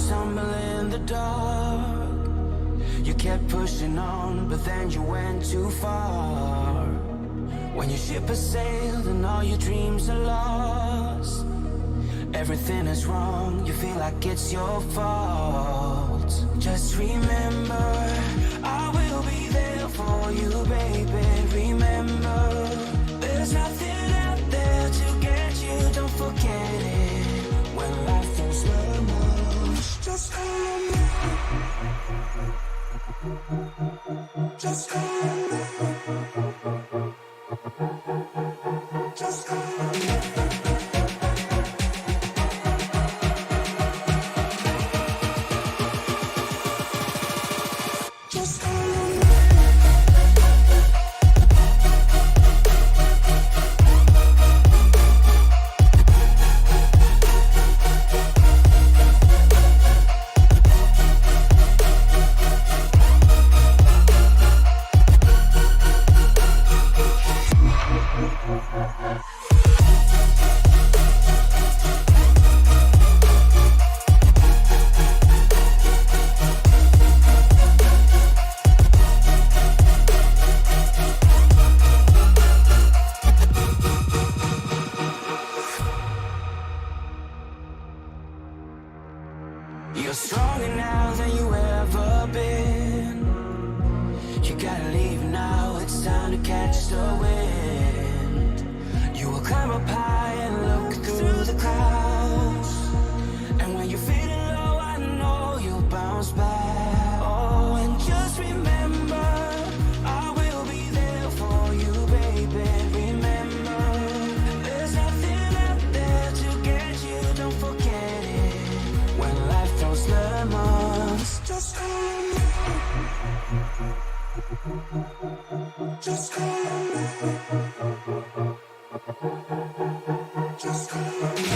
stumble in the dark. You kept pushing on, but then you went too far. When your ship has sailed and all your dreams are lost, everything is wrong, you feel like it's your fault. Just remember, I will be there for you, baby. Remember, there's nothing out there to get you, don't forget it. When life feels lemons, just call me. Just call me. Just call me. You're stronger now than you ever been. You gotta leave now, it's time to catch the wind. You will climb up high and look through the clouds, and when you're feeling low, I know you'll bounce back. Oh, and just remember, I will be there for you, baby. Remember, there's nothing out there to get you, don't forget it. When life throws lemons, just call me. Just call me. Just call me.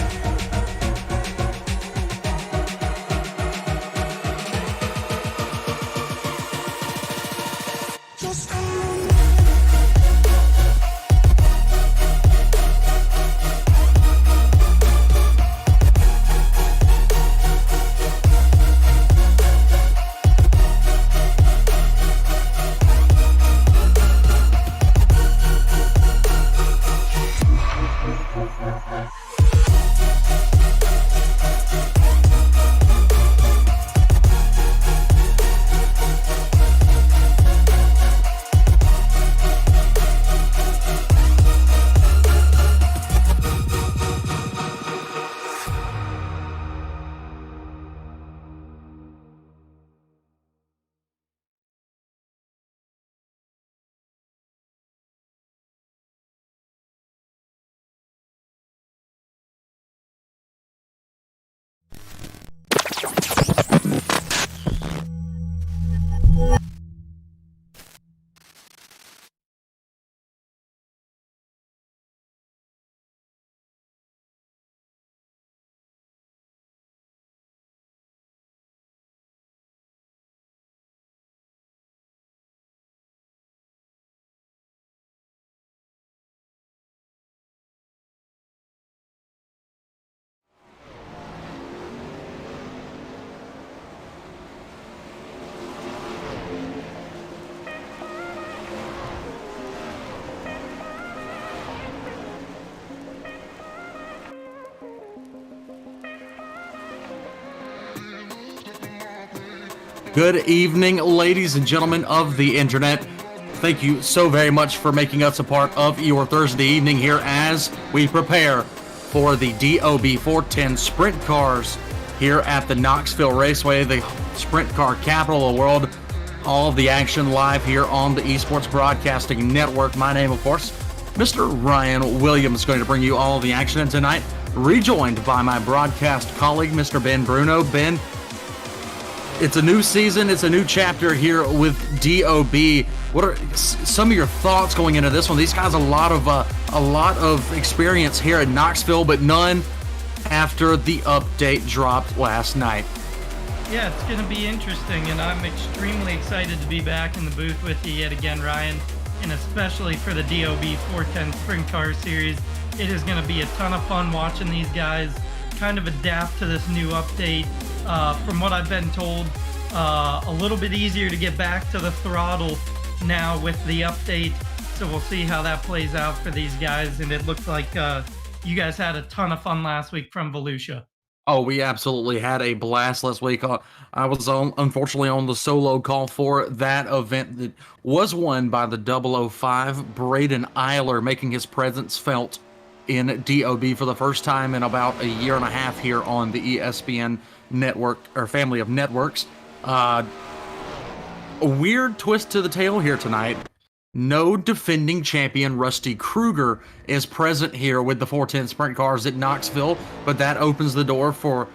Just call me. Good evening, ladies and gentlemen of the internet. Thank you so very much for making us a part of your Thursday evening here as we prepare for the DOB 410 Sprint Cars here at the Knoxville Raceway, the sprint car capital of the world. All of the action live here on the Esports Broadcasting Network. My name, of course, Mr. Ryan Williams, is going to bring you all of the action. And tonight, rejoined by my broadcast colleague, Mr. Ben Bruno. Ben, it's a new season, it's a new chapter here with DOB. What are some of your thoughts going into this one? These guys a lot of experience here at Knoxville, but none after the update dropped last night. Yeah, it's going to be interesting, and I'm extremely excited to be back in the booth with you yet again, Ryan, and especially for the DOB 410 Sprint Car Series. It is going to be a ton of fun watching these guys kind of adapt to this new update. From what I've been told, a little bit easier to get back to the throttle now with the update, so we'll see how that plays out for these guys, and it looks like you guys had a ton of fun last week from Volusia. Oh, we absolutely had a blast last week. I was unfortunately on the solo call for that event that was won by the 005, Braden Eiler, making his presence felt in DOB for the first time in about a year and a half here on the ESPN network, or family of networks. A weird twist to the tale here tonight. No defending champion Rusty Kruger is present here with the 410 Sprint Cars at Knoxville, but that opens the door for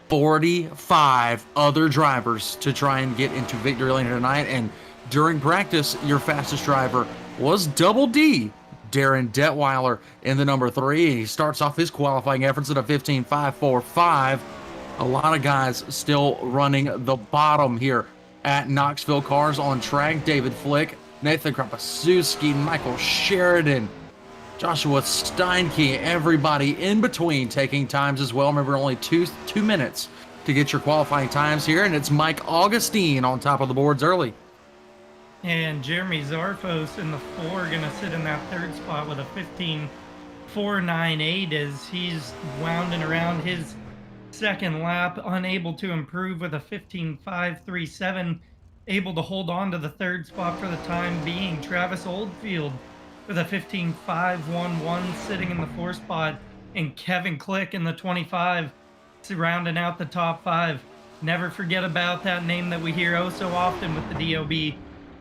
45 other drivers to try and get into victory lane tonight. And during practice, your fastest driver was Double D, Darren Detweiler, in the number 3. He starts off his qualifying efforts at a 15.545. A lot of guys still running the bottom here at Knoxville. Cars on track. David Flick, Nathan Kropasuski, Michael Sheridan, Joshua Steinke, everybody in between taking times as well. Remember, only two minutes to get your qualifying times here, and it's Mike Augustine on top of the boards early. And Jeremy Zarfos in the 4 going to sit in that third spot with a 15.498 as he's wounding around his second lap, unable to improve with a 15.537. Able to hold on to the third spot for the time being. Travis Oldfield with a 15.511 sitting in the 4 spot, and Kevin Click in the 25 rounding out the top 5. Never forget about that name that we hear oh so often with the DOB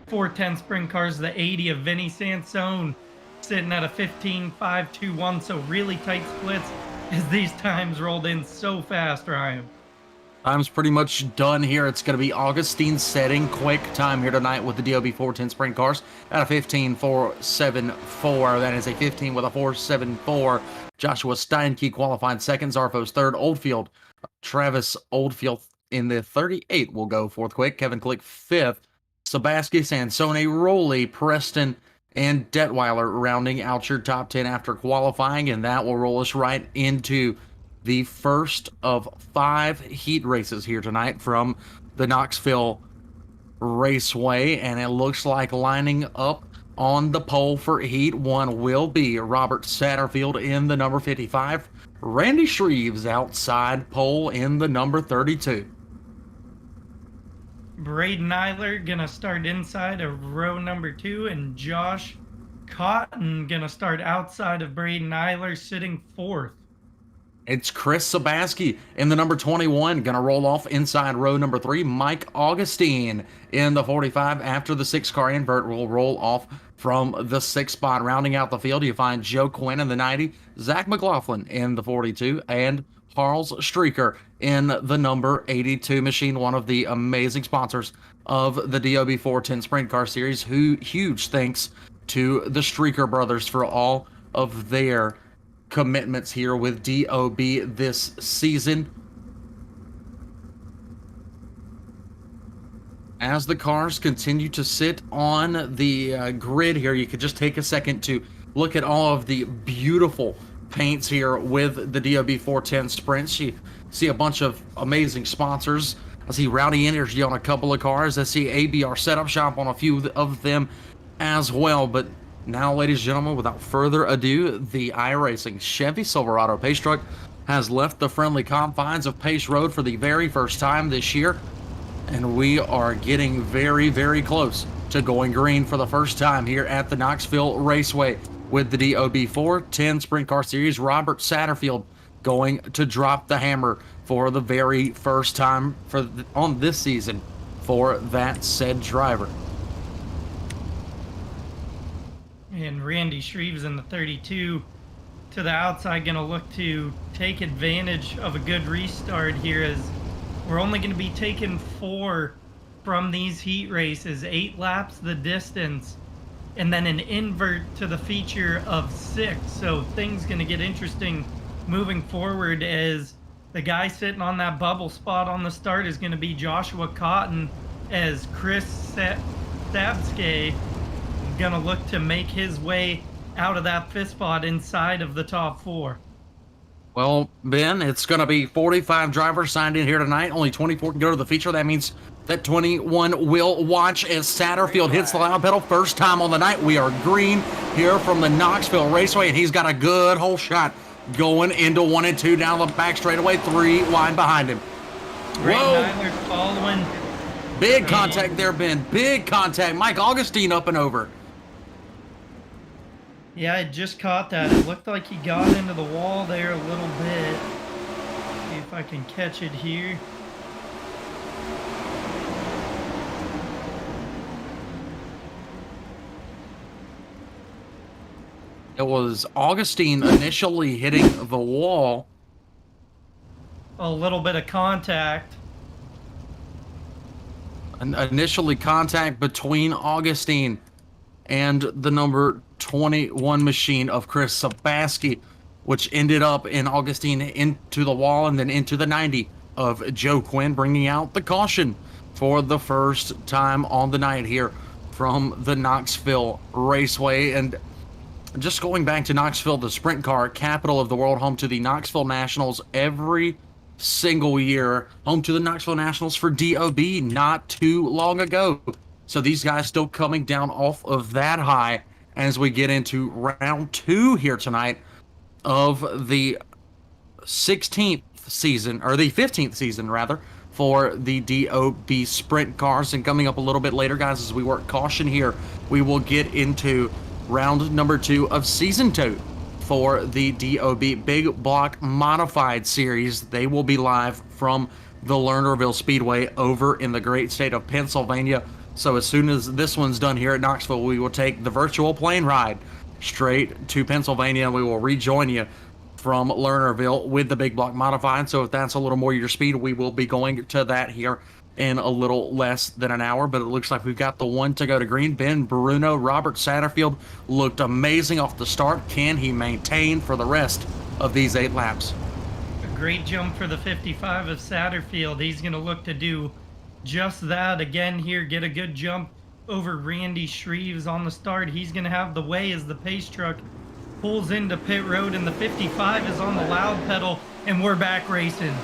410 Sprint Cars, the 80 of Vinny Sansone sitting at a 15.521. So really tight splits as these times rolled in so fast, Ryan. Time's pretty much done here. It's going to be Augustine setting quick time here tonight with the DOB 410 Sprint Cars at a 15.474. That is a 15 with a 474. Joshua Steinke qualified second. Zarfos third. Oldfield, Travis Oldfield in the 38 will go fourth quick. Kevin Click fifth. Sabaski, Sansone, Rowley, Preston, and Detweiler rounding out your top 10 after qualifying, and that will roll us right into the first of 5 heat races here tonight from the Knoxville Raceway. And it looks like lining up on the pole for heat 1 will be Robert Satterfield in the number 55, Randy Shreves outside pole in the number 32. Braden Eiler gonna start inside of row number 2, and Josh Cotton gonna start outside of Braden Eiler, sitting 4th. It's Chris Sabaski in the number 21, going to roll off inside row number 3. Mike Augustine in the 45 after the 6-car invert will roll off from the 6th spot. Rounding out the field, you find Joe Quinn in the 90, Zach McLaughlin in the 42, and Charles Streaker in the number 82. Machine, one of the amazing sponsors of the DOB 410 Sprint Car Series. Huge thanks to the Streaker brothers for all of their commitments here with DOB this season. As the cars continue to sit on the grid here, you could just take a second to look at all of the beautiful paints here with the DOB 410 Sprints. You see a bunch of amazing sponsors. I see Rowdy Energy on a couple of cars. I see ABR Setup Shop on a few of them as well. But now, ladies and gentlemen, without further ado, the iRacing Chevy Silverado Pace Truck has left the friendly confines of Pace Road for the very first time this year. And we are getting very, very close to going green for the first time here at the Knoxville Raceway with the DOB 410 Sprint Car Series. Robert Satterfield going to drop the hammer for the very first time on this season for that said driver. And Randy Shreves in the 32 to the outside, going to look to take advantage of a good restart here, as we're only going to be taking 4 from these heat races, 8 laps the distance, and then an invert to the feature of 6. So things going to get interesting moving forward, as the guy sitting on that bubble spot on the start is going to be Joshua Cotton, as Chris Stabske going to look to make his way out of that 5th spot inside of the top 4. Well, Ben, it's going to be 45 drivers signed in here tonight. Only 24 can go to the feature. That means that 21 will watch as Satterfield hits the loud pedal. First time on the night. We are green here from the Knoxville Raceway, and he's got a good whole shot going into 1 and 2 down the back straightaway, 3 wide behind him. Whoa! Following. Big contact there, Ben. Big contact. Mike Augustine up and over. Yeah, I just caught that. It looked like he got into the wall there a little bit. See if I can catch it here. It was Augustine initially hitting the wall. A little bit of contact. Initially contact between Augustine and the number 21 machine of Chris Sabaski, which ended up in Augustine into the wall and then into the 90 of Joe Quinn, bringing out the caution for the first time on the night here from the Knoxville Raceway. And just going back to Knoxville, the sprint car capital of the world, home to the Knoxville Nationals every single year, home to the Knoxville Nationals for DOB not too long ago. So these guys still coming down off of that high as we get into round 2 here tonight of the 16th season, or the 15th season rather, for the DOB sprint cars. And coming up a little bit later, guys, as we work caution here, we will get into round number 2 of season 2 for the DOB Big Block Modified Series. They will be live from the Lernerville Speedway over in the great state of Pennsylvania. So as soon as this one's done here at Knoxville, we will take the virtual plane ride straight to Pennsylvania, and we will rejoin you from Lernerville with the Big Block Modified. So if that's a little more your speed, we will be going to that here in a little less than an hour. But it looks like we've got the one to go to green. Ben Bruno, Robert Satterfield looked amazing off the start. Can he maintain for the rest of these 8 laps? A great jump for the 55 of Satterfield. He's going to look to do just that again here, get a good jump over Randy Shreves on the start. He's going to have the way as the pace truck pulls into pit road, and the 55 is on the loud pedal, and we're back racing.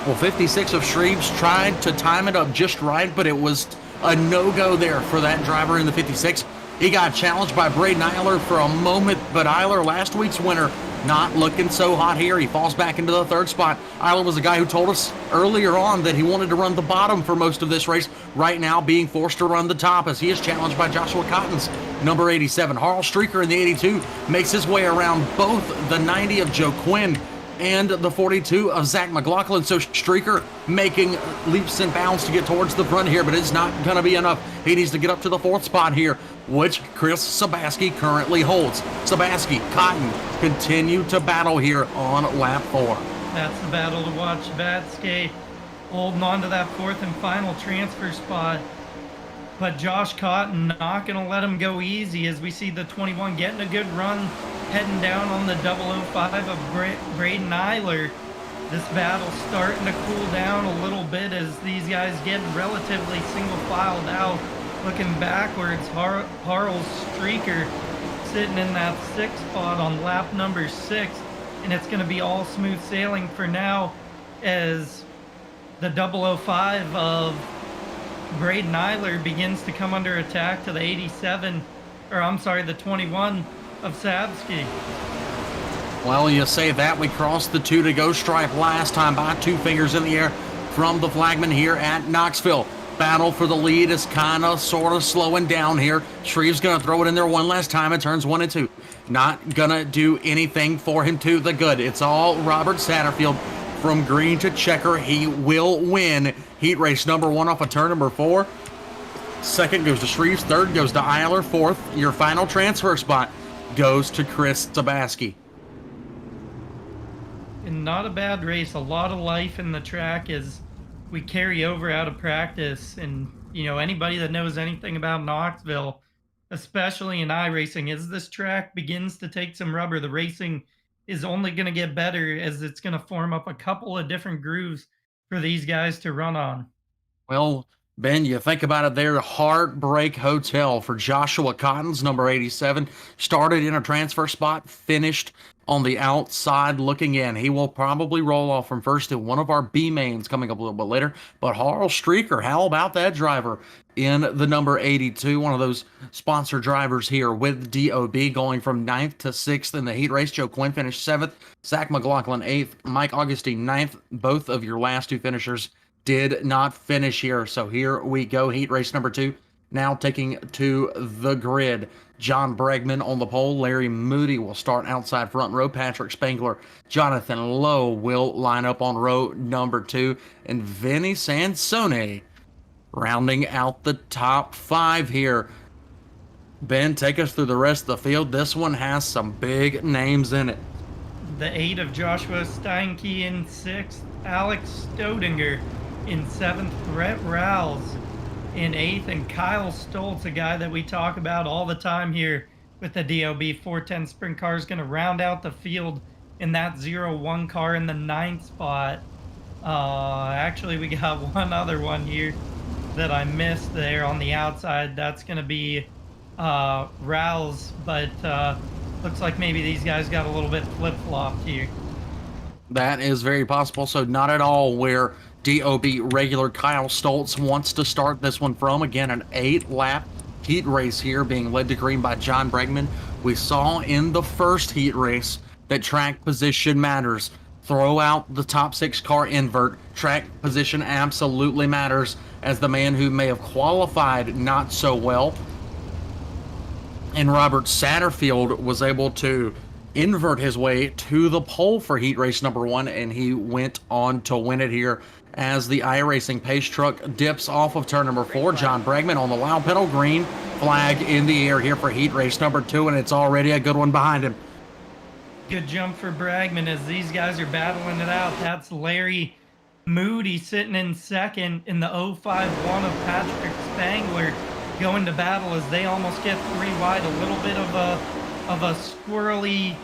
Well, 56 of Shreves tried to time it up just right, but it was a no-go there for that driver in the 56. He got challenged by Braden Eiler for a moment, but Eiler, last week's winner, not looking so hot here. He falls back into the 3rd spot. Eiler was a guy who told us earlier on that he wanted to run the bottom for most of this race. Right now being forced to run the top as he is challenged by Joshua Cotton's number 87. Harl Streaker in the 82 makes his way around both the 90 of Joe Quinn and the 42 of Zach McLaughlin. So Streaker making leaps and bounds to get towards the front here, but it's not going to be enough. He needs to get up to the 4th spot here, which Chris Sabaski currently holds. Sabaski, Cotton continue to battle here on lap 4. That's the battle to watch. Sabaski holding on to that 4th and final transfer spot. But Josh Cotton not going to let him go easy, as we see the 21 getting a good run, heading down on the 005 of Braden Eiler. This battle's starting to cool down a little bit as these guys getting relatively single filed out. Looking backwards, Harl Streaker sitting in that 6th spot on lap number 6, and it's going to be all smooth sailing for now as the 005 of Braden Eiler begins to come under attack to the 87, or I'm sorry, the 21 of Sabsky. Well, you say that. We crossed the 2 to go stripe last time by 2 fingers in the air from the flagman here at Knoxville. battle for the lead is kind of sort of slowing down here. Shreve's going to throw it in there one last time. It turns 1 and 2. Not going to do anything for him to the good. It's all Robert Satterfield from green to checker. He will win heat race number 1 off of turn number 4. Second goes to Shreves. Third goes to Eiler. Fourth, your final transfer spot goes to Chris Sabaski. And not a bad race. A lot of life in the track as we carry over out of practice. And, anybody that knows anything about Knoxville, especially in iRacing, as this track begins to take some rubber, the racing is only going to get better as it's going to form up a couple of different grooves for these guys to run on. Well, Ben, you think about it there, Heartbreak Hotel for Joshua Cottons, number 87, started in a transfer spot, finished on the outside looking in. He will probably roll off from first in one of our B mains coming up a little bit later. But Harl Streaker, how about that driver in the number 82, one of those sponsor drivers here with DOB, going from 9th to 6th in the heat race. Joe Quinn finished 7th, Zach McLaughlin 8th, Mike Augustine 9th. Both of your last 2 finishers did not finish here. So here we go, heat race number 2. Now taking to the grid. John Bregman on the pole. Larry Moody will start outside front row. Patrick Spangler, Jonathan Lowe will line up on row number 2. And Vinny Sansone rounding out the top 5 here. Ben, take us through the rest of the field. This one has some big names in it. The 8 of Joshua Steinke in 6th. Alex Stodinger in 7th. Brett Rouse in 8th. And Kyle Stoltz, a guy that we talk about all the time here with the DOB 410 Sprint car, is going to round out the field in that 0-1 car in the 9th spot. Actually, we got one other one here that I missed there on the outside. That's going to be Rouse, but looks like maybe these guys got a little bit flip-flopped here. That is very possible. So not at all where DOB regular Kyle Stoltz wants to start this one from. Again, an 8-lap heat race here being led to green by John Bregman. We saw in the first heat race that track position matters. Throw out the top 6 car invert. Track position absolutely matters, as the man who may have qualified not so well, and Robert Satterfield, was able to invert his way to the pole for heat race number 1, and he went on to win it here as the iRacing pace truck dips off of turn number 4. John Bregman on the loud pedal, green flag in the air here for heat race number 2, and it's already a good one behind him. Good jump for Bregman as these guys are battling it out. That's Larry Moody sitting in 2nd in the 051 of Patrick Spangler, going to battle as they almost get 3 wide. A little bit of a squirrely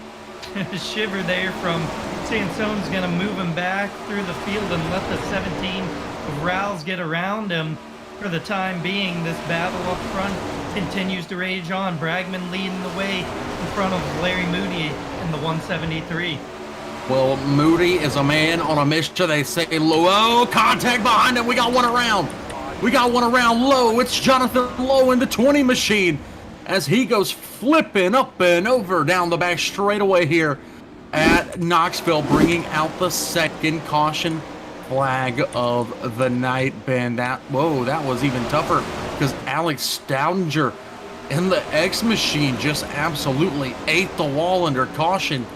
shiver there from Sansone's going to move him back through the field and let the 17 of Rouse get around him for the time being. This battle up front continues to rage on. Bregman leading the way in front of Larry Moody in the 173. Well, Moody is a man on a mission. They say low contact behind him. We got one around. Low. It's Jonathan Lowe in the 20 machine as he goes flipping up and over down the back straightaway here at Knoxville, bringing out the second caution flag of the night, Ben. That was even tougher because Alex Stoudinger in the X machine just absolutely ate the wall under caution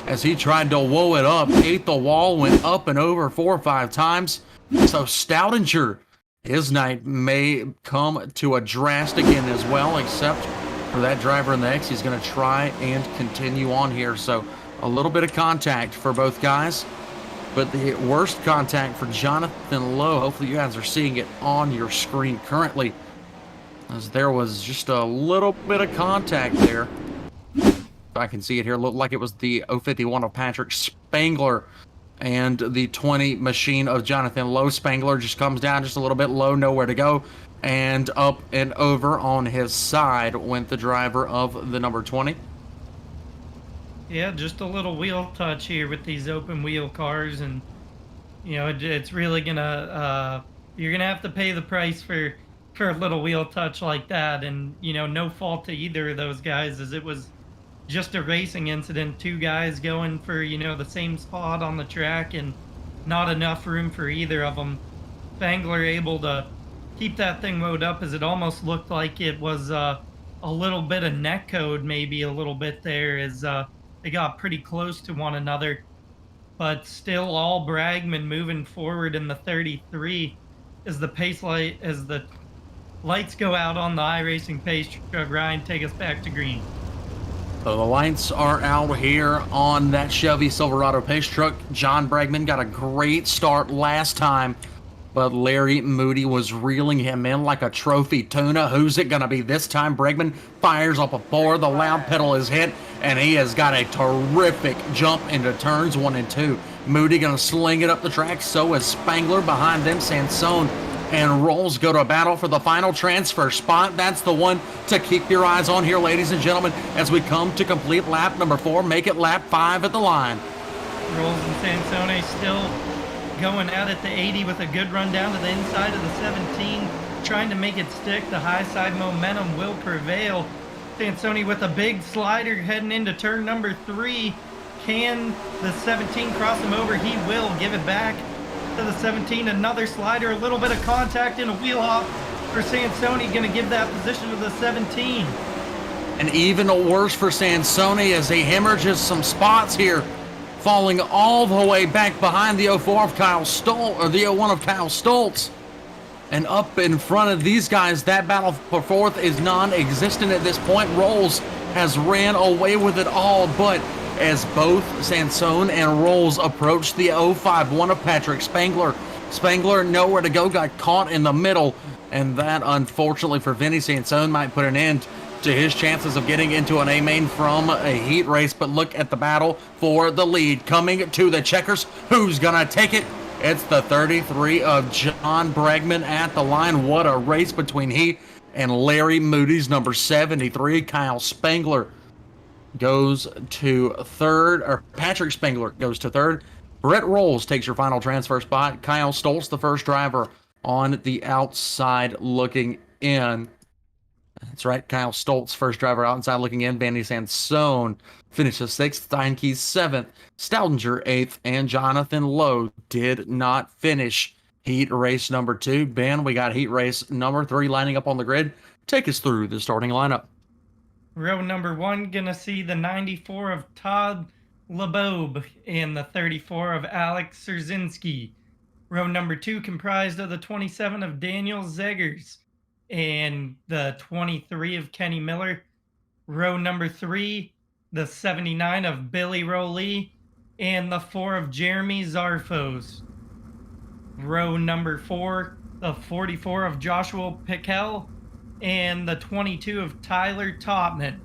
as he tried to whoa it up. Ate the wall, went up and over 4 or 5 times. So Stoudinger, his night may come to a drastic end as well, except for that driver in the X. He's going to try and continue on here. So a little bit of contact for both guys, but the worst contact for Jonathan Lowe. Hopefully you guys are seeing it on your screen currently, as there was just a little bit of contact there. If I can see it here, looked like it was the 051 of Patrick Spangler and the 20 machine of Jonathan Lowe. Spangler just comes down just a little bit low, nowhere to go, and up and over on his side went the driver of the number 20. Yeah, just a little wheel touch here with these open wheel cars, and it's really gonna you're gonna have to pay the price for a little wheel touch like that. And no fault to either of those guys, as it was just a racing incident. 2 guys going for the same spot on the track and not enough room for either of them. Spangler able to keep that thing mowed up, as it almost looked like it was a little bit of neck code, maybe a little bit there, as they got pretty close to one another. But still, all Bragman moving forward in the 33 as the pace light, as the lights go out on the iRacing pace truck. Ryan, take us back to green. So the lights are out here on that Chevy Silverado pace truck. John Bragman got a great start last time, but Larry Moody was reeling him in like a trophy tuna. Who's it going to be this time? Bragman fires up a 4. The loud pedal is hit, and he has got a terrific jump into turns 1 and 2. Moody going to sling it up the track. So is Spangler behind them. Sansone and Rolls go to battle for the final transfer spot. That's the one to keep your eyes on here, ladies and gentlemen, as we come to complete lap number 4. Make it lap 5 at the line. Rolls and Sansone still going out at the 80 with a good run down to the inside of the 17, trying to make it stick. The high side momentum will prevail. Sansone with a big slider heading into turn number 3. Can the 17 cross him over? He will. Give it back to the 17. Another slider, a little bit of contact and a wheel off for Sansone, going to give that position to the 17. And even worse for Sansone as he hemorrhages some spots here, falling all the way back behind the 04 of Kyle Stoltz, or the 01 of Kyle Stoltz. And up in front of these guys, that battle for 4th is non-existent at this point. Rolls has ran away with it all, but as both Sansone and Rolls approach the 05, one of Patrick Spangler. Spangler nowhere to go, got caught in the middle, and that, unfortunately for Vinny Sansone, might put an end to his chances of getting into an A-main from a heat race. But look at the battle for the lead. Coming to the checkers. Who's going to take it? It's the 33 of John Bragman at the line. What a race between he and Larry Moody's number 73. Kyle Spangler goes to 3rd, or Patrick Spangler goes to 3rd. Brett Rolls takes your final transfer spot. Kyle Stoltz, the first driver on the outside looking in. That's right, Kyle Stoltz, first driver outside looking in. Vandy Sansone finishes 6th, Steinke 7th, Staudinger 8th, and Jonathan Lowe did not finish heat race number 2. Ben, we got heat race number 3 lining up on the grid. Take us through the starting lineup. Row number 1, gonna see the 94 of Todd LeBobe and the 34 of Alex Szerzynski. Row number 2 comprised of the 27 of Daniel Zegers and the 23 of Kenny Miller. Row number 3, the 79 of Billy Rowley and the 4 of Jeremy Zarfos. Row number 4, the 44 of Joshua Pickell and the 22 of Tyler Topman.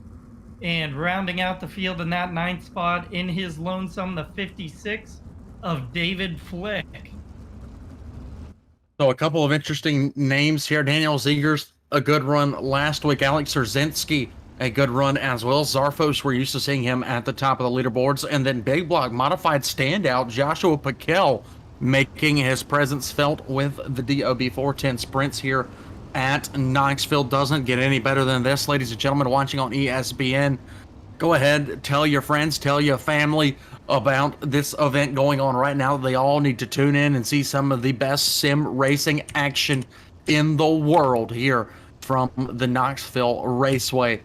And rounding out the field in that 9th spot in his lonesome, the 56 of David Flick. So a couple of interesting names here. Daniel Zegers, a good run last week. Alex Szerzynski, a good run as well. Zarfos, we're used to seeing him at the top of the leaderboards. And then big block modified standout Joshua Pickell making his presence felt with the DOB 410 sprints here at Knoxville. Doesn't get any better than this, ladies and gentlemen, watching on ESPN. Go ahead, tell your friends, tell your family about this event going on right now. They all need to tune in and see some of the best sim racing action in the world here from the Knoxville Raceway.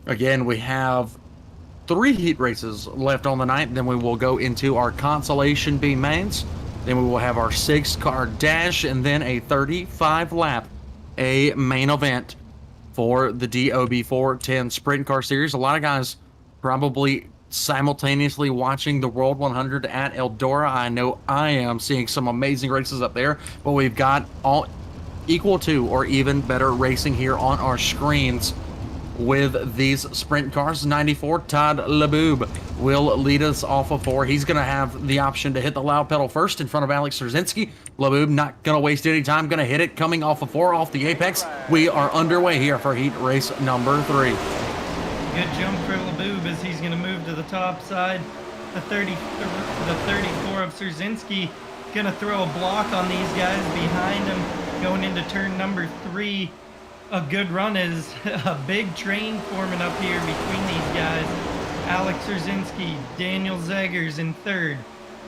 Again, we have 3 heat races left on the night. Then we will go into our consolation B mains. Then we will have our 6-car dash, and then a 35-lap a main event for the DOB 410 Sprint Car Series. A lot of guys probably simultaneously watching the World 100 at Eldora. I know I am seeing some amazing races up there, but we've got all equal to or even better racing here on our screens with these sprint cars. 94 Todd LeBoube will lead us off of 4. He's going to have the option to hit the loud pedal first in front of Alex Szerzynski. LeBoube not going to waste any time, going to hit it coming off of 4 off the apex. We are underway here for heat race number 3. Good jump for LeBoube as he's going to move to the top side. The 34 of Szerzynski going to throw a block on these guys behind him going into turn number 3. A good run is a big train forming up here between these guys. Alex Szerzynski, Daniel Zegers in 3rd.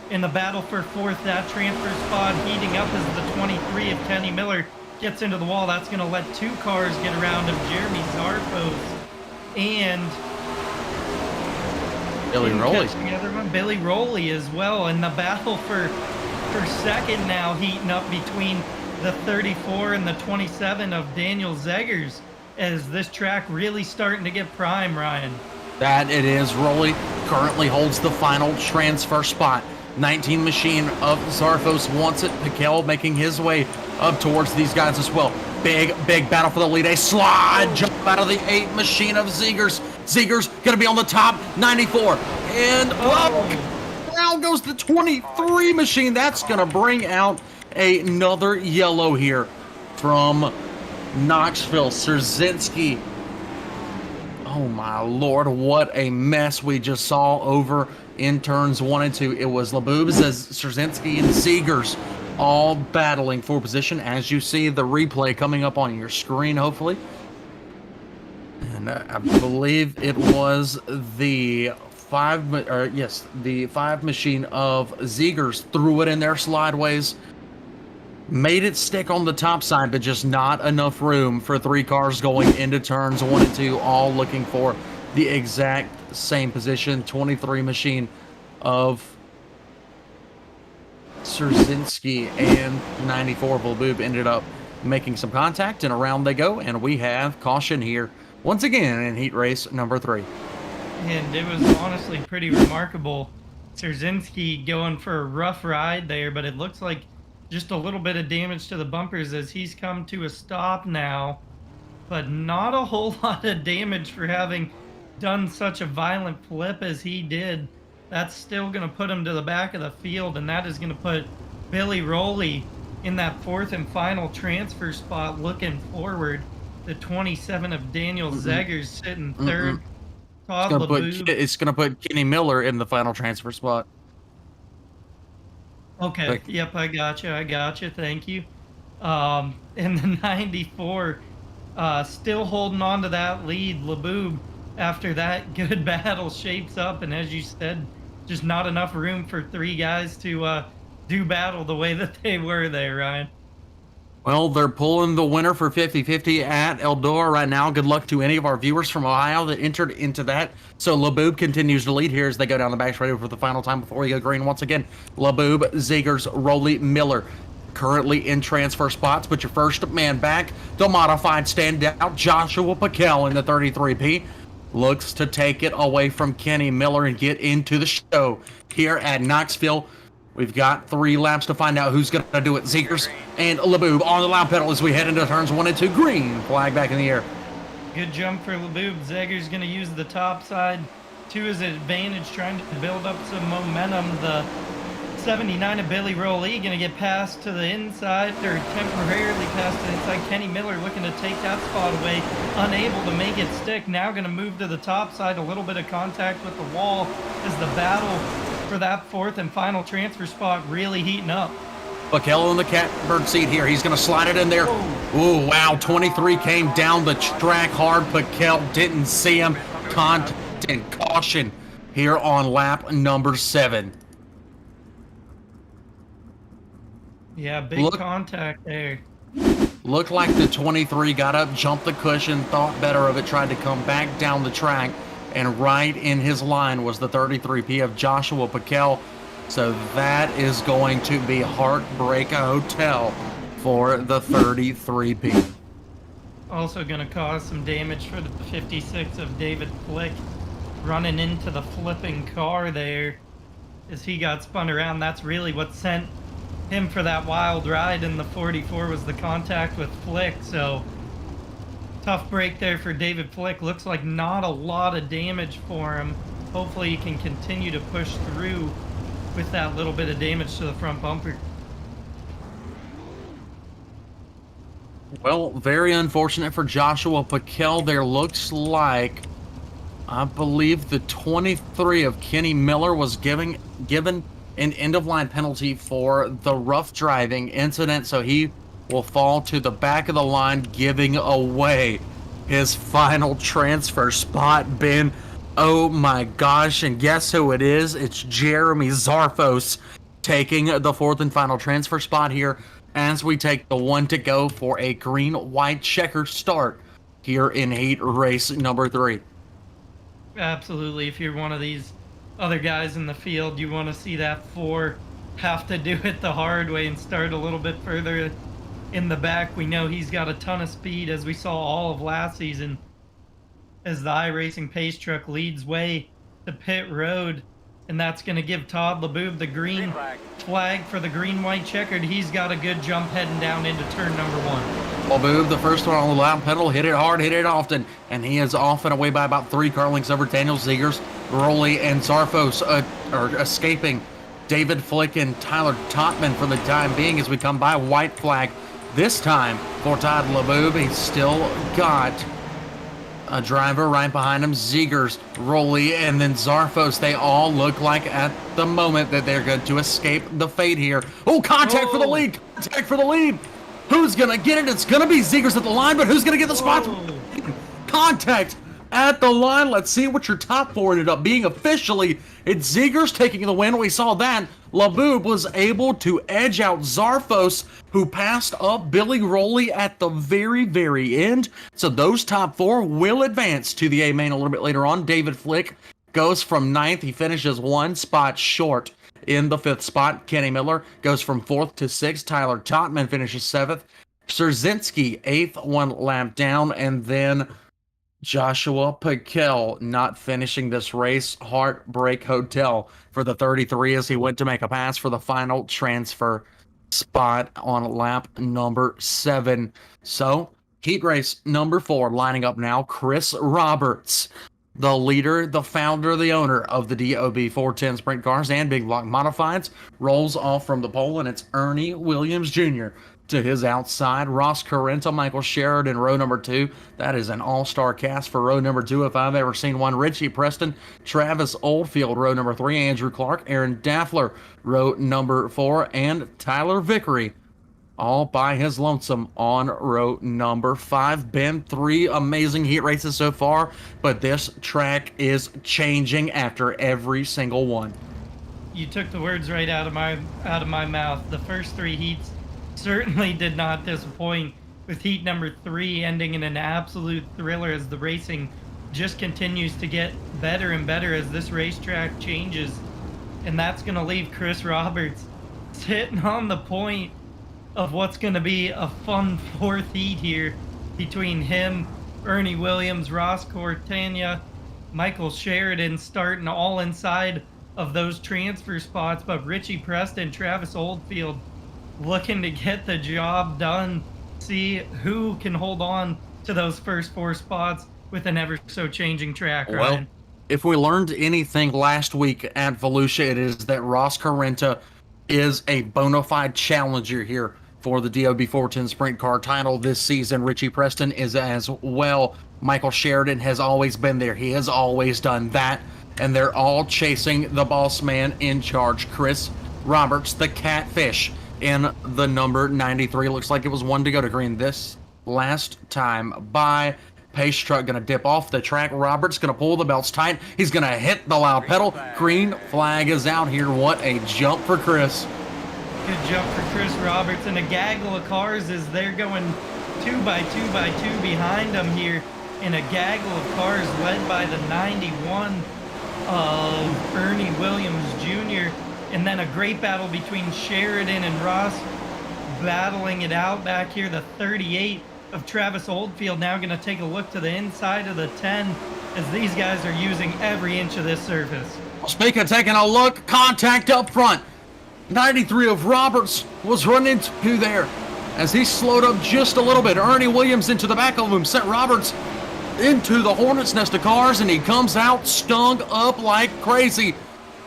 In the battle for 4th, that transfer spot heating up is the 23 of Kenny Miller gets into the wall. That's going to let 2 cars get around him. Jeremy Zarfos and Billy Rowley. The other one, Billy Rowley as well. And the battle for second now heating up between the 34 and the 27 of Daniel Zeggers, as this track really starting to get prime, Ryan. That it is. Rowley currently holds the final transfer spot. 19 machine of Zarfos wants it. Piquel making his way up towards these guys as well. Big battle for the lead. A slide jump out of the 8 machine of Zegers. Zegers gonna be on the top, 94. And down goes the 23 machine. That's gonna bring out another yellow here from Knoxville. Szerzynski. Oh my lord, what a mess we just saw over in turns 1 and 2. It was Labubs, Szerzynski, and Zegers all battling for position, as you see the replay coming up on your screen, hopefully. And I believe it was the 5 machine of Zegers threw it in there slideways, made it stick on the top side, but just not enough room for 3 cars going into turns 1 and 2, all looking for the exact same position. 23 machine of Szerzynski and 94 of Labub ended up making some contact, and around they go, and we have caution here once again in heat race number 3. And it was honestly pretty remarkable. Szerzynski going for a rough ride there, but it looks like just a little bit of damage to the bumpers as he's come to a stop now, but not a whole lot of damage for having done such a violent flip as he did. That's still going to put him to the back of the field, and that is going to put Billy Rowley in that 4th and final transfer spot looking forward. The 27 of Daniel Zeggers sitting 3rd. It's going to put Kenny Miller in the final transfer spot. Okay, yep, I gotcha, thank you. And the 94 still holding on to that lead. Labub, after that good battle, shapes up, and as you said, just not enough room for 3 guys to do battle the way that they were there, Ryan. Well, they're pulling the winner for 50-50 at Eldora right now. Good luck to any of our viewers from Ohio that entered into that. So Labub continues to lead here as they go down the back straight for the final time before we go green once again. Labub, Zegers, Rowley, Miller currently in transfer spots, but your first man back, the modified standout, Joshua Piquel in the 33P. Looks to take it away from Kenny Miller and get into the show here at Knoxville. We've got 3 laps to find out who's going to do it. Zegers and Labub on the loud pedal as we head into turns 1 and 2. Green flag back in the air. Good jump for Labub. Zegers going to use the top side to his advantage, trying to build up some momentum. The 79 of Billy Rowley going to get passed to the inside, or temporarily passed to the inside. Kenny Miller looking to take that spot away, unable to make it stick. Now going to move to the top side, a little bit of contact with the wall as the battle for that 4th and final transfer spot really heating up. Piquel in the catbird seat here. He's going to slide it in there. Ooh, wow. 23 came down the track hard. Piquel didn't see him. Contact and caution here on lap number 7. Yeah, big contact there. Looked like the 23 got up, jumped the cushion, thought better of it, tried to come back down the track, and right in his line was the 33P of Joshua Piquel. So that is going to be Heartbreak Hotel for the 33P. Also going to cause some damage for the 56 of David Flick, running into the flipping car there as he got spun around. That's really what sent him for that wild ride in the 44, was the contact with Flick. So tough break there for David Flick. Looks like not a lot of damage for him. Hopefully he can continue to push through with that little bit of damage to the front bumper. Well, very unfortunate for Joshua Piquel. There looks like, I believe the 23 of Kenny Miller was given an end-of-line penalty for the rough driving incident, so he will fall to the back of the line, giving away his final transfer spot, Ben. Oh my gosh, and guess who it is? It's Jeremy Zarfos taking the 4th and final transfer spot here as we take the one to go for a green-white checker start here in heat race number 3. Absolutely. If you're one of these other guys in the field, you want to see that 4 have to do it the hard way and start a little bit further in the back. We know he's got a ton of speed, as we saw all of last season, as the iRacing pace truck leads way to pit road. And that's going to give Todd LeBoob the green flag for the green-white checkered. He's got a good jump heading down into turn number 1. LeBoob, the first one on the loud pedal, hit it hard, hit it often, and he is off and away by about 3 car lengths over Daniel Zegers. Rolly and Zarfos are escaping David Flick and Tyler Totman for the time being as we come by. White flag this time for Todd LeBoob. He's still got a driver right behind him, Zegers, Rolly, and then Zarfos. They all look like at the moment that they're going to escape the fate here. Oh, contact for the lead! Contact for the lead! Who's going to get it? It's going to be Zegers at the line, but who's going to get the spot? Contact at the line. Let's see what your top 4 ended up being officially. It's Zegers taking the win. We saw that. LeBoob was able to edge out Zarfos, who passed up Billy Rolly at the very, very end. So those top 4 will advance to the A main a little bit later on. David Flick goes from 9th. He finishes 1 spot short in the 5th spot. Kenny Miller goes from 4th to 6th. Tyler Totman finishes 7th. Szerzynski 8th, 1 lap down. And then Joshua Piquel not finishing this race. Heartbreak Hotel for the 33 as he went to make a pass for the final transfer spot on lap number 7. So heat race number 4 lining up now. Chris Roberts, the leader, the founder, the owner of the DOB 410 Sprint Cars and Big Block Modifieds, rolls off from the pole, and it's Ernie Williams Jr. to his outside. Ross Carenta, Michael Sheridan, row number 2. That is an all-star cast for row number 2 if I've ever seen one. Richie Preston, Travis Oldfield, row number 3. Andrew Clark, Aaron Daffler, row number 4. And Tyler Vickery, all by his lonesome on row number 5. Been 3 amazing heat races so far, but this track is changing after every single one. You took the words right out of my mouth. The first 3 heats certainly did not disappoint, with heat number 3 ending in an absolute thriller as the racing just continues to get better and better as this racetrack changes. And that's going to leave Chris Roberts sitting on the point of what's going to be a fun 4th heat here between him, Ernie Williams, Ross Cortania, Michael Sheridan starting all inside of those transfer spots, but Richie Preston, Travis Oldfield looking to get the job done, see who can hold on to those first 4 spots with an ever so changing track. Well, Ryan, if we learned anything last week at Volusia, it is that Ross Carenta is a bona fide challenger here for the DOB 410 Sprint Car title this season. Richie Preston is as well. Michael Sheridan has always been there. He has always done that. And they're all chasing the boss man in charge, Chris Roberts, the catfish, in the number 93. Looks like it was 1 to go to green this last time by. Pace truck going to dip off the track. Roberts going to pull the belts tight. He's going to hit the loud pedal. Green flag is out here. What a jump for Chris. good jump for Chris Roberts, and a gaggle of cars as they're going 2 by 2 by 2 behind them here, in a gaggle of cars led by the 91 of Ernie Williams Jr. And then a great battle between Sheridan and Ross battling it out back here. The 38 of Travis Oldfield now going to take a look to the inside of the 10 as these guys are using every inch of this surface. Speaking of taking a look, contact up front. 93 of Roberts was run into there as he slowed up just a little bit. Ernie Williams into the back of him sent Roberts into the hornet's nest of cars, and he comes out stung up like crazy.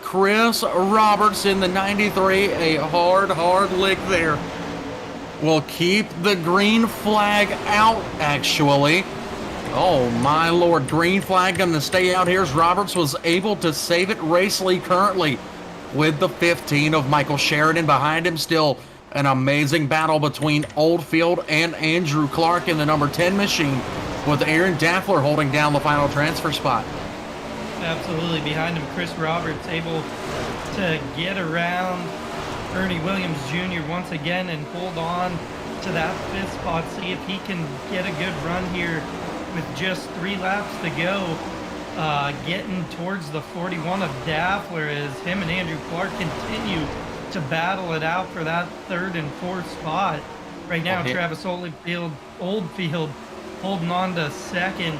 Chris Roberts in the 93, a hard lick there. Will keep the green flag out, actually. Oh my lord, green flag gonna stay out here as Roberts was able to save it. Race lead currently with the 15 of Michael Sheridan behind him. Still an amazing battle between Oldfield and Andrew Clark in the number 10 machine, with Aaron Daffler holding down the final transfer spot. Absolutely, behind him Chris Roberts able to get around Ernie Williams Jr. once again and hold on to that 5th spot. See if he can get a good run here with just 3 laps to go. Getting towards the 41 of Daffler as him and Andrew Clark continue to battle it out for that 3rd and 4th spot. Right now, Travis Oldfield holding on to 2nd,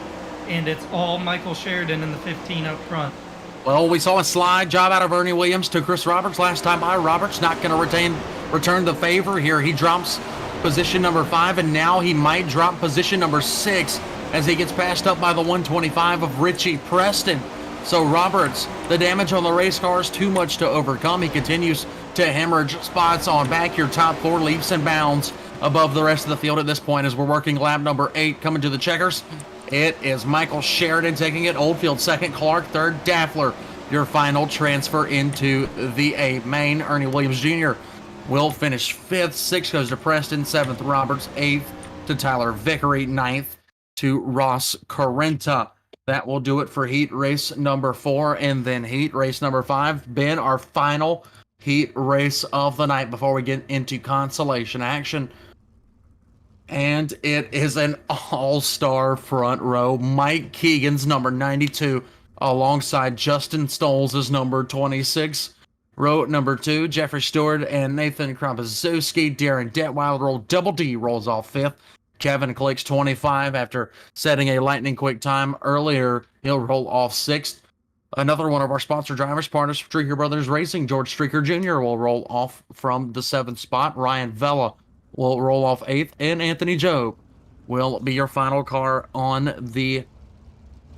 and it's all Michael Sheridan in the 15 up front. Well, we saw a slide job out of Ernie Williams to Chris Roberts last time by. Roberts not going to return the favor here. He drops position number 5, and now he might drop position number 6 as he gets passed up by the 125 of Richie Preston. So Roberts, the damage on the race car is too much to overcome. He continues to hemorrhage spots on back. Your top 4 leaps and bounds above the rest of the field at this point as we're working lap number 8 coming to the checkers. It is Michael Sheridan taking it. Oldfield 2nd, Clark 3rd, Daffler your final transfer into the A main. Ernie Williams Jr. will finish 5th. 6th goes to Preston. 7th, Roberts. 8th to Tyler Vickery. 9th to Ross Carenta. That will do it for heat race number 4 and then heat race number 5. Ben, our final heat race of the night before we get into consolation action. And it is an all-star front row. Mike Keegan's number 92 alongside Justin Stoles' number 26. Row number 2, Jeffrey Stewart and Nathan Krampaszewski. Darren Detweiler, Double D rolls off 5th. Kevin Click's 25 after setting a lightning quick time earlier. He'll roll off 6th. Another one of our sponsor drivers, partners, Streaker Brothers Racing, George Streaker Jr. will roll off from the 7th spot. Ryan Vella will roll off 8th, and Anthony Jobe will be your final car on the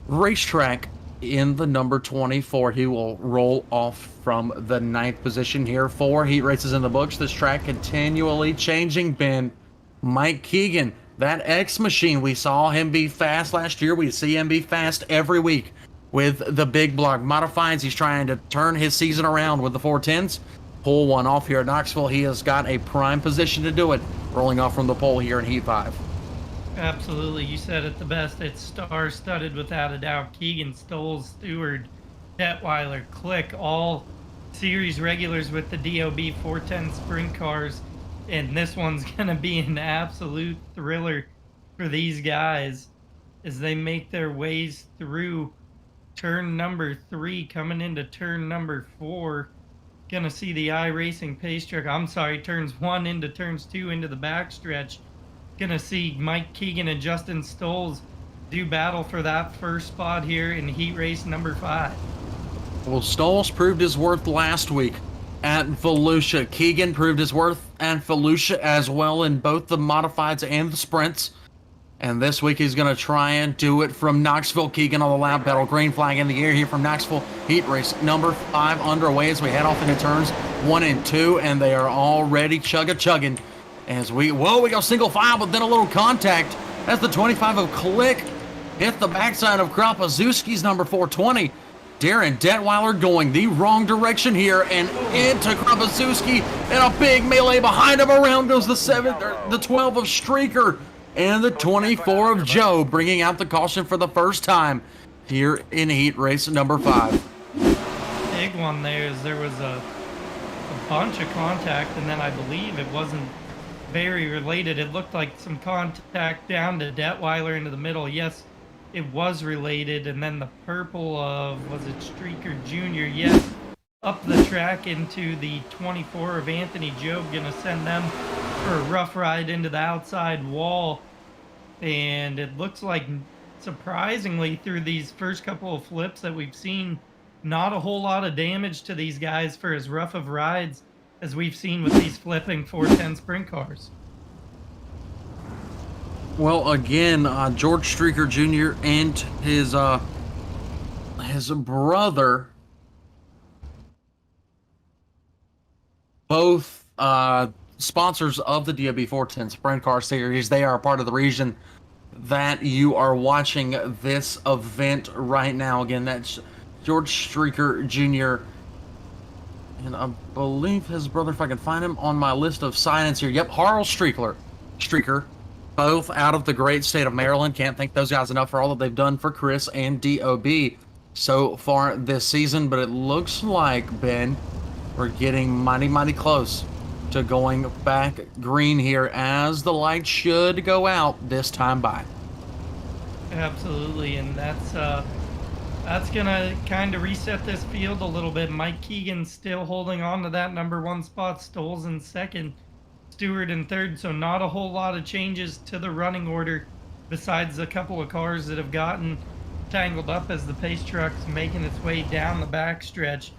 racetrack in the number 24. He will roll off from the 9th position here. 4 heat races in the books. This track continually changing, Ben. Mike Keegan, that X machine, we saw him be fast last year. We see him be fast every week with the big block modifieds. He's trying to turn his season around with the 410s. Pull one off here at Knoxville. He has got a prime position to do it, rolling off from the pole here in Heat 5. Absolutely. You said it the best. It's star-studded without a doubt. Keegan, Stoles, Stewart, Detweiler, Click, all series regulars with the DOB 410 sprint cars. And this one's going to be an absolute thriller for these guys as they make their ways through turn number 3, coming into turn number 4. Gonna see the iRacing pace truck. I'm sorry, turns 1 into turns 2 into the backstretch. Gonna see Mike Keegan and Justin Stoles do battle for that 1st spot here in heat race number 5. Well, Stoles proved his worth last week at Volusia. Keegan proved his worth at Volusia as well in both the modifieds and the sprints. And this week he's going to try and do it from Knoxville. Keegan on the lap pedal. Green flag in the air here from Knoxville. Heat race number 5 underway as we head off into turns 1 and 2. And they are already chugging as we go single file, but then a little contact as the 25 of Click hit the backside of Krampaszewski's number 420. Darren Detweiler going the wrong direction here and into Krampaszewski and a big melee behind him. Around goes the 12 of Streaker. And the 24 of Joe bringing out the caution for the first time here in heat race number 5. Big one there is there was a bunch of contact, and then I believe it wasn't very related. It looked like some contact down to Detweiler into the middle. Yes, it was related. And then the purple of, was it Streaker Jr.? Yes, up the track into the 24 of Anthony Jobe. Going to send them for a rough ride into the outside wall. And it looks like, surprisingly, through these first couple of flips that we've seen, not a whole lot of damage to these guys for as rough of rides as we've seen with these flipping 410 sprint cars. Well, again, George Streaker Jr. and his brother, both sponsors of the DOB 410 Sprint Car Series. They are a part of the region that you are watching this event right now. Again, that's George Streaker Jr. and I believe his brother, if I can find him on my list of sign-ins here. Yep, Harl Streaker, both out of the great state of Maryland. Can't thank those guys enough for all that they've done for Chris and DOB so far this season. But it looks like, Ben, We're getting mighty, mighty close to going back green here as the light should go out this time by. Absolutely, and that's gonna kind of reset this field a little bit. Mike Keegan still holding on to that number one spot. Stoles in second, Stewart in third. So not a whole lot of changes to the running order, besides a couple of cars that have gotten tangled up as the pace truck's making its way down the backstretch.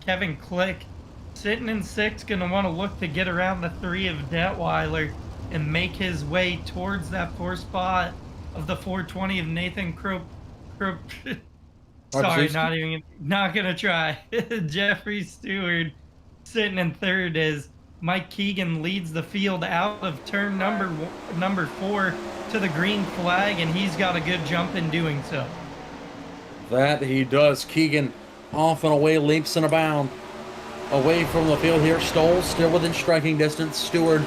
Kevin Click sitting in sixth, gonna want to look to get around the three of Detweiler and make his way towards that fourth spot of the 420 of Nathan Sorry, not gonna try. Jeffrey Stewart sitting in third as Mike Keegan leads the field out of turn number 4 to the green flag, and he's got a good jump in doing so. That he does. Keegan off and away, leaps and a bound. Away from the field here, Stoll still within striking distance. Stewart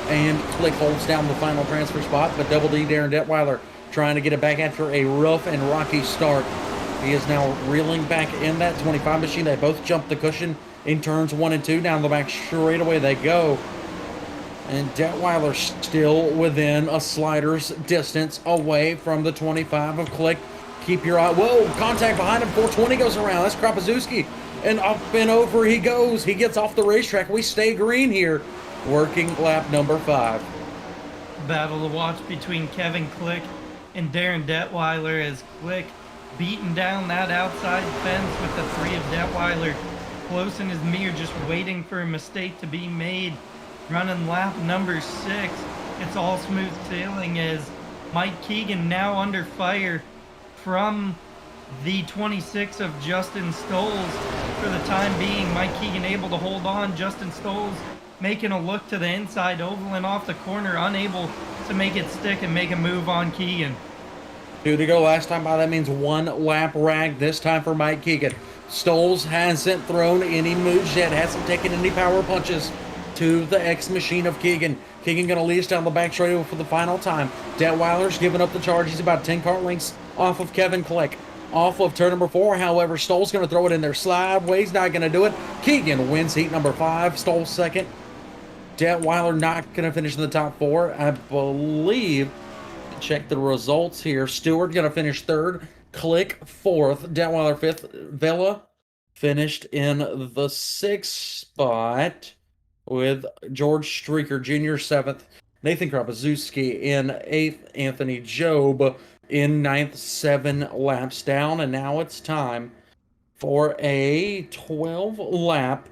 and Click holds down the final transfer spot, but Double D Darren Detweiler trying to get it back after a rough and rocky start. He is now reeling back in that 25 machine. They both jump the cushion in turns 1 and 2. Down the back straight away they go. And Detweiler still within a slider's distance away from the 25 of Click. Keep your eye. Whoa, contact behind him. 420 goes around. That's Kropaszewski. And up and over he goes. He gets off the racetrack. We stay green here. Working lap number 5. Battle to watch between Kevin Click and Darren Detweiler as Click beating down that outside fence with the three of Detweiler close in his mirror, just waiting for a mistake to be made. Running lap number 6. It's all smooth sailing as Mike Keegan now under fire from the 26 of Justin Stoles. For the time being, Mike Keegan able to hold on. Justin Stoles making a look to the inside oval and off the corner, unable to make it stick and make a move on Keegan. 2 to go last time by. That means 1 lap rag this time for Mike Keegan. Stoles hasn't thrown any moves yet, hasn't taken any power punches to the X machine of Keegan. Keegan going to lead us down the back straight for the final time. Detweiler's giving up the charge. He's about 10 car lengths off of Kevin Click. Off of turn number 4, however, Stoll's going to throw it in there sideways. Not going to do it. Keegan wins heat number 5. Stoll second. Detweiler not going to finish in the top 4. I believe, check the results here. Stewart going to finish 3rd. Click 4th. Detweiler 5th. Vela finished in the 6th spot with George Streaker Jr. 7th. Nathan Kropaszewski in 8th. Anthony Job in 9th, 7 laps down. And now it's time for a 12-lap,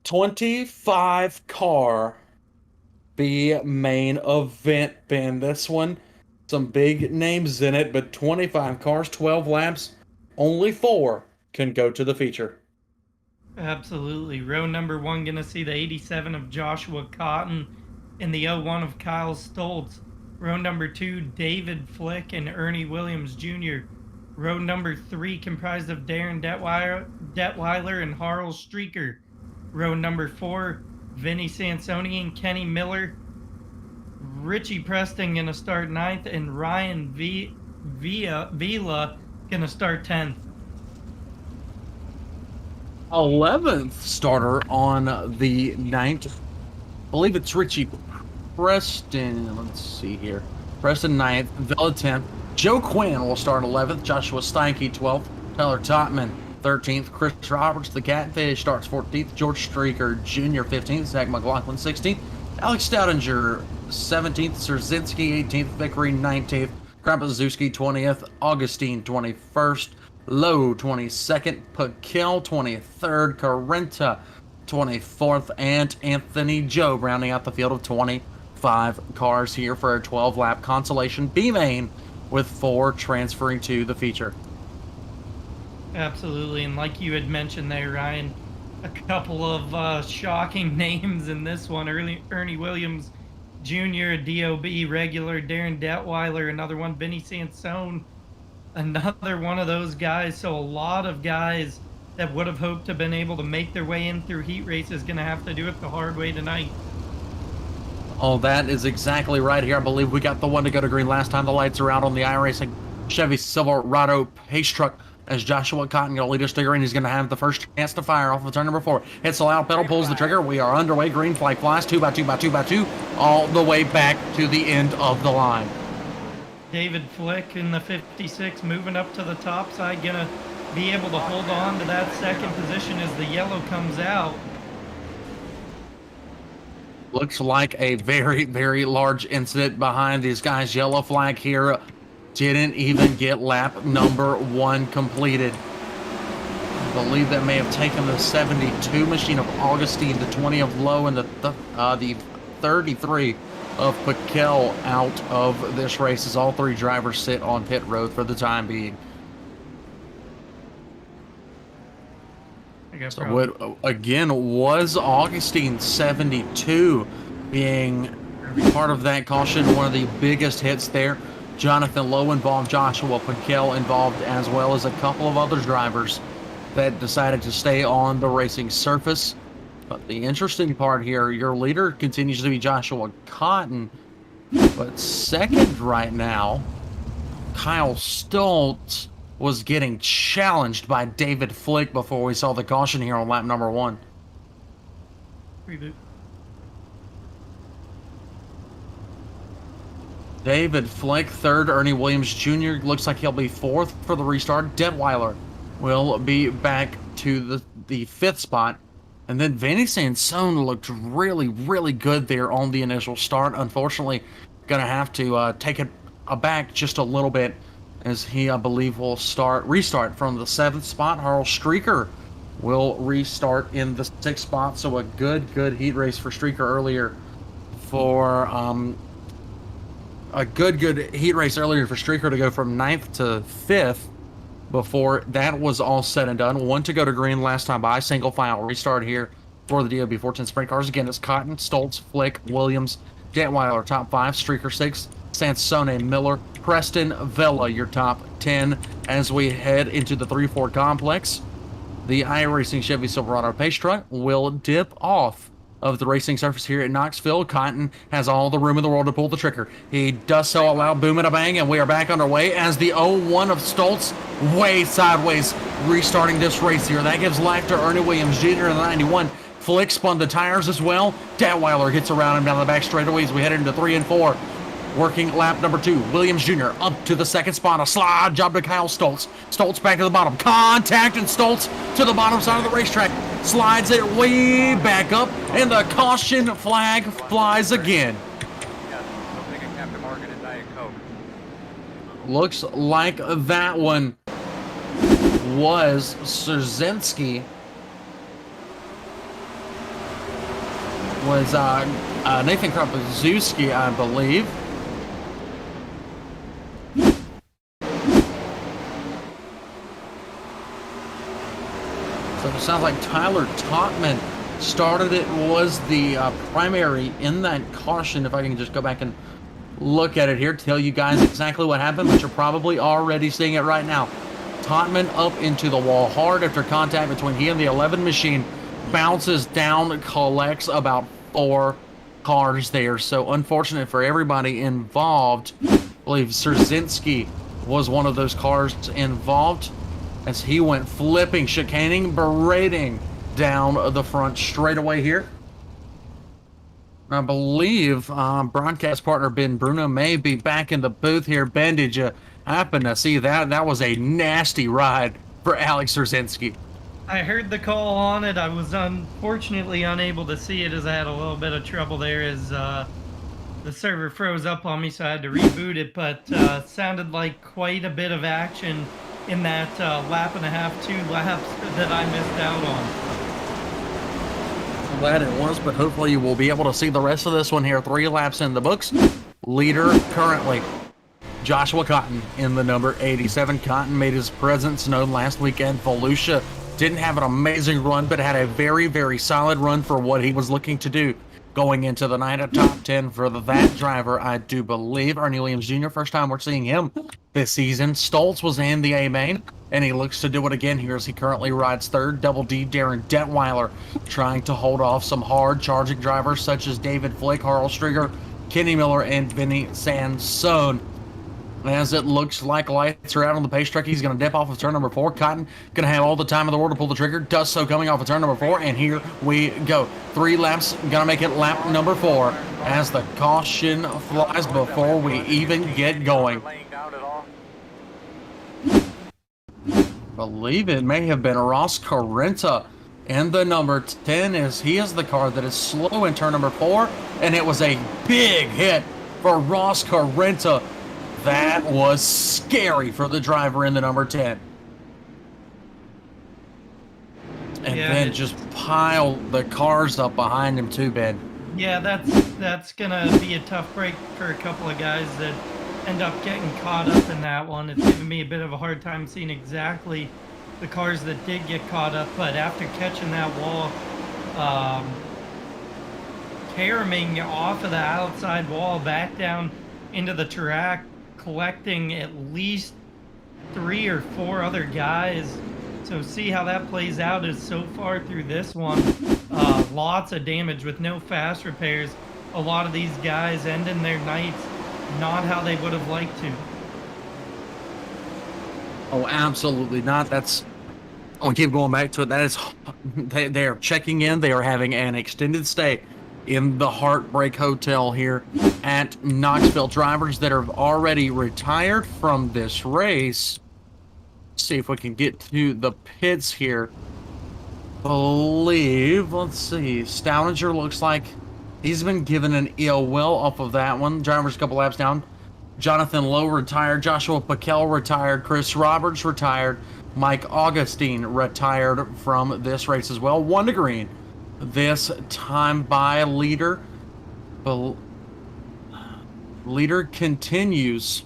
25-car B main event, Ben. This one, some big names in it, but 25 cars, 12 laps, only 4 can go to the feature. Absolutely. Row number 1 going to see the 87 of Joshua Cotton and the 01 of Kyle Stoltz. Row number 2, David Flick and Ernie Williams Jr. Row number 3 comprised of Darren Detweiler and Harl Streaker. Row number 4, Vinny Sansoni and Kenny Miller. Richie Preston going to start 9th, and Ryan Vila going to start 10th. 11th starter on the 9th. I believe it's Richie Preston. Let's see here. Preston 9th, Vela 10th. Joe Quinn will start 11th. Joshua Steinke 12th. Tyler Totman 13th. Chris Roberts, the Catfish, starts 14th. George Streaker Jr. 15th. Zach McLaughlin 16th. Alex Stoudinger 17th. Szerzinski 18th. Vickery 19th. Kropaszewski 20th. Augustine 21st. Lowe 22nd. Paquel 23rd. Carenta 24th. And Anthony Job rounding out the field of 25 cars here for a 12-lap consolation B main, with 4 transferring to the feature. Absolutely, and like you had mentioned there, Ryan, a couple of shocking names in this one. Ernie Williams Jr., a DOB regular. Darren Detweiler, another one. Vinny Sansone, another one of those guys. So a lot of guys that would have hoped to have been able to make their way in through heat races going to have to do it the hard way tonight. Oh, that is exactly right here. I believe we got the one to go to green last time the lights are out on the iRacing Chevy Silverado pace truck as Joshua Cotton going to lead us to green. He's going to have the first chance to fire off of turn number 4. Hits the loud pedal, pulls the trigger. We are underway. Green flag flies 2 by 2 by 2 by 2, all the way back to the end of the line. David Flick in the 56 moving up to the top side, gonna be able to hold on to that second position as the yellow comes out. Looks like a very, very large incident behind these guys. Yellow flag here. Didn't even get lap number 1 completed. I believe that may have taken the 72 machine of Augustine, the 20 of Lowe, and the 33 of Piquel out of this race as all 3 drivers sit on pit road for the time being. So what again was Augustine 72 being part of that caution, one of the biggest hits there. Jonathan Lowe involved, Joshua Piquel involved, as well as a couple of other drivers that decided to stay on the racing surface. But the interesting part here, your leader continues to be Joshua Cotton, but second right now, Kyle Stoltz was getting challenged by David Flick before we saw the caution here on lap number 1. Reboot. David Flick, third. Ernie Williams Jr. looks like he'll be 4th for the restart. Detweiler will be back to the 5th spot. And then Vinny Sansone looked really, really good there on the initial start. Unfortunately, going to have to take it back just a little bit, as he, I believe, will restart from the 7th spot. Harl Streaker will restart in the 6th spot. So a good heat race for Streaker earlier for a good heat race earlier for Streaker to go from 9th to 5th before that was all said and done. 1 to go to green last time by. Single file restart here for the DOB 410 sprint cars. Again, it's Cotton, Stoltz, Flick, Williams, Detweiler top 5, Streaker 6, Sansone, Miller, Preston, Vela, your top 10 as we head into the 3-4 complex. The iRacing Chevy Silverado pace truck will dip off of the racing surface here at Knoxville. Cotton has all the room in the world to pull the trigger. He does so a loud boom and a bang, and we are back underway as the 0-1 of Stoltz way sideways restarting this race here. That gives life to Ernie Williams Jr. in the 91. Flick spun the tires as well. Detweiler gets around him down the back straightaway as we head into 3 and 4. Working lap number 2, Williams Jr. up to the 2nd spot. A slide job to Kyle Stoltz. Stoltz back to the bottom. Contact, and Stoltz to the bottom side of the racetrack. Slides it way back up, and the caution flag flies again. Looks like that one was Szerzynski. Was Nathan Kropaszewski, I believe. So it sounds like Tyler Totman started it, was the primary in that caution. If I can just go back and look at it here, tell you guys exactly what happened, but you're probably already seeing it right now. Totman up into the wall hard after contact between he and the 11 machine. Bounces down, collects about 4 cars there. So unfortunate for everybody involved. I believe Szerzynski was one of those cars involved, as he went flipping, chicaning, berating down the front straightaway here. I believe broadcast partner Ben Bruno may be back in the booth here. Ben, did you happen to see that? That was a nasty ride for Alex Szerzynski. I heard the call on it. I was unfortunately unable to see it as I had a little bit of trouble there as the server froze up on me, so I had to reboot it, but sounded like quite a bit of action in that lap and a half, 2 laps that I missed out on. I'm glad it was, but hopefully you will be able to see the rest of this one here. 3 laps in the books. Leader currently Joshua Cotton in the number 87. Cotton made his presence known last weekend. Volusia didn't have an amazing run, but had a very, very solid run for what he was looking to do going into the night. A top 10 for that driver, I do believe. Ernie Williams Jr., first time we're seeing him this season. Stoltz was in the A-main, and he looks to do it again here as he currently rides 3rd. Double D Darren Detweiler trying to hold off some hard charging drivers such as David Flick, Harl Strieger, Kenny Miller, and Vinny Sansone. As it looks like lights are out on the pace track, he's going to dip off of turn number 4. Cotton going to have all the time in the world to pull the trigger. Does so coming off of turn number 4, and here we go. 3 laps, going to make it lap number 4 as the caution flies before we even get going. Believe it may have been Ross Carrenta in the number 10, as he is the car that is slow in turn number 4, and it was a big hit for Ross Carrenta. That was scary for the driver in the number 10. And then just pile the cars up behind him too, Ben. Yeah, that's gonna be a tough break for a couple of guys that end up getting caught up in that one. It's giving me a bit of a hard time seeing exactly the cars that did get caught up, but after catching that wall, caroming off of the outside wall back down into the track, collecting at least 3 or 4 other guys. So see how that plays out is so far through this one. Lots of damage with no fast repairs. A lot of these guys ending their nights not how they would have liked to. Oh, absolutely not. That's... I'll keep going back to it. That is... They are checking in. They are having an extended stay in the Heartbreak Hotel here at Knoxville. Drivers that are already retired from this race. Let's see if we can get to the pits here. Let's see. Stouninger looks like he's been given an EOL off of that one. Driver's a couple laps down. Jonathan Lowe retired. Joshua Paquel retired. Chris Roberts retired. Mike Augustine retired from this race as well. 1 to green. This time by leader. Leader continues.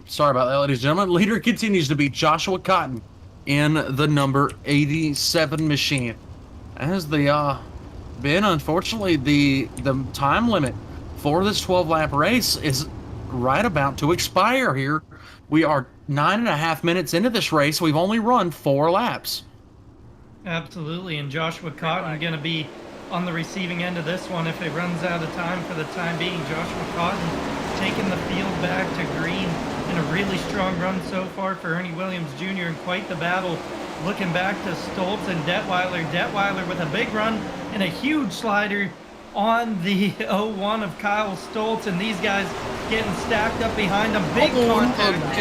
Sorry about that, ladies and gentlemen. Leader continues to be Joshua Cotton in the number 87 machine. As the Ben, unfortunately, the time limit for this 12-lap race is right about to expire here. We are 9.5 minutes into this race. We've only run 4 laps. Absolutely, and Joshua Cotton going to be on the receiving end of this one if it runs out of time for the time being. Joshua Cotton taking the field back to green in a really strong run so far for Ernie Williams Jr. in quite the battle. Looking back to Stoltz and Detweiler. Detweiler with a big run and a huge slider on the 01 of Kyle Stoltz, and these guys getting stacked up behind them. Big contact.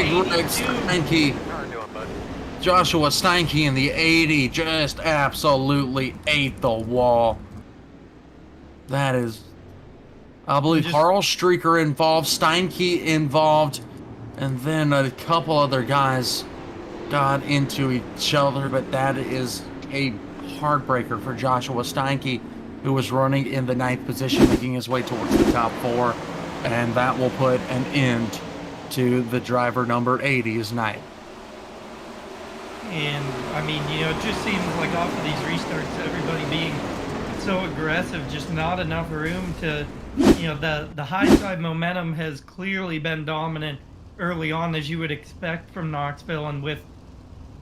Joshua Steinke in the 80 just absolutely ate the wall. That is, I believe, Harl Streaker involved, Steinke involved, and then a couple other guys got into each other, but that is a heartbreaker for Joshua Steinke, who was running in the 9th position, making his way towards the top 4, and that will put an end to the driver number 80's night. And, I mean, you know, it just seems like off of these restarts, everybody being so aggressive, just not enough room to, you know, the high side momentum has clearly been dominant early on, as you would expect from Knoxville, and with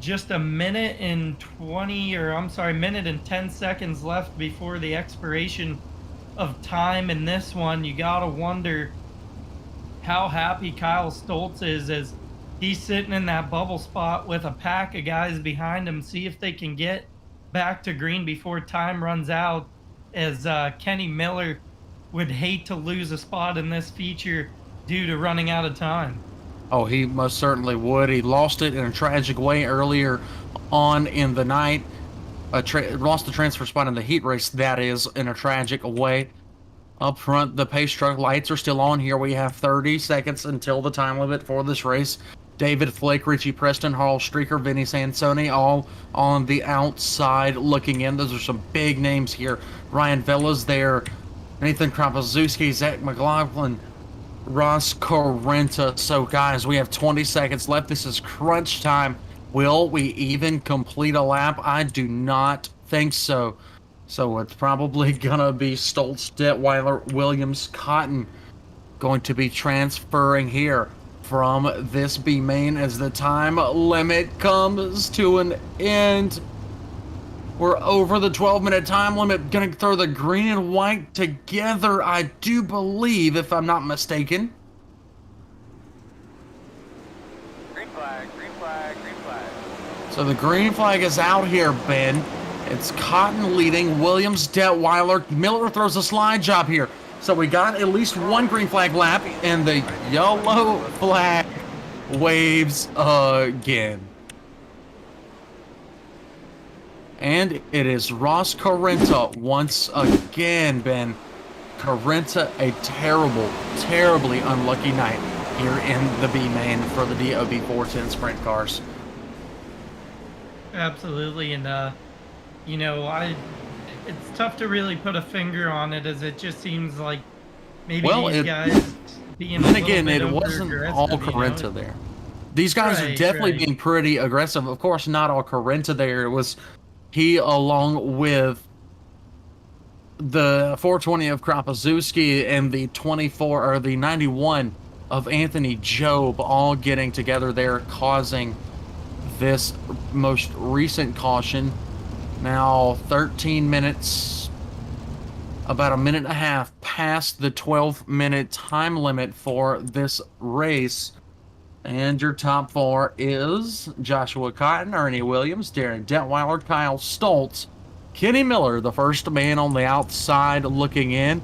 just a minute and 10 seconds left before the expiration of time in this one, you gotta wonder how happy Kyle Stoltz is as he's sitting in that bubble spot with a pack of guys behind him, see if they can get back to green before time runs out, as Kenny Miller would hate to lose a spot in this feature due to running out of time. Oh, he most certainly would. He lost it in a tragic way earlier on in the night. Lost the transfer spot in the heat race, that is, in a tragic way. Up front, the pace truck lights are still on here. We have 30 seconds until the time limit for this race. David Flake, Richie Preston, Harl Streaker, Vinny Sansoni, all on the outside looking in. Those are some big names here. Ryan Vella's there. Nathan Krapazuski, Zach McLaughlin, Ross Carrenta. So, guys, we have 20 seconds left. This is crunch time. Will we even complete a lap? I do not think so. So it's probably going to be Stoltz, Detweiler, Williams, Cotton going to be transferring here from this B main as the time limit comes to an end. We're over the 12-minute time limit. Gonna throw the green and white together, I do believe, if I'm not mistaken. Green flag, green flag, green flag. So the green flag is out here, Ben. It's Cotton leading, Williams, Detweiler. Miller throws a slide job here. So we got at least one green flag lap, and the yellow flag waves again. And it is Ross Carrenta once again, Ben. Carrenta, a terribly unlucky night here in the B main for the DOB 410 sprint cars. Absolutely, and you know, it's tough to really put a finger on it, as it just seems like maybe these guys being. Then again, it wasn't all Carrenta there. These guys are definitely being pretty aggressive. Of course, not all Carrenta there. It was he along with the 420 of Kropaszewski and the 24 or the 91 of Anthony Job all getting together there, causing this most recent caution. Now 13 minutes, about a minute and a half past the 12-minute time limit for this race. And your top four is Joshua Cotton, Ernie Williams, Darren Detweiler, Kyle Stoltz, Kenny Miller, the first man on the outside looking in.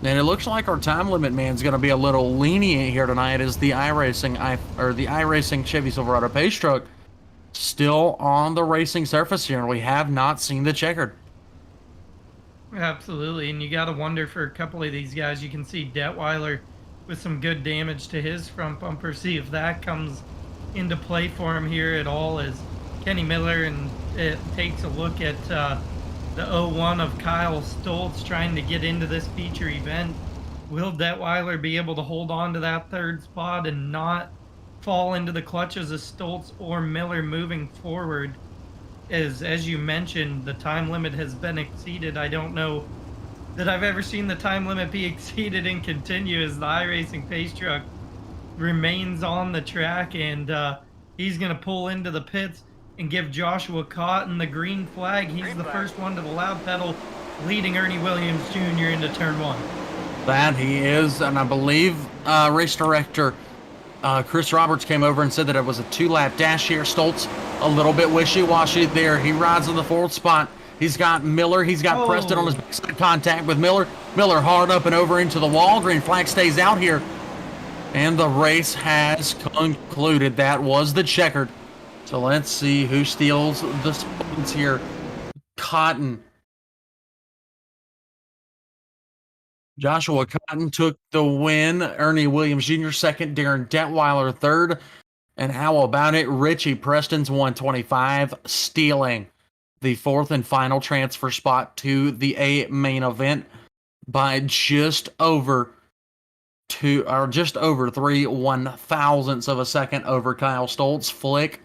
And it looks like our time limit man's going to be a little lenient here tonight, as the iRacing Chevy Silverado pace truck still on the racing surface here, and we have not seen the checkered. Absolutely, and you got to wonder for a couple of these guys. You can see Detweiler with some good damage to his front bumper. See if that comes into play for him here at all, as Kenny Miller and it takes a look at the 01 of Kyle Stoltz trying to get into this feature event. Will Detweiler be able to hold on to that third spot and not fall into the clutches of Stoltz or Miller moving forward? As you mentioned, the time limit has been exceeded. I don't know that I've ever seen the time limit be exceeded and continue, as the iRacing pace truck remains on the track, and he's going to pull into the pits and give Joshua Cotton the green flag. He's the first one to the loud pedal, leading Ernie Williams Jr. into turn one. That he is, and I believe race director Chris Roberts came over and said that it was a 2-lap dash here. Stoltz a little bit wishy-washy there. He rides in the fourth spot. He's got Miller. He's got Preston on his backside contact with Miller. Miller hard up and over into the wall. Green flag stays out here. And the race has concluded. That was the checkered. So let's see who steals the spots here. Cotton. Joshua Cotton took the win. Ernie Williams Jr. second. Darren Detweiler third. And how about it? Richie Preston's 125, stealing the fourth and final transfer spot to the A main event by just over 3 1/1000ths of a second over Kyle Stoltz. Flick,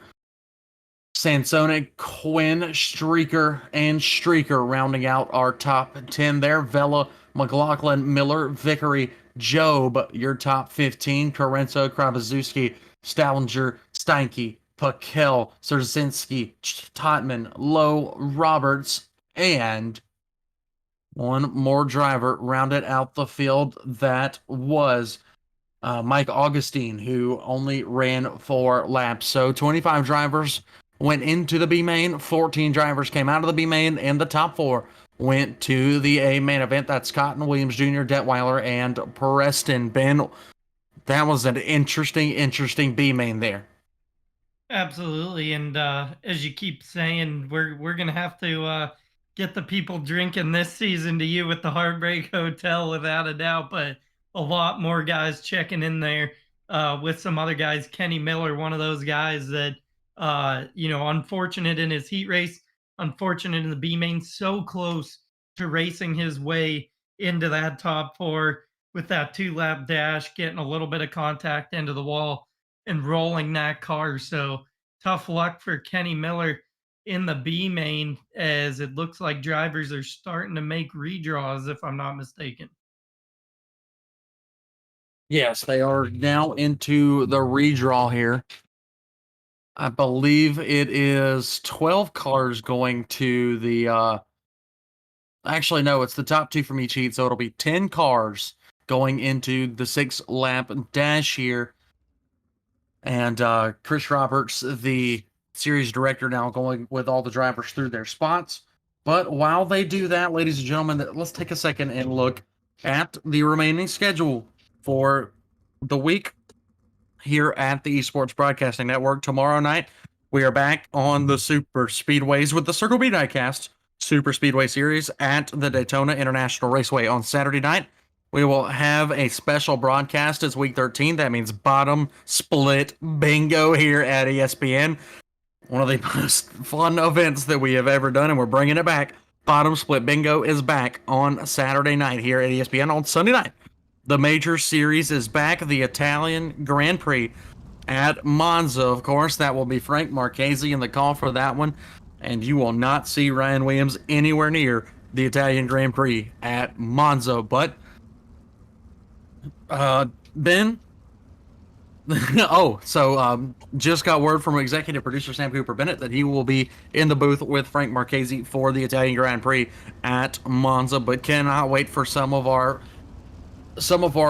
Sansonic, Quinn, Streaker, and Streaker rounding out our top 10 there. Vela, McLaughlin, Miller, Vickery, Job, your top 15. Carrenta, Kropaszewski, Stallinger, Steinke, Pakel, Szerzynski, Totman, Lowe, Roberts, and one more driver rounded out the field. That was Mike Augustine, who only ran 4 laps. So 25 drivers went into the B main, 14 drivers came out of the B main, and the top 4 went to the A main event. That's Cotton, Williams Jr., Detweiler, and Preston. Ben, that was an interesting B main there. Absolutely, and as you keep saying, we're gonna have to get the people drinking this season to you with the Heartbreak Hotel, without a doubt. But a lot more guys checking in there with some other guys. Kenny Miller, one of those guys that unfortunate in his heat race, unfortunate in the B main, so close to racing his way into that top 4 with that 2-lap dash, getting a little bit of contact into the wall and rolling that car. So tough luck for Kenny Miller in the B main, as it looks like drivers are starting to make redraws, if I'm not mistaken. Yes, they are now into the redraw here. I believe it is 12 cars going to the actually no, it's the top 2 from each heat, so it'll be 10 cars going into the 6-lap dash here. And Chris Roberts, the series director, now going with all the drivers through their spots. But while they do that, ladies and gentlemen, let's take a second and look at the remaining schedule for the week here at the Esports Broadcasting Network. Tomorrow night, we are back on the Super Speedways with the Circle B Diecast Super Speedway Series at the Daytona International Raceway. On Saturday night, we will have a special broadcast. It's week 13. That means bottom split bingo here at ESPN. One of the most fun events that we have ever done, and we're bringing it back. Bottom split bingo is back on Saturday night here at ESPN. On Sunday night, the major series is back. The Italian Grand Prix at Monza, of course. That will be Frank Marchese in the call for that one. And you will not see Ryan Williams anywhere near the Italian Grand Prix at Monza. But, Ben, just got word from executive producer Sam Cooper Bennett that he will be in the booth with Frank Marchese for the Italian Grand Prix at Monza, but cannot wait for some of our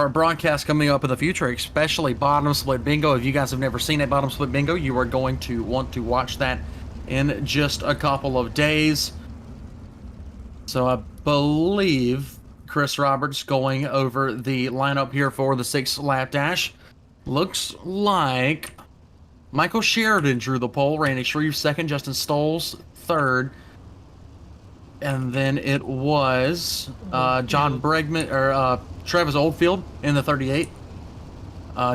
broadcasts coming up in the future, especially Bottom Split Bingo. If you guys have never seen a Bottom Split Bingo, you are going to want to watch that in just a couple of days. So I believe Chris Roberts going over the lineup here for the 6-lap dash. Looks like Michael Sheridan drew the pole, Randy Shreve second, Justin Stoles third, and then it was John Bregman or Travis Oldfield in the 38,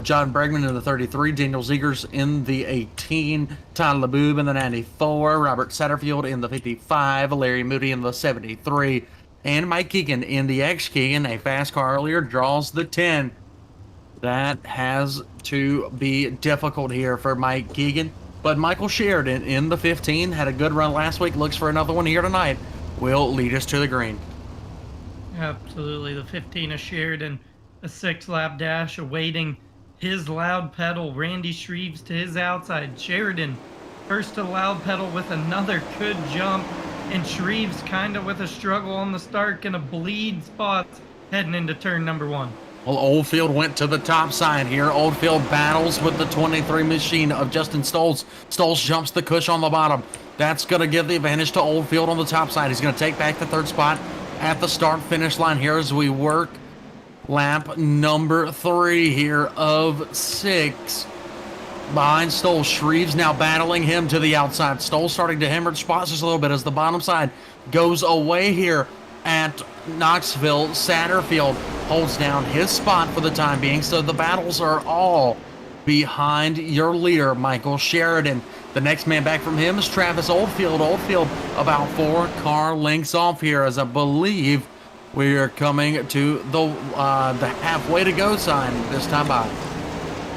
John Bregman in the 33, Daniel Ziegers in the 18, Tyler LeBoob in the 94, Robert Satterfield in the 55, Larry Moody in the 73, and Mike Keegan in the X. Keegan, a fast car earlier, draws the 10. That has to be difficult here for Mike Keegan. But Michael Sheridan in the 15 had a good run last week, looks for another one here tonight, will lead us to the green. Absolutely. The 15 of Sheridan, a 6-lap dash awaiting his loud pedal. Randy Shreves to his outside. Sheridan first to loud pedal with another good jump. And Shreves kind of with a struggle on the start, gonna bleed spots heading into turn number 1. Well, Oldfield went to the top side here. Oldfield battles with the 23 machine of Justin Stoles. Stoles jumps the cush on the bottom. That's going to give the advantage to Oldfield on the top side. He's going to take back the 3rd spot at the start-finish line here as we work lap number 3 here of 6. Behind Stoles, Shreves now battling him to the outside. Stoles starting to hemorrhage spots just a little bit as the bottom side goes away here at Knoxville. Satterfield holds down his spot for the time being, so the battles are all behind your leader, Michael Sheridan. The next man back from him is Travis Oldfield. Oldfield about 4 car lengths off here, as I believe we are coming to the halfway to go sign this time by.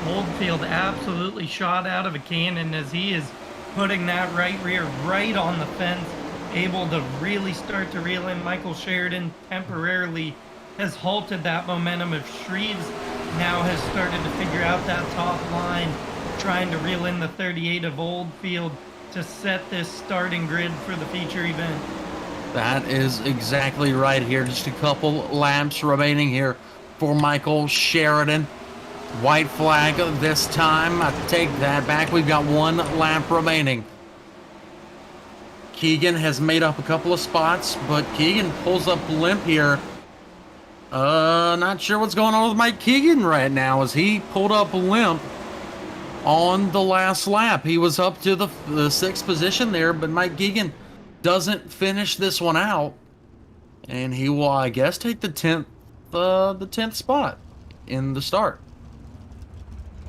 Oldfield absolutely shot out of a cannon as he is putting that right rear right on the fence, able to really start to reel in. Michael Sheridan temporarily has halted that momentum of Shreves, now has started to figure out that top line, trying to reel in the 38 of Oldfield to set this starting grid for the feature event. That is exactly right here. Just a couple laps remaining here for Michael Sheridan. White flag this time. I take that back. We've got 1 lap remaining. Keegan has made up a couple of spots, but Keegan pulls up limp here. Not sure what's going on with Mike Keegan right now, as he pulled up limp on the last lap. He was up to the 6th position there, but Mike Keegan doesn't finish this one out, and he will, I guess, take the 10th spot in the start.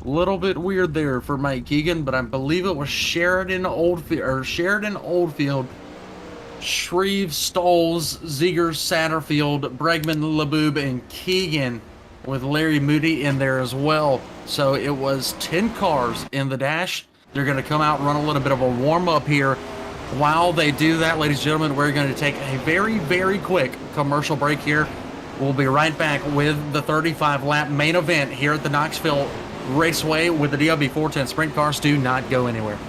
A little bit weird there for Mike Keegan, but I believe it was Sheridan Oldfield, Shreve, Stoles, Ziegers, Satterfield, Bregman, LeBoob, and Keegan, with Larry Moody in there as well. So it was 10 cars in the dash. They're going to come out and run a little bit of a warm-up here. While they do that, ladies and gentlemen, we're going to take a very, very quick commercial break here. We'll be right back with the 35-lap main event here at the Knoxville Raceway with the DLB 410 Sprint Cars. Do not go anywhere.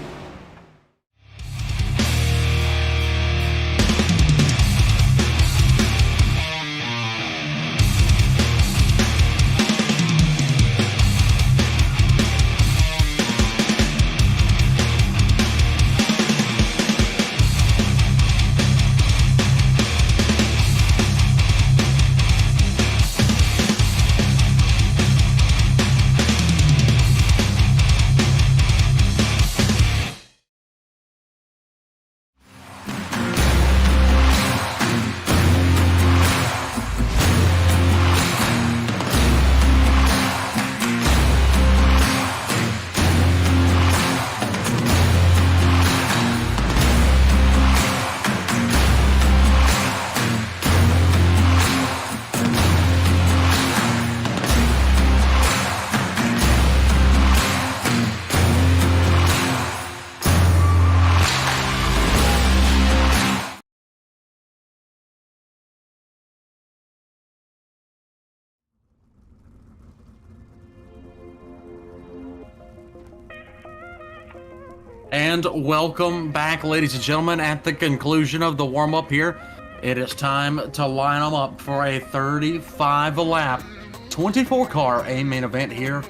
And welcome back, ladies and gentlemen. At the conclusion of the warm-up here, it is time to line them up for a 35-lap, 24-car main event here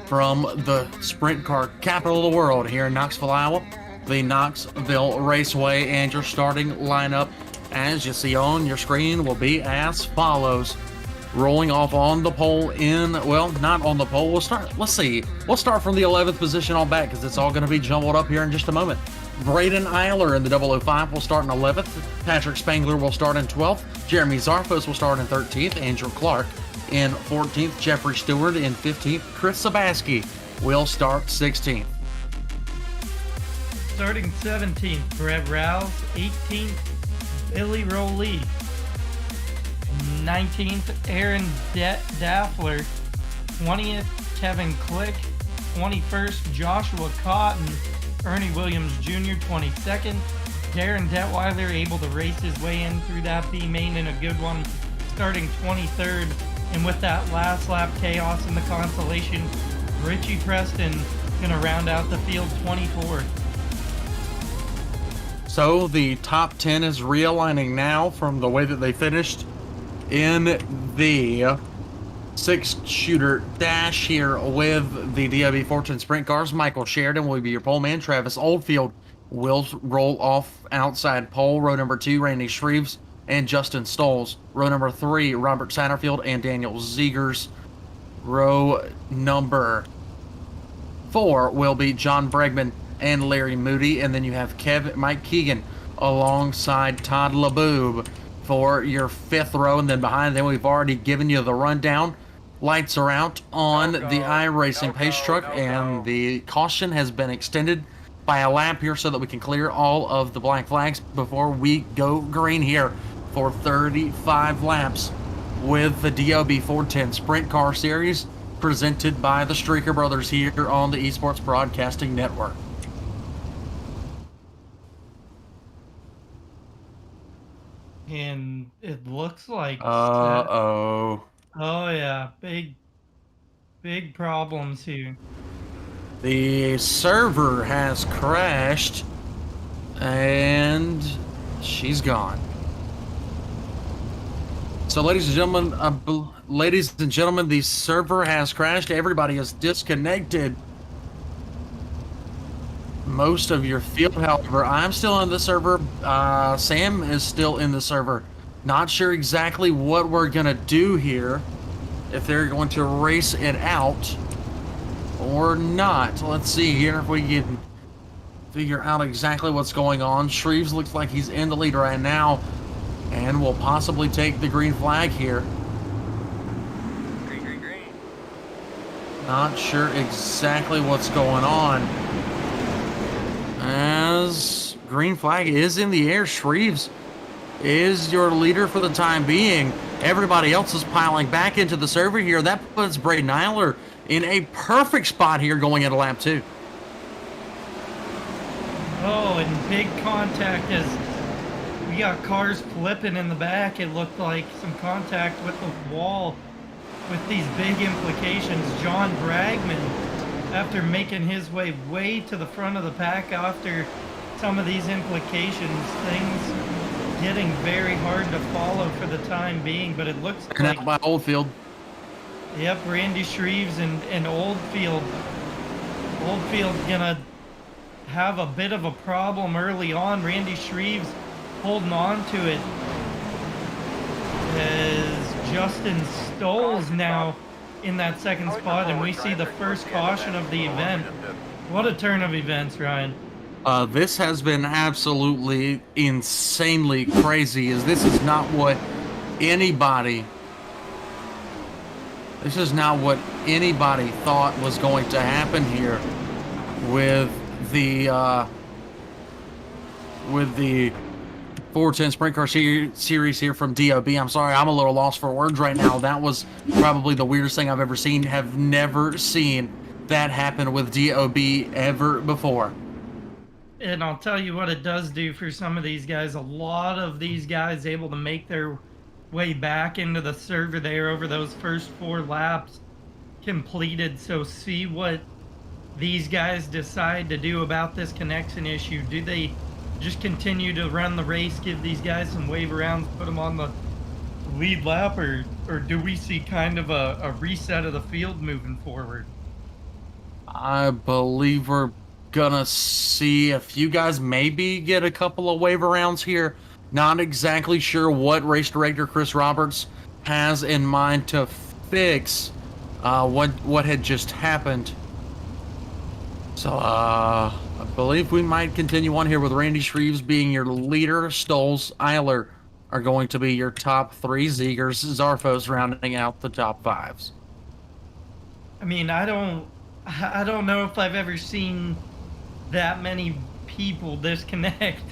from the sprint car capital of the world here in Knoxville, Iowa, the Knoxville Raceway. And your starting lineup, as you see on your screen, will be as follows. Rolling off on the pole well, not on the pole. We'll start from the 11th position on back because it's all going to be jumbled up here in just a moment. Braden Eiler in the 005 will start in 11th. Patrick Spangler will start in 12th. Jeremy Zarfos will start in 13th. Andrew Clark in 14th. Jeffrey Stewart in 15th. Chris Sabaski will start 16th. Starting 17th, Brett Rouse. 18th, Billy Rowley. 19th, Aaron Daffler. 20th, Kevin Click. 21st, Joshua Cotton. Ernie Williams Jr. 22nd. Darren Detweiler able to race his way in through that B main in a good one, starting 23rd. And with that last lap chaos in the consolation, Richie Preston going to round out the field 24th. So the top 10 is realigning now from the way that they finished in the 6-shooter dash here with the DOB Fortune Sprint Cars. Michael Sheridan will be your pole man. Travis Oldfield will roll off outside pole. Row number 2, Randy Shreves and Justin Stolz. Row number 3, Robert Satterfield and Daniel Zegers. Row number 4 will be John Bregman and Larry Moody. And then you have Mike Keegan alongside Todd LeBoob for your 5th row. And then behind them, we've already given you the rundown. Lights are out on the iRacing pace truck, and the caution has been extended by a lap here so that we can clear all of the black flags before we go green here for 35 laps with the DOB 410 Sprint Car Series presented by the Streaker Brothers here on the Esports Broadcasting Network. And it looks like Uh-oh. Oh yeah, big problems here. The server has crashed and she's gone. So ladies and gentlemen, the server has crashed. Everybody is disconnected. Most of your field, however, I'm still in the server. Sam is still in the server. Not sure exactly what we're gonna do here, if they're going to race it out or not. Let's see here if we can figure out exactly what's going on. Shreves looks like he's in the lead right now and will possibly take the green flag here. Green. Not sure exactly what's going on, as green flag is in the air. Shreves is your leader for the time being. Everybody else is piling back into the server here. That puts Braden Eiler in a perfect spot here going into lap 2. Oh, and big contact as we got cars flipping in the back. It looked like some contact with the wall with these big implications. John Bragman, after making his way to the front of the pack after some of these implications, things getting very hard to follow for the time being, but it looks like by Oldfield. Yep, Randy Shreves and Oldfield gonna have a bit of a problem early on. Randy Shreves holding on to it as Justin Stolz now in that second spot, and we see the first caution of the event. What a turn of events, Ryan. This has been absolutely insanely crazy, as this is not what anybody thought was going to happen here with the 410 Sprint Car Series here from DOB. I'm sorry, I'm a little lost for words right now. That was probably the weirdest thing I've ever seen. Have never seen that happen with DOB ever before. And I'll tell you what it does do for some of these guys. A lot of these guys able to make their way back into the server there over those first 4 laps completed. So see what these guys decide to do about this connection issue? Do they just continue to run the race, give these guys some wave arounds, put them on the lead lap, or do we see kind of a reset of the field moving forward? I believe we're gonna see a few guys maybe get a couple of waiver rounds here. Not exactly sure what race director Chris Roberts has in mind to fix what had just happened. So I believe we might continue on here with Randy Shreves being your leader. Stolz, Eiler are going to be your top three. Zegers, Zarfos rounding out the top fives. I mean, I don't know if I've ever seen that many people disconnect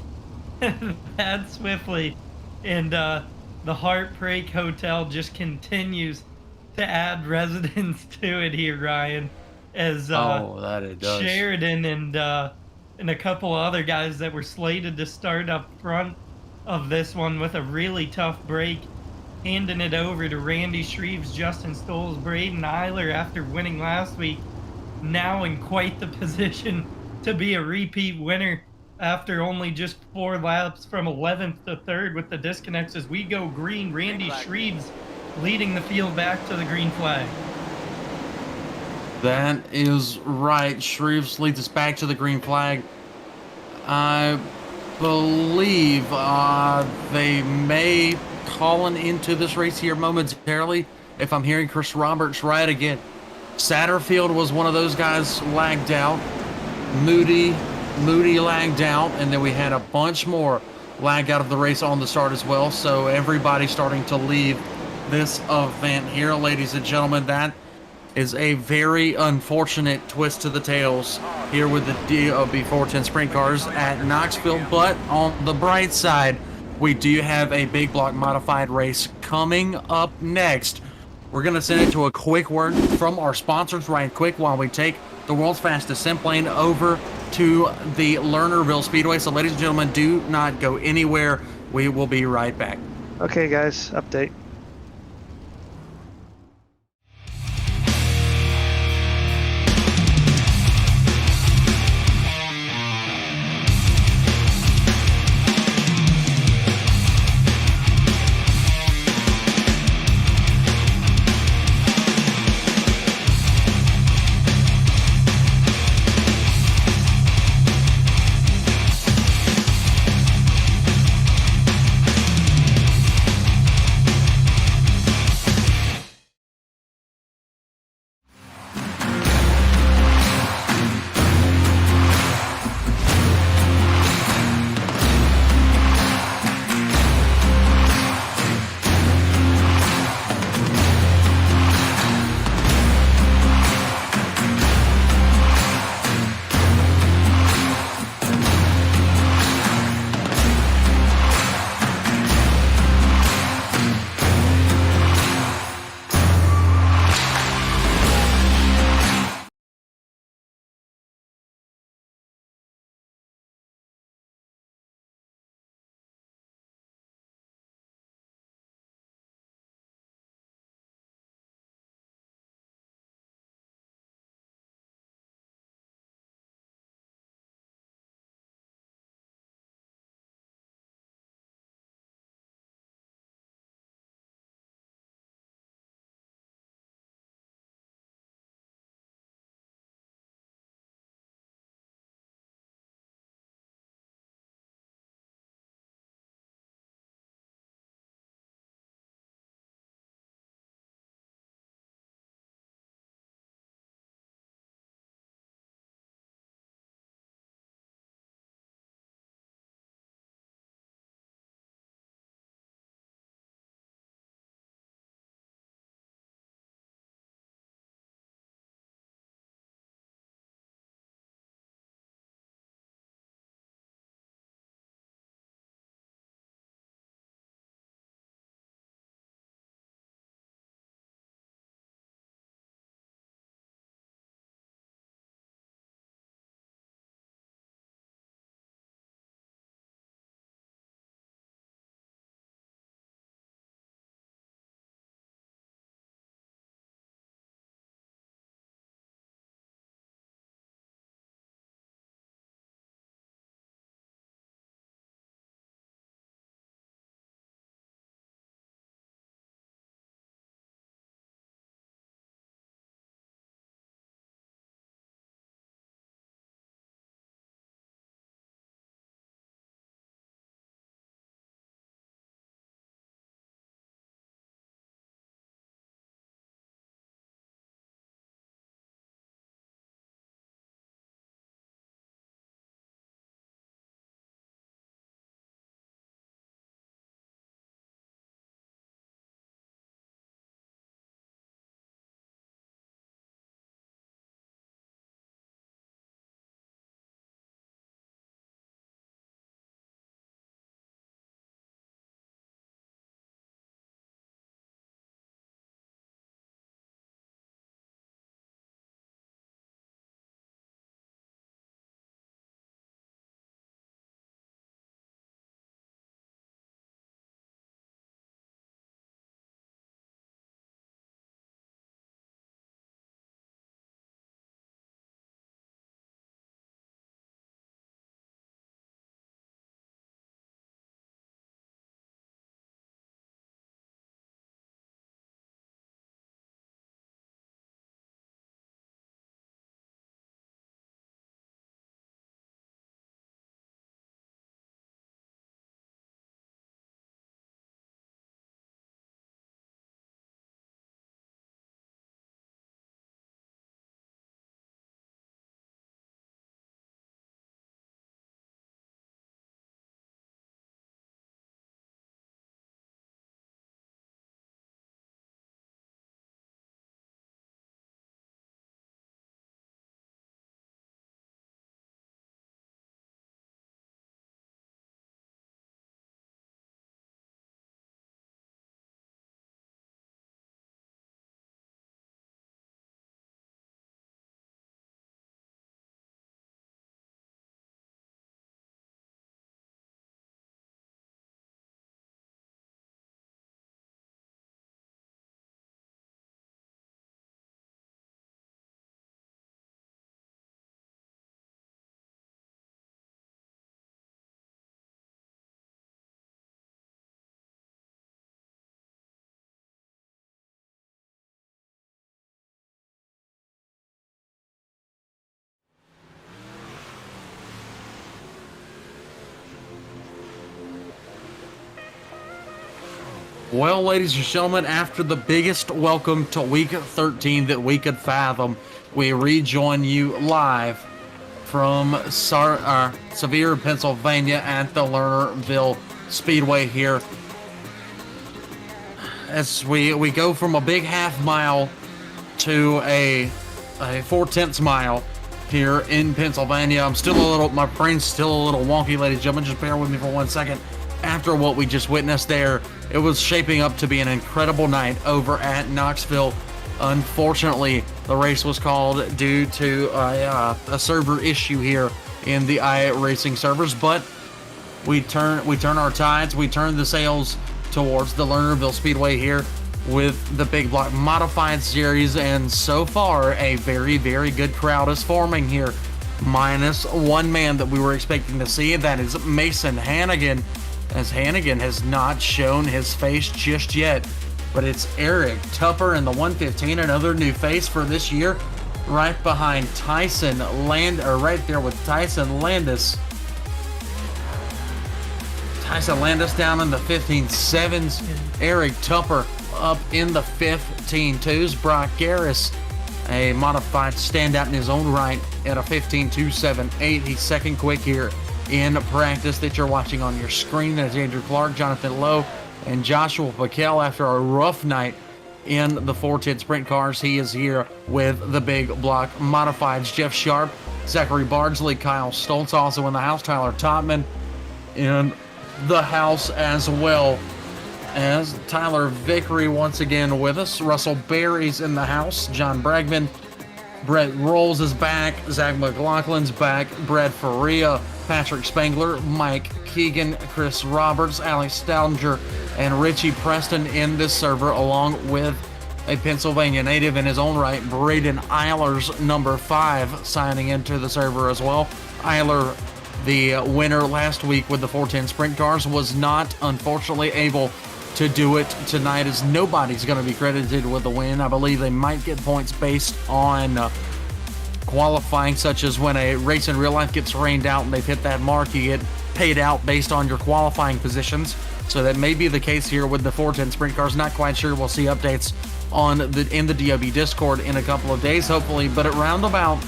that swiftly, and the Heartbreak Hotel just continues to add residents to it here, Ryan, as that it does. Sheridan and a couple of other guys that were slated to start up front of this one with a really tough break, handing it over to Randy Shreves, Justin Stolz, Braden Eiler after winning last week, now in quite the position to be a repeat winner after only just 4 laps from 11th to 3rd with the disconnects as we go green. Randy Shreves leading the field back to the green flag. That is right. Shreves leads us back to the green flag. I believe they may call an end to this race here momentarily. If I'm hearing Chris Roberts right again, Satterfield was one of those guys lagged out. Moody lagged out, and then we had a bunch more lag out of the race on the start as well. So everybody starting to leave this event here, ladies and gentlemen. That is a very unfortunate twist to the tails here with the DOB 410 sprint cars at Knoxville. But on the bright side, we do have a big block modified race coming up next. We're going to send it to a quick word from our sponsors right quick while we take the world's fastest sim plane over to the Lernerville Speedway. So ladies and gentlemen, do not go anywhere. We will be right back. Okay guys, update. Well, ladies and gentlemen, after the biggest welcome to week 13 that we could fathom, we rejoin you live from Sevier, Pennsylvania at the Lernerville Speedway here. As we go from a big half mile to a 4/10 mile here in Pennsylvania. My brain's still a little wonky, ladies and gentlemen. Just bear with me for 1 second. After what we just witnessed there, it was shaping up to be an incredible night over at Knoxville. Unfortunately, the race was called due to a server issue here in the iRacing servers, but we turn our tides, we turn the sails towards the Lernerville Speedway here with the Big Block Modified Series, and so far a very, very good crowd is forming here, minus one man that we were expecting to see, and that is Mason Hannigan, as Hannigan has not shown his face just yet. But it's Eric Tupper in the 115, another new face for this year, right behind right there with Tyson Landis. Tyson Landis down in the 15.7s. Eric Tupper up in the 15.2s. Brock Garris, a modified standout in his own right at a 15.278. He's second quick here in practice that you're watching on your screen. That's Andrew Clark, Jonathan Lowe, and Joshua Paquel. After a rough night in the 410 sprint cars, he is here with the Big Block Modifieds. Jeff Sharp, Zachary Bardsley, Kyle Stoltz also in the house. Tyler Topman in the house as well as Tyler Vickery once again with us. Russell Berry's in the house. John Bragman, Brett Rolls is back. Zach McLaughlin's back. Brad Faria, Patrick Spangler, Mike Keegan, Chris Roberts, Alex Stoudinger, and Richie Preston in this server, along with a Pennsylvania native in his own right, Braden Eiler's number 5, signing into the server as well. Eiler, the winner last week with the 410 sprint cars, was not, unfortunately, able to do it tonight, as nobody's going to be credited with the win. I believe they might get points based on qualifying, such as when a race in real life gets rained out and they've hit that mark, you get paid out based on your qualifying positions. So that may be the case here with the 410 sprint cars. Not quite sure. We'll see updates in the DOB Discord in a couple of days, hopefully. But around about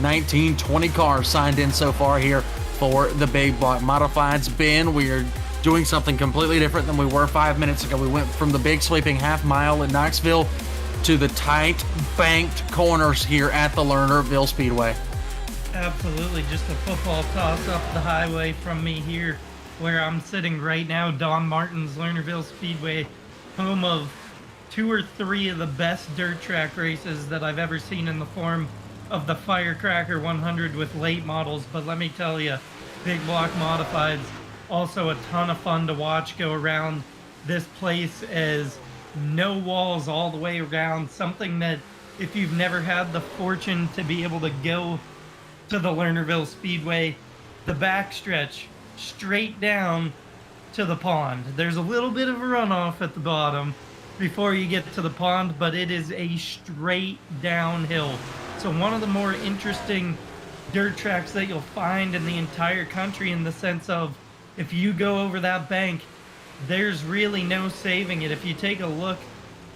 19-20 cars signed in so far here for the Big Block Modifieds. Ben, we are doing something completely different than we were 5 minutes ago. We went from the big sweeping half mile in Knoxville to the tight banked corners here at the Lernerville Speedway. Absolutely, just a football toss up the highway from me here where I'm sitting right now. Don Martin's Lernerville Speedway, home of 2 or 3 of the best dirt track races that I've ever seen in the form of the Firecracker 100 with late models. But let me tell you, Big Block Modifieds, also a ton of fun to watch go around this place, as no walls all the way around. Something that, if you've never had the fortune to be able to go to the Lernerville Speedway, the backstretch straight down to the pond. There's a little bit of a runoff at the bottom before you get to the pond, but it is a straight downhill. So one of the more interesting dirt tracks that you'll find in the entire country, in the sense of, if you go over that bank, there's really no saving it. If you take a look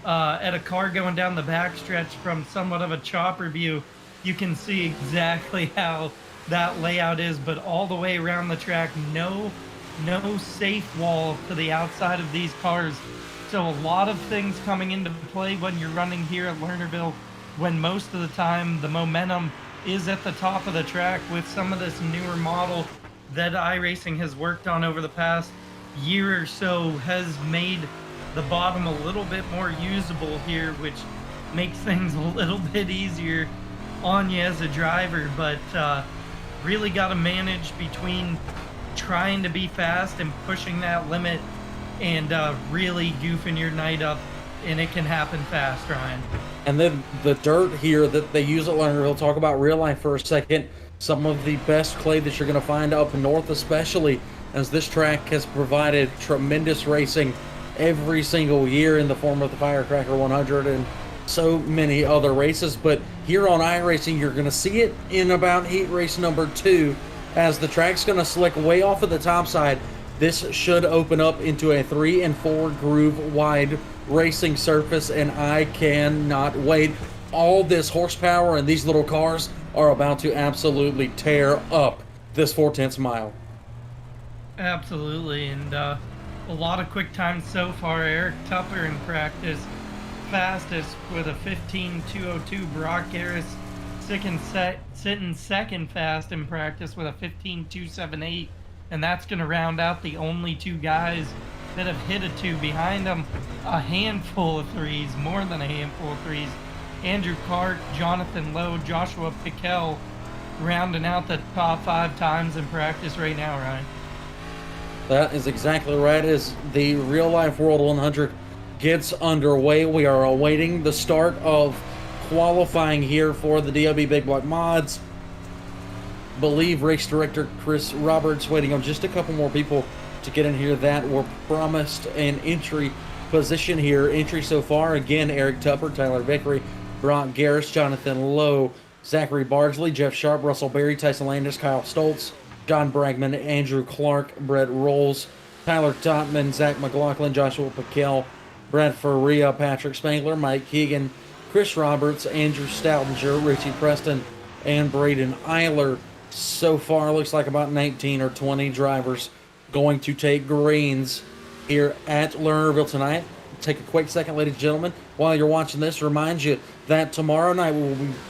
at a car going down the backstretch from somewhat of a chopper view, you can see exactly how that layout is. But all the way around the track, no safe wall to the outside of these cars. So a lot of things coming into play when you're running here at Lernerville, when most of the time the momentum is at the top of the track. With some of this newer model that iRacing has worked on over the past year or so, has made the bottom a little bit more usable here, which makes things a little bit easier on you as a driver. But really got to manage between trying to be fast and pushing that limit, and really goofing your night up, and it can happen fast, Ryan. And then the dirt here that they use at Lernerville, talk about real life for a second. Some of the best clay that you're going to find up north, especially, as this track has provided tremendous racing every single year in the form of the Firecracker 100 and so many other races. But here on iRacing, you're going to see it in about heat race number 2, as the track's going to slick way off of the top side, This should open up into a 3 and 4 groove wide racing surface, and I cannot wait. All this horsepower and these little cars are about to absolutely tear up this 4/10 mile. Absolutely, and a lot of quick times so far. Eric Tupper in practice, fastest with a 15:202. Brock Garris sitting second fast in practice with a 15:278, and that's going to round out the only two guys that have hit a 2 behind them. A handful of threes, more than a handful of threes. Andrew Clark, Jonathan Lowe, Joshua Piquel rounding out the top 5 times in practice right now, Ryan. That is exactly right. As the Real Life World 100 gets underway, we are awaiting the start of qualifying here for the DOB Big Block Mods. Believe race director Chris Roberts waiting on just a couple more people to get in here that were promised an entry position here. Entry so far, again, Eric Tupper, Tyler Vickery, Brock Garris, Jonathan Lowe, Zachary Bardsley, Jeff Sharp, Russell Berry, Tyson Landis, Kyle Stoltz, John Bragman, Andrew Clark, Brett Rolls, Tyler Totman, Zach McLaughlin, Joshua Piquel, Brad Faria, Patrick Spangler, Mike Keegan, Chris Roberts, Andrew Stoutinger, Richie Preston, and Braden Eiler. So far, looks like about 19 or 20 drivers going to take greens here at Lernerville tonight. Take a quick second, ladies and gentlemen, while you're watching this, remind you that tomorrow night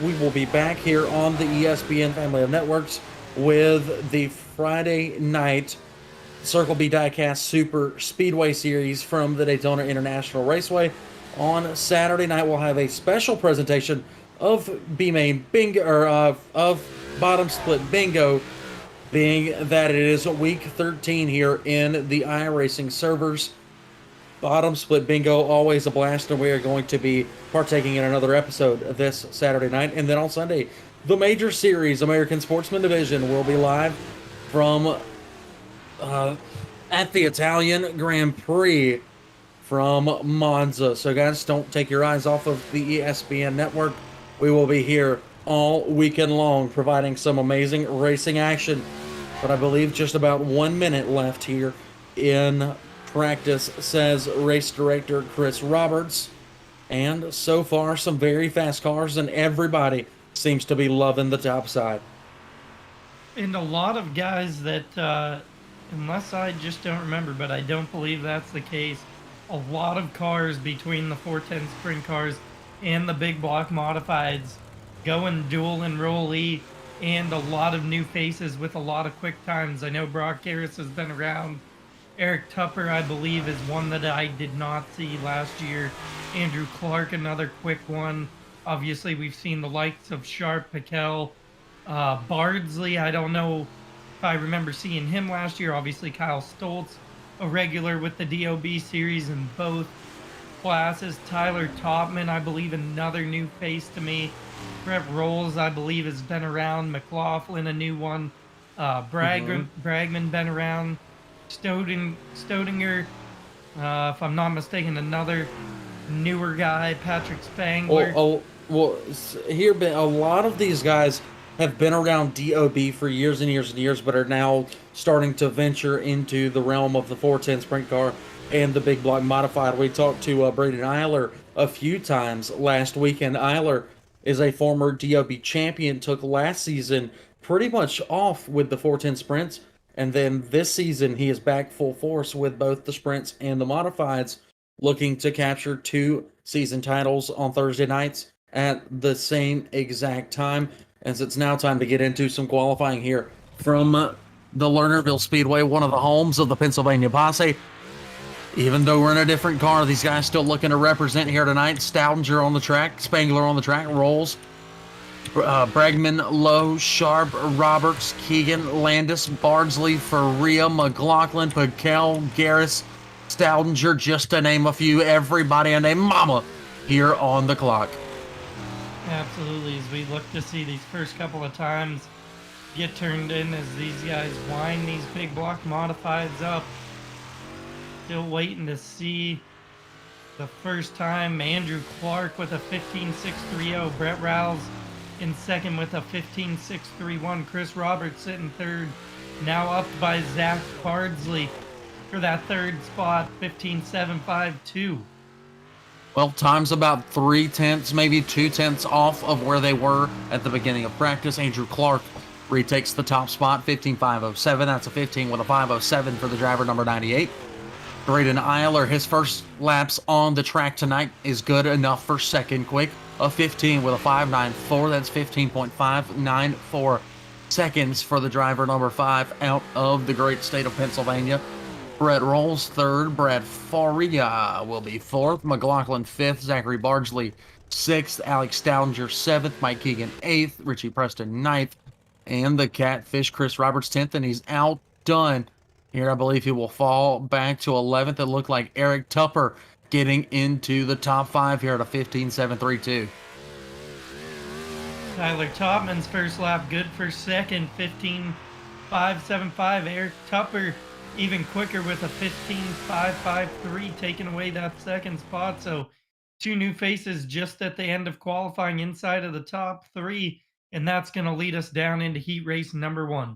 we will be back here on the ESPN family of networks with the Friday night Circle B Diecast Super Speedway Series from the Daytona International Raceway. On Saturday night, we'll have a special presentation of B-Main Bingo, or of Bottom Split Bingo, being that it is week 13 here in the iRacing servers. Bottom Split Bingo, always a blast, and we are going to be partaking in another episode this Saturday night. And then on Sunday, the Major Series American Sportsman Division will be live from at the Italian Grand Prix from Monza. So guys, don't take your eyes off of the ESPN network. We will be here all weekend long providing some amazing racing action. But I believe just about 1 minute left here in practice, says race director Chris Roberts. And so far, some very fast cars, and everybody seems to be loving the top side. And a lot of guys that, unless I just don't remember, but I don't believe that's the case, a lot of cars between the 410 sprint cars and the big block modifieds going dual enrollee, and a lot of new faces with a lot of quick times. I know Brock Garris has been around. Eric Tupper, I believe, is one that I did not see last year. Andrew Clark, another quick one. Obviously, we've seen the likes of Sharp, Piquel, Bardsley. I don't know if I remember seeing him last year. Obviously, Kyle Stoltz, a regular with the DOB series in both classes. Tyler Topman, I believe, another new face to me. Brett Rolls, I believe, has been around. McLaughlin, a new one. Bragman been around. Stodinger, if I'm not mistaken, another newer guy. Patrick Spangler. Well, here, a lot of these guys have been around DOB for years and years and years, but are now starting to venture into the realm of the 410 sprint car and the big block modified. We talked to Braden Eiler a few times last weekend. Eiler is a former DOB champion, took last season pretty much off with the 410 sprints, and then this season he is back full force with both the sprints and the modifieds, looking to capture 2 season titles on Thursday nights at the same exact time. As it's now time to get into some qualifying here from the Lernerville Speedway, one of the homes of the Pennsylvania Posse. Even though we're in a different car, these guys still looking to represent here tonight. Stoutinger on the track, Spangler on the track, Rolls, Bragman, Lowe, Sharp, Roberts, Keegan, Landis, Bardsley, Faria, McLaughlin, Piquel, Garris, Stoutinger, just to name a few. Everybody and their mama here on the clock. Absolutely, as we look to see these first couple of times get turned in as these guys wind these big block modifieds up. Still waiting to see the first time. Andrew Clark with a 15.630. Brett Rouse in second with a 15.631. Chris Roberts sitting third, now up by Zach Bardsley for that third spot, 15.752. Well, time's about 3/10, maybe 2/10 off of where they were at the beginning of practice. Andrew Clark retakes the top spot, 15.507. That's a 15 with a 507 for the driver number 98. Braden Eiler, his first laps on the track tonight is good enough for second quick. A 15 with a 594. That's 15.594 seconds for the driver number 5 out of the great state of Pennsylvania. Brett Rolls third. Brad Faria will be fourth. McLaughlin fifth. Zachary Bargesley sixth. Alex Stoudinger seventh. Mike Keegan eighth. Richie Preston ninth. And the Catfish Chris Roberts 10th. And he's outdone here. I believe he will fall back to 11th. It looked like Eric Tupper getting into the top 5 here at a 15.732. Tyler Topman's first lap good for second, 15.575. Eric Tupper even quicker with a 15.553, taking away that second spot. So 2 new faces just at the end of qualifying inside of the top 3, and that's going to lead us down into heat race number 1.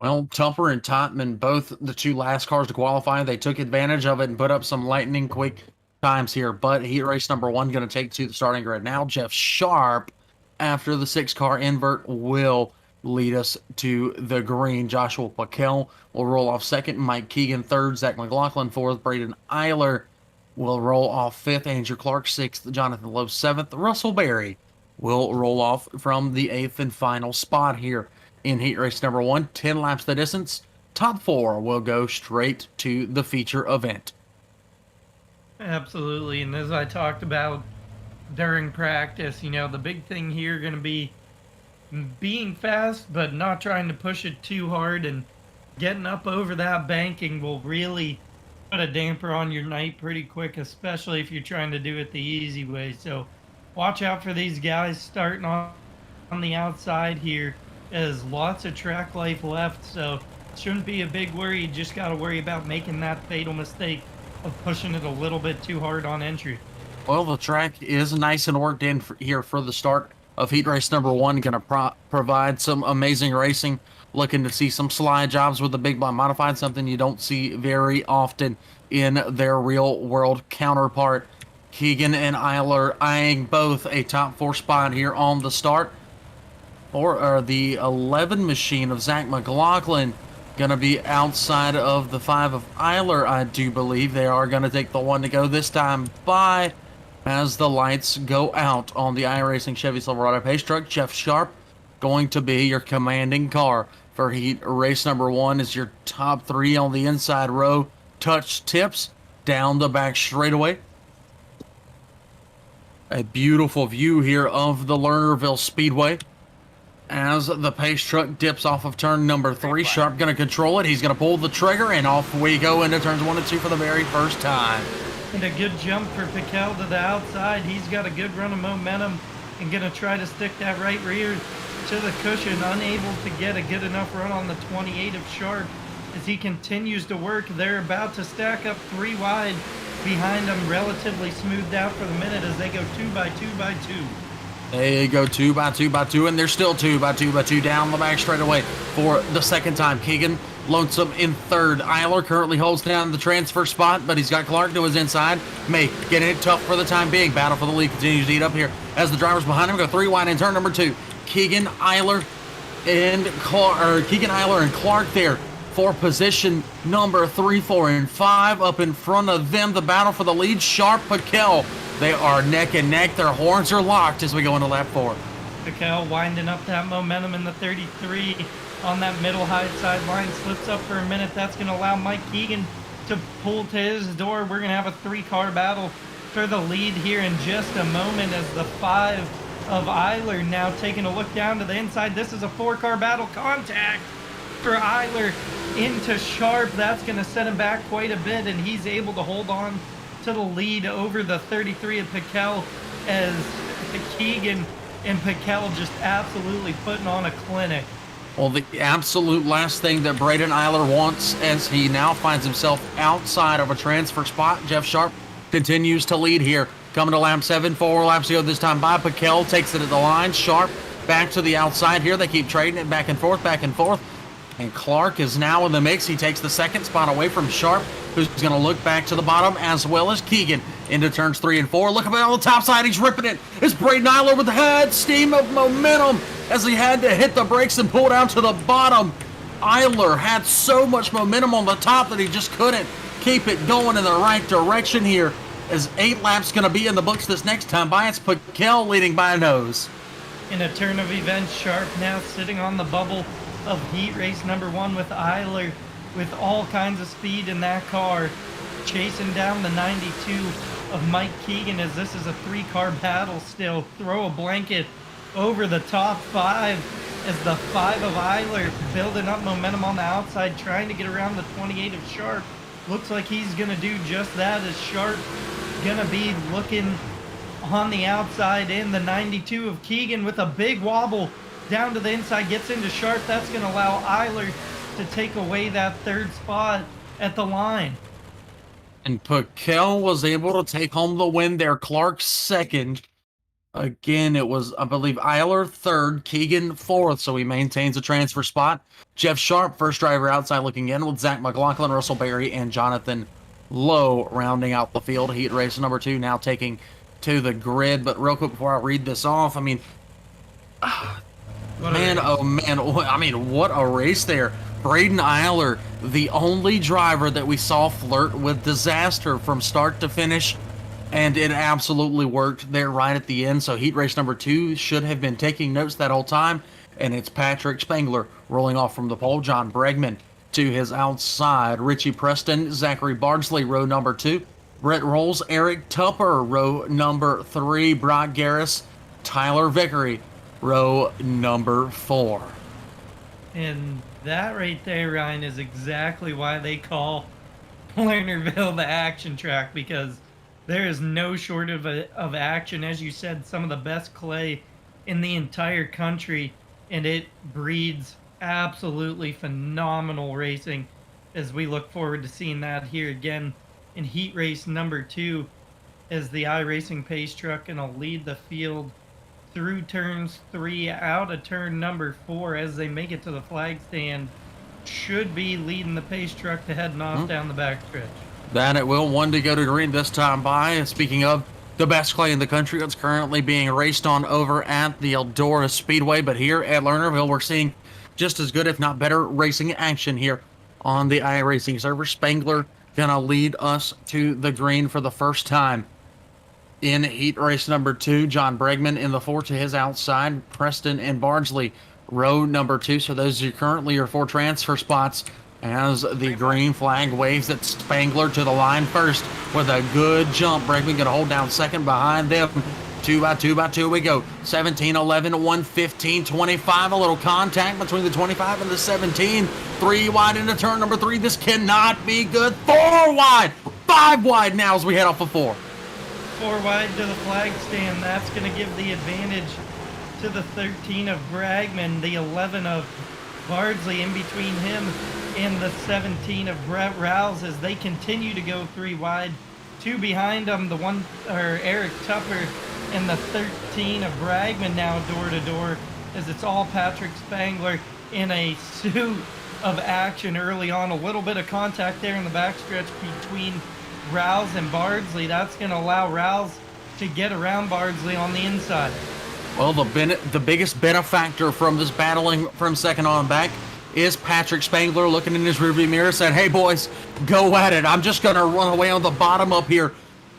Well, Tupper and Totman, both the 2 last cars to qualify, they took advantage of it and put up some lightning quick times here. But heat race number 1 going to take to the starting grid now. Jeff Sharp, after the 6-car invert, will lead us to the green. Joshua Paquel will roll off second. Mike Keegan third. Zach McLaughlin fourth. Braden Eiler will roll off fifth. Andrew Clark sixth. Jonathan Lowe seventh. Russell Berry will roll off from the 8th and final spot here in heat race number 1. 10 laps the distance. Top 4 will go straight to the feature event. Absolutely. And as I talked about during practice, the big thing here going to be being fast, but not trying to push it too hard, and getting up over that banking will really put a damper on your night pretty quick, especially if you're trying to do it the easy way. So watch out for these guys starting on the outside here, as lots of track life left. So shouldn't be a big worry. You just got to worry about making that fatal mistake of pushing it a little bit too hard on entry. Well, the track is nice and worked in here for the start of heat race number 1. Going to provide some amazing racing. Looking to see some slide jobs with the Big Block Modified, something you don't see very often in their real world counterpart. Keegan and Eiler eyeing both a top 4 spot here on the start. Or the 11 machine of Zach McLaughlin going to be outside of the 5 of Eiler, I do believe. They are going to take the 1 to go this time by as the lights go out on the iRacing Chevy Silverado Pace Truck. Jeff Sharp going to be your commanding car for heat race number 1 as your top 3 on the inside row. Touch tips down the back straightaway. A beautiful view here of the Lernerville Speedway as the Pace Truck dips off of turn number 3. Sharp going to control it. He's going to pull the trigger, and off we go into turns 1 and 2 for the very first time. And a good jump for Paquel to the outside. He's got a good run of momentum and going to try to stick that right rear to the cushion. Unable to get a good enough run on the 28 of Sharp as he continues to work. They're about to stack up 3 wide behind him, relatively smoothed out for the minute as they go 2 by 2 by 2. They go 2 by 2 by 2, and they're still 2 by 2 by 2 down the back straightaway for the second time. Keegan lonesome in third. Eiler currently holds down the transfer spot, but he's got Clark to his inside. May getting it tough for the time being. Battle for the lead continues to heat up here as the drivers behind him go 3 wide in turn number 2. Keegan Eiler and Clark there for position number 3, 4, and 5. Up in front of them, the battle for the lead. Sharp, Paquel. They are neck and neck. Their horns are locked as we go into lap 4. Paquel winding up that momentum in the 33 on that middle high side line. Slips up for a minute. That's going to allow Mike Keegan to pull to his door. We're going to have a 3-car battle for the lead here in just a moment as the 5 of Eiler now taking a look down to the inside. This is a 4-car battle. Contact for Eiler into Sharp. That's going to set him back quite a bit, and he's able to hold on to the lead over the 33 of Paquel as Keegan and Paquel just absolutely putting on a clinic. Well, the absolute last thing that Braden Eiler wants as he now finds himself outside of a transfer spot. Jeff Sharp continues to lead here. Coming to lap 7, 4 laps to go this time by. Paquel takes it at the line. Sharp back to the outside here. They keep trading it back and forth, back and forth. And Clark is now in the mix. He takes the second spot away from Sharp, who's going to look back to the bottom, as well as Keegan into turns 3 and 4. Look at him on the top side. He's ripping it. It's Braden Eiler with the head steam of momentum as he had to hit the brakes and pull down to the bottom. Eiler had so much momentum on the top that he just couldn't keep it going in the right direction here. As 8 laps going to be in the books this next time by, it's Paquel leading by a nose. In a turn of events, Sharp now sitting on the bubble of heat race number 1 with Eiler with all kinds of speed in that car, chasing down the 92 of Mike Keegan as this is a 3-car battle still. Throw a blanket over the top 5 as the 5 of Eiler building up momentum on the outside, trying to get around the 28 of Sharp. Looks like he's going to do just that as Sharp going to be looking on the outside in. The 92 of Keegan with a big wobble down to the inside, gets into Sharp. That's going to allow Eiler to take away that 3rd spot at the line. And Paquel was able to take home the win there. Clark 2nd. Again, it was, I believe, Eiler 3rd, Keegan 4th, so he maintains a transfer spot. Jeff Sharp, first driver outside looking in, with Zach McLaughlin, Russell Berry, and Jonathan Lowe rounding out the field. Heat race number 2 now taking to the grid. But real quick before I read this off, I mean, man, oh man, I mean, what a race there. Braden Eiler, the only driver that we saw flirt with disaster from start to finish, and it absolutely worked there right at the end. So heat race number 2 should have been taking notes that whole time, and it's Patrick Spangler rolling off from the pole. John Bregman to his outside. Richie Preston, Zachary Bardsley, row number 2. Brett Rolls, Eric Tupper, row number 3. Brock Garris, Tyler Vickery, row number 4. And that right there, Ryan, is exactly why they call Lernerville the action track, because there is no shortage of action. As you said, some of the best clay in the entire country, and it breeds absolutely phenomenal racing as we look forward to seeing that here again in heat race number 2 as the iRacing pace truck going to lead the field through turns 3 out of turn number 4 as they make it to the flag stand. Should be leading the pace truck to heading off down the backstretch. That it will. 1 to go to green this time by. And speaking of the best clay in the country, it's currently being raced on over at the Eldora Speedway. But here at Lernerville, we're seeing just as good, if not better, racing action here on the iRacing server. Spangler gonna lead us to the green for the first time in heat race number 2. John Bregman in the 4 to his outside. Preston and Bardsley, row number 2. So those are currently your 4 transfer spots as the green flag waves at Spangler to the line first with a good jump. Bregman gonna hold down second behind them. 2 by 2 by 2 we go. 17, 11, 1, 15, 25. A little contact between the 25 and the 17. 3 wide into turn number 3. This cannot be good. 4 wide. 5 wide now as we head off of 4. 4 wide to the flag stand. That's going to give the advantage to the 13 of Bragman. The 11 of Bardsley in between him and the 17 of Brett Rouse as they continue to go 3 wide. 2 behind them, Eric Tupper and the 13 of Bragman now door to door as it's all Patrick Spangler in a suit of action early on. A little bit of contact there in the backstretch between Rouse and Bardsley. That's going to allow Rouse to get around Bardsley on the inside. Well, the biggest benefactor from this battling from second on back is Patrick Spangler looking in his rearview mirror saying, hey boys, go at it. I'm just going to run away on the bottom up here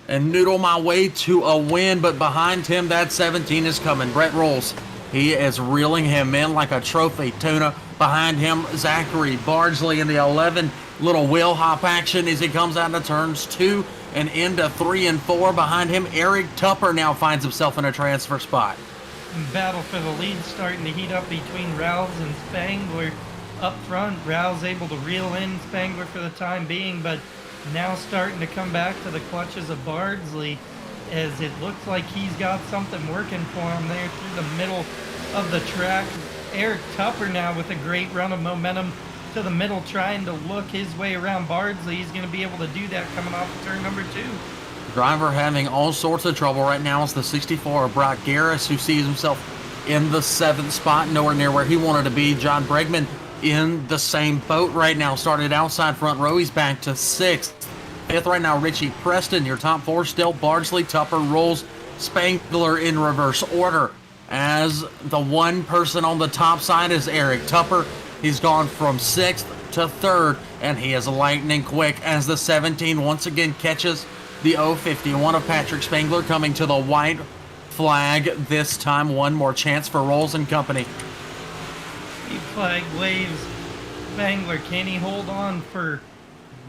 and noodle my way to a win. But behind him, that 17 is coming. Brett Rolls. He is reeling him in like a trophy tuna. Behind him, Zachary Bardsley in the 11. Little wheel hop action as he comes out of turns 2 and into 3 and 4. Behind him, Eric Tupper now finds himself in a transfer spot. Battle for the lead starting to heat up between Rouse and Spangler. Up front, Rouse able to reel in Spangler for the time being, but now starting to come back to the clutches of Bardsley as it looks like he's got something working for him there through the middle of the track. Eric Tupper now with a great run of momentum to the middle, trying to look his way around Bardsley. He's going to be able to do that coming off of turn number 2. Driver having all sorts of trouble right now is the 64, Brock Garris, who sees himself in the 7th spot, nowhere near where he wanted to be. John Bregman in the same boat right now. Started outside front row. He's back to 6th. 5th right now, Richie Preston. Your top 4 still Bardsley, Tupper, Rolls, Spangler in reverse order. As the one person on the top side is Eric Tupper. He's gone from 6th to 3rd, and he is lightning quick as the 17 once again catches the 051 of Patrick Spangler, coming to the white flag this time. One more chance for Rolls and company. The flag waves. Spangler, can he hold on for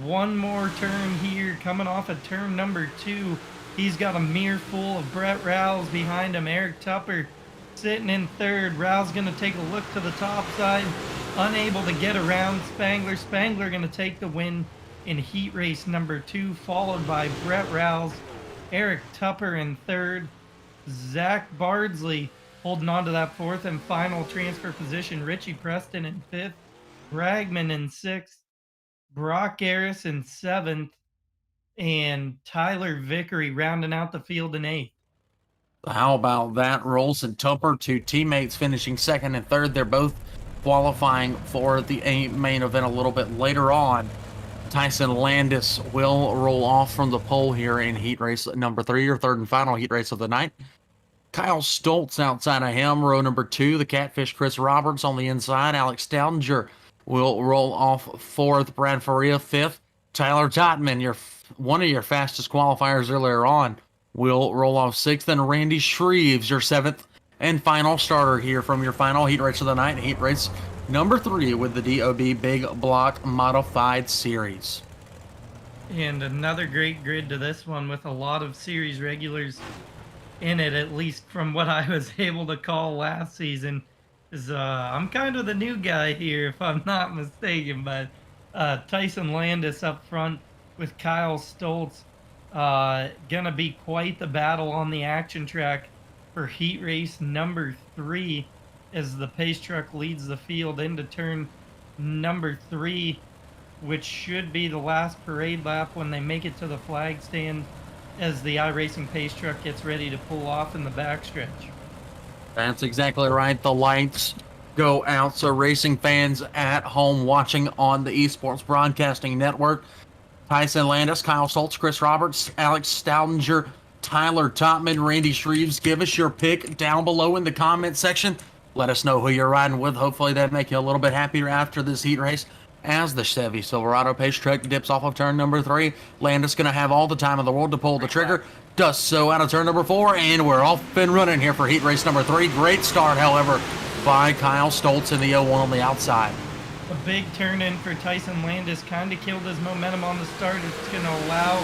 one more turn here? Coming off of turn number 2. He's got a mirror full of Brett Rouse behind him. Eric Tupper sitting in 3rd. Rouse going to take a look to the top side. Unable to get around Spangler. Spangler going to take the win in heat race number 2, followed by Brett Rouse, Eric Tupper in 3rd, Zach Bardsley holding on to that 4th and final transfer position, Richie Preston in 5th, Bragman in 6th, Brock Harris in 7th, and Tyler Vickery rounding out the field in 8th. How about that? Rolls and Tupper, 2 teammates finishing 2nd and 3rd. They're both qualifying for the main event a little bit later on. Tyson Landis will roll off from the pole here in heat race number 3, or 3rd and final heat race of the night. Kyle Stoltz outside of him, row number 2. The Catfish Chris Roberts on the inside. Alex Staudinger will roll off 4th. Brad Faria 5th. Tyler Totman, one of your fastest qualifiers earlier on, will roll off 6th. And Randy Shreves, your 7th and final starter here from your final heat race of the night. Heat race number 3 with the DOB Big Block Modified Series. And another great grid to this one with a lot of series regulars in it, at least from what I was able to call last season. I'm kind of the new guy here, if I'm not mistaken, but Tyson Landis up front with Kyle Stoltz. Gonna be quite the battle on the action track for heat race number 3 as the pace truck leads the field into turn number 3, which should be the last parade lap when they make it to the flag stand as the iRacing pace truck gets ready to pull off in the backstretch. That's exactly right. The lights go out, so racing fans at home watching on the Esports Broadcasting Network, Tyson Landis, Kyle Stoltz, Chris Roberts, Alex Staudinger, Tyler Totman, Randy Shreves. Give us your pick down below in the comment section. Let us know who you're riding with. Hopefully that make you a little bit happier after this heat race as the Chevy Silverado pace truck dips off of turn number 3. Landis going to have all the time in the world to pull the trigger. Does so out of turn number 4, and we're off and running here for heat race number 3. Great start, however, by Kyle Stoltz in the 01 on the outside. A big turn in for Tyson Landis kind of killed his momentum on the start. It's going to allow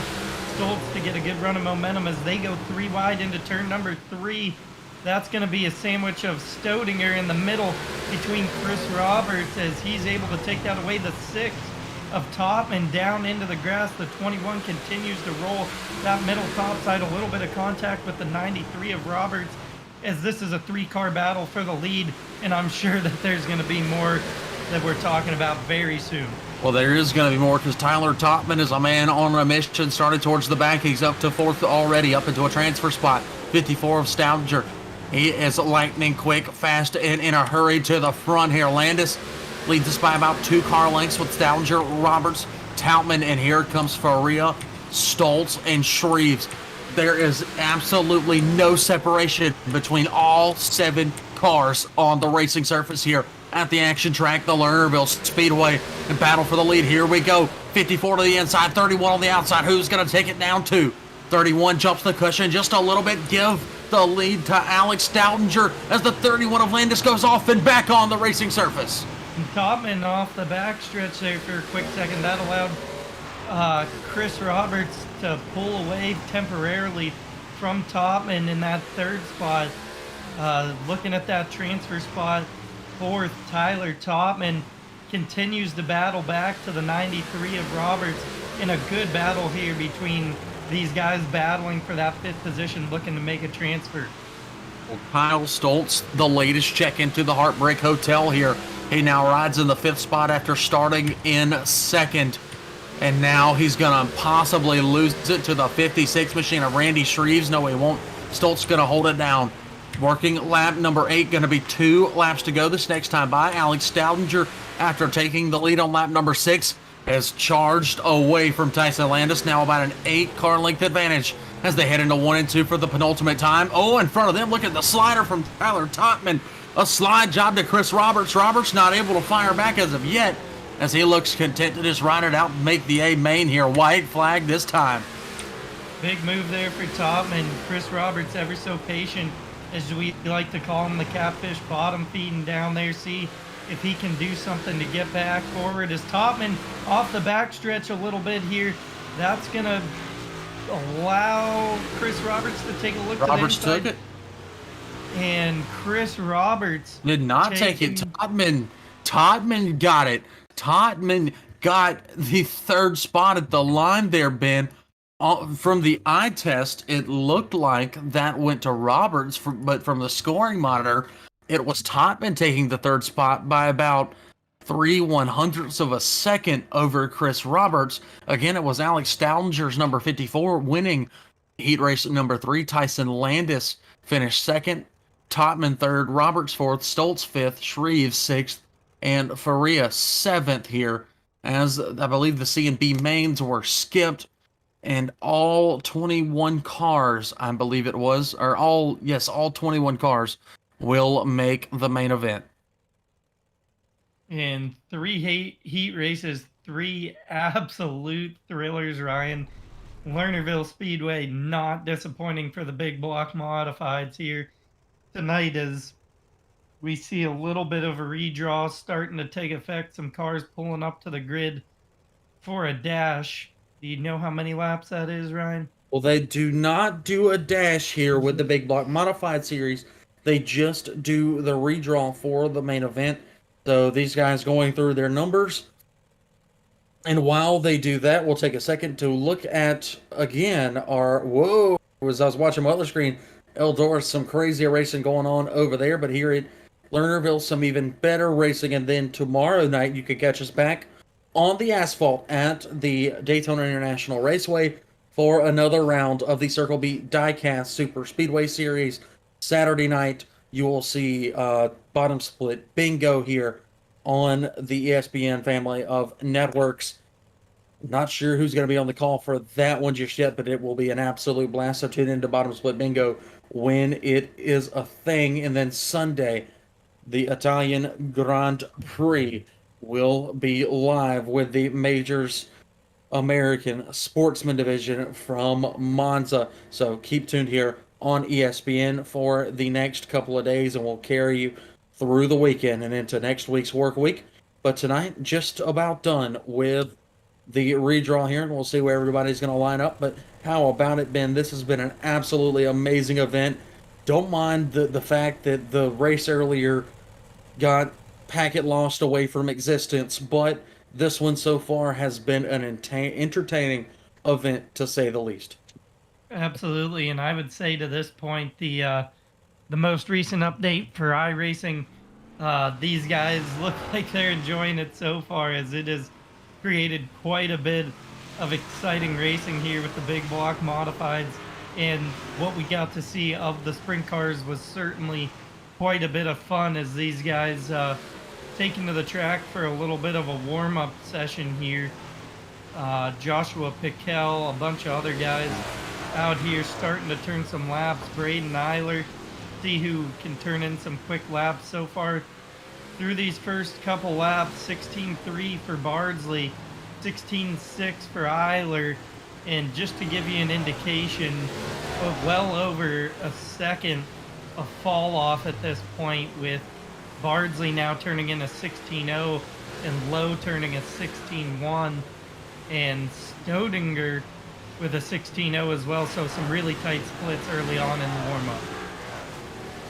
Stoltz to get a good run of momentum as they go 3 wide into turn number 3. That's going to be a sandwich of Staudinger in the middle between Chris Roberts as he's able to take that away. The 6 of Topman down into the grass. The 21 continues to roll that middle top side. A little bit of contact with the 93 of Roberts as this is a 3-car battle for the lead, and I'm sure that there's going to be more that we're talking about very soon. Well, there is going to be more because Tyler Topman is a man on a mission. Started towards the back. He's up to 4th already, up into a transfer spot. 54 of Staudinger. He is lightning quick, fast, and in a hurry to the front here. Landis leads us by about 2 car lengths with Staudinger, Roberts, Totman, and here comes Faria, Stoltz, and Shreves. There is absolutely no separation between all 7 cars on the racing surface here at the action track, the Lernerville Speedway, and battle for the lead. Here we go. 54 to the inside, 31 on the outside. Who's going to take it down to? 31 jumps the cushion just a little bit. Give the lead to Alex Staudinger as the 31 of Landis goes off and back on the racing surface. Topman off the backstretch there for a quick second. That allowed Chris Roberts to pull away temporarily from Topman in that 3rd spot. Looking at that transfer spot, 4th, Tyler Topman continues to battle back to the 93 of Roberts in a good battle here between these guys battling for that 5th position, looking to make a transfer. Well, Kyle Stoltz, the latest check into the Heartbreak Hotel here. He now rides in the 5th spot after starting in 2nd. And now he's going to possibly lose it to the 56 machine of Randy Shreves. No, he won't. Stoltz going to hold it down. Working lap number 8, going to be 2 laps to go this next time by. Alex Staudinger after taking the lead on lap number 6, has charged away from Tyson Landis, now about an 8-car length advantage as they head into 1 and 2 for the penultimate time. Oh, in front of them, look at the slider from Tyler Totman. A slide job to Chris Roberts. Roberts not able to fire back as of yet, as he looks content to just ride it out and make the A main here. White flag this time. Big move there for Topman. Chris Roberts ever so patient, as we like to call him, the catfish bottom feeding down there. See if he can do something to get back forward. As Topman off the backstretch a little bit here, that's going to allow Chris Roberts to take a look Roberts to the inside. took it. And Chris Roberts Did not take it. Totman got it. Totman got the 3rd spot at the line there, Ben. From the eye test, it looked like that went to Roberts, but from the scoring monitor, it was Totman taking the 3rd spot by about 3/100ths of a second over Chris Roberts. Again, it was Alex Stoudenger's number 54 winning heat race number 3. Tyson Landis finished 2nd. Totman 3rd, Roberts 4th, Stoltz 5th, Shreve 6th, and Faria 7th here, as I believe the C and B mains were skipped, and all 21 cars, I believe it was, or all 21 cars will make the main event. And 3 heat races, 3 absolute thrillers, Ryan. Lernerville Speedway not disappointing for the big block modifieds here tonight, as we see a little bit of a redraw starting to take effect. Some cars pulling up to the grid for a dash. Do you know how many laps that is, Ryan? Well, they do not do a dash here with the big block modified series. They just do the redraw for the main event. So these guys going through their numbers. And while they do that, we'll take a second to look at, again, as I was watching my other screen, Eldora, some crazy racing going on over there, but here at Lernerville, some even better racing. And then tomorrow night, you could catch us back on the asphalt at the Daytona International Raceway for another round of the Circle B Diecast Super Speedway Series. Saturday night, you will see bottom split bingo here on the ESPN family of networks. Not sure who's going to be on the call for that one just yet, but it will be an absolute blast. So tune into bottom split bingo when it is a thing. And then Sunday, the Italian Grand Prix will be live with the Majors American Sportsman Division from Monza. So keep tuned here on ESPN for the next couple of days, and we'll carry you through the weekend and into next week's work week. But tonight, just about done with the redraw here, and we'll see where everybody's going to line up. But how about it, Ben? This has been an absolutely amazing event. Don't mind the fact that the race earlier got packet lost away from existence, but this one so far has been an entertaining event, to say the least. Absolutely, and I would say to this point, the most recent update for iRacing, these guys look like they're enjoying it so far, as it has created quite a bit of exciting racing here with the big block modifieds, and what we got to see of the sprint cars was certainly quite a bit of fun, as these guys taken to the track for a little bit of a warm-up session here. Joshua Piquel, a bunch of other guys out here starting to turn some laps. Braden Eiler, see who can turn in some quick laps so far through these first couple laps. 16.3 for Bardsley, 16.6 for Eiler, and just to give you an indication of well over a second of fall off at this point, with Bardsley now turning in a 16.0 and Lowe turning a 16.1, and Stodinger with a 16.0 as well. So some really tight splits early on in the warm-up.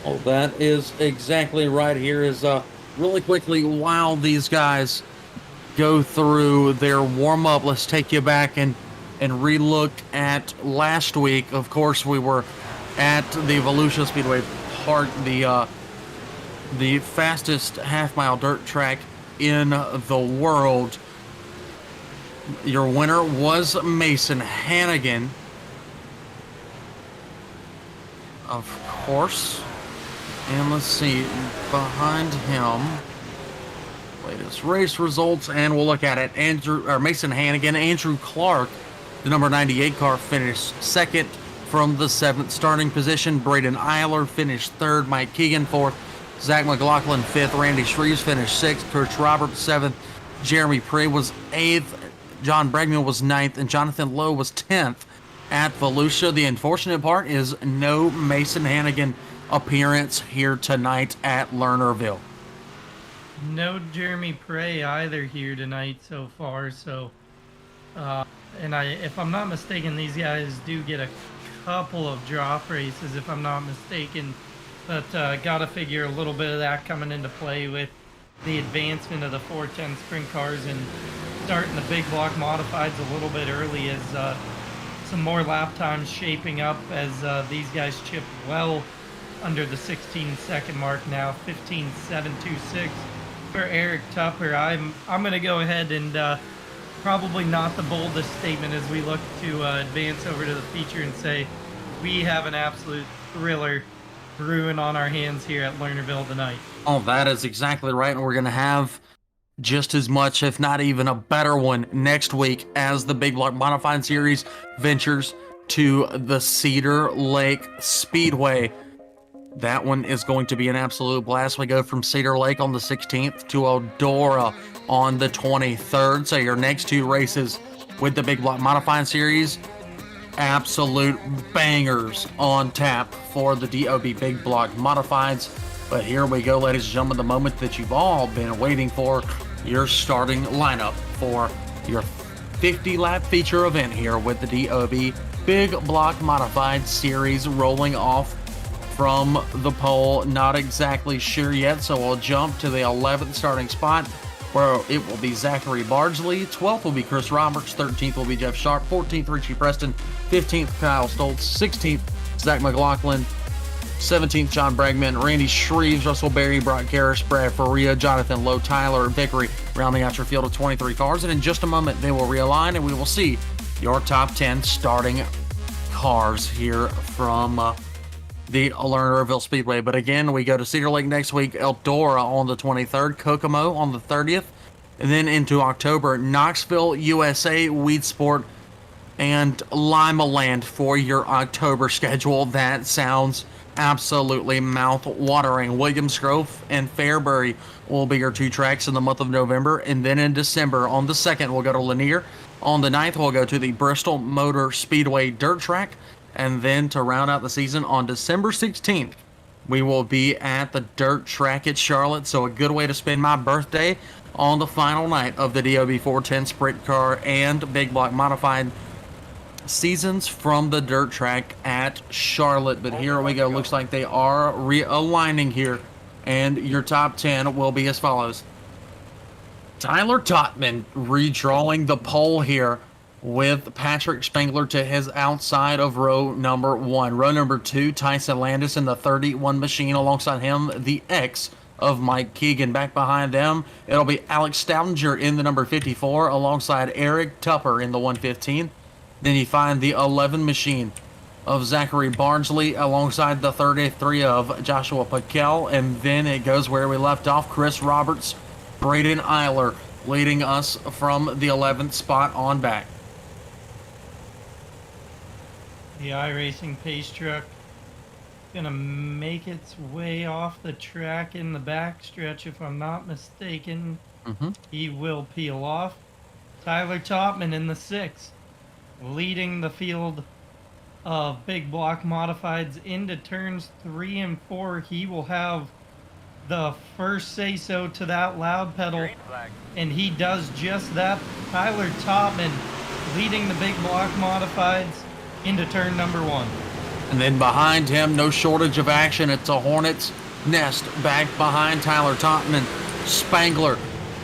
Oh, that is exactly right. Here is really quickly, while these guys go through their warm-up, let's take you back and re-look at last week. Of course, we were at the Volusia Speedway Park, the fastest half-mile dirt track in the world. Your winner was Mason Hannigan, of course. And let's see, behind him latest race results, and we'll look at it. Mason Hannigan, Andrew Clark, the number 98 car, finished second from the 7th starting position. Braden Eiler finished 3rd. Mike Keegan 4th. Zach McLaughlin 5th. Randy Shreves finished 6th. Chris Roberts 7th. Jeremy Prey was 8th. John Bregman was 9th. And Jonathan Lowe was 10th at Volusia. The unfortunate part is no Mason Hannigan appearance here tonight at Lernerville. No Jeremy Prey either here tonight so far. So, if I'm not mistaken, these guys do get a couple of drop races, if I'm not mistaken. But gotta figure a little bit of that coming into play with the advancement of the 410 sprint cars and starting the big block modifieds a little bit early as some more lap times shaping up as these guys chip well under the 16-second mark now. 15.726 for Eric Tupper. I'm gonna go ahead and probably not the boldest statement as we look to advance over to the feature and say we have an absolute thriller brewing on our hands here at Lernerville tonight. Oh, that is exactly right. And we're going to have just as much, if not even a better one, next week as the Big Block Modified Series ventures to the Cedar Lake Speedway. That one is going to be an absolute blast. We go from Cedar Lake on the 16th to Eldora on the 23rd. So your next 2 races with the Big Block Modified Series, absolute bangers on tap for the DOB Big Block Modifieds. But here we go, ladies and gentlemen, the moment that you've all been waiting for, your starting lineup for your 50-lap feature event here with the DOB Big Block Modified Series rolling off from the pole. Not exactly sure yet, so we'll jump to the 11th starting spot, where it will be Zachary Bardsley. 12th will be Chris Roberts. 13th will be Jeff Sharp. 14th, Richie Preston. 15th, Kyle Stoltz. 16th, Zach McLaughlin. 17th, John Bregman. Randy Shreves, Russell Berry, Brock Harris, Brad Faria, Jonathan Lowe, Tyler Vickery, rounding out your field of 23 cars. And in just a moment, they will realign, and we will see your top 10 starting cars here from the Lernerville Speedway. But again, we go to Cedar Lake next week, Eldora on the 23rd, Kokomo on the 30th, and then into October, Knoxville, USA, Weed Sport, and Lima Land for your October schedule. That sounds absolutely mouth-watering. Williams Grove and Fairbury will be your 2 tracks in the month of November, and then in December, on the 2nd, we'll go to Lanier. On the 9th, we'll go to the Bristol Motor Speedway Dirt Track. And then to round out the season on December 16th, we will be at the dirt track at Charlotte. So a good way to spend my birthday on the final night of the DOB 410 Sprint Car and Big Block Modified seasons from the dirt track at Charlotte. But here we go. Looks like they are realigning here. And your top 10 will be as follows. Tyler Totman redrawing the pole here, with Patrick Spangler to his outside of row number 1. Row number 2, Tyson Landis in the 31 machine. Alongside him, the X of Mike Keegan. Back behind them, it'll be Alex Stoudinger in the number 54, alongside Eric Tupper in the 115. Then you find the 11 machine of Zachary Bardsley alongside the 33 of Joshua Paquel. And then it goes where we left off, Chris Roberts, Braden Eiler leading us from the 11th spot on back. The iRacing pace truck gonna make its way off the track in the back stretch, if I'm not mistaken. He will peel off. Tyler Topman in the 6th, leading the field of Big Block Modifieds into turns 3 and 4. He will have the first say-so to that loud pedal, and he does just that. Tyler Topman leading the Big Block Modifieds into turn number 1. And then behind him, no shortage of action. It's a Hornet's nest back behind Tyler Totman. Spangler,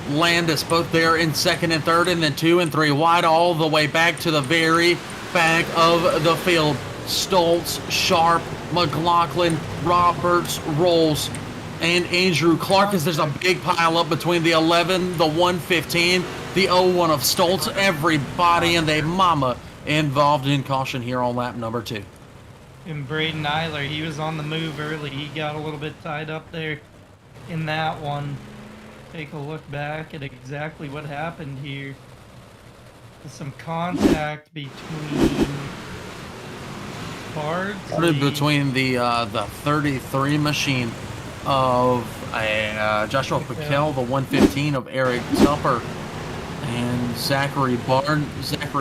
Landis, both there in 2nd and 3rd, and then 2 and 3 wide all the way back to the very back of the field. Stoltz, Sharp, McLaughlin, Roberts, Rolls, and Andrew Clark, as there's a big pile up between the 11, the 115, the 01 of Stoltz. Everybody and their mama involved in caution here on lap number 2. And Braden Eiler, he was on the move early. He got a little bit tied up there in that one. take a look back at exactly what happened here. There's some contact between Bardsley. Between the 33 machine of Joshua Piquel, the 115 of Eric Tupper, and Zachary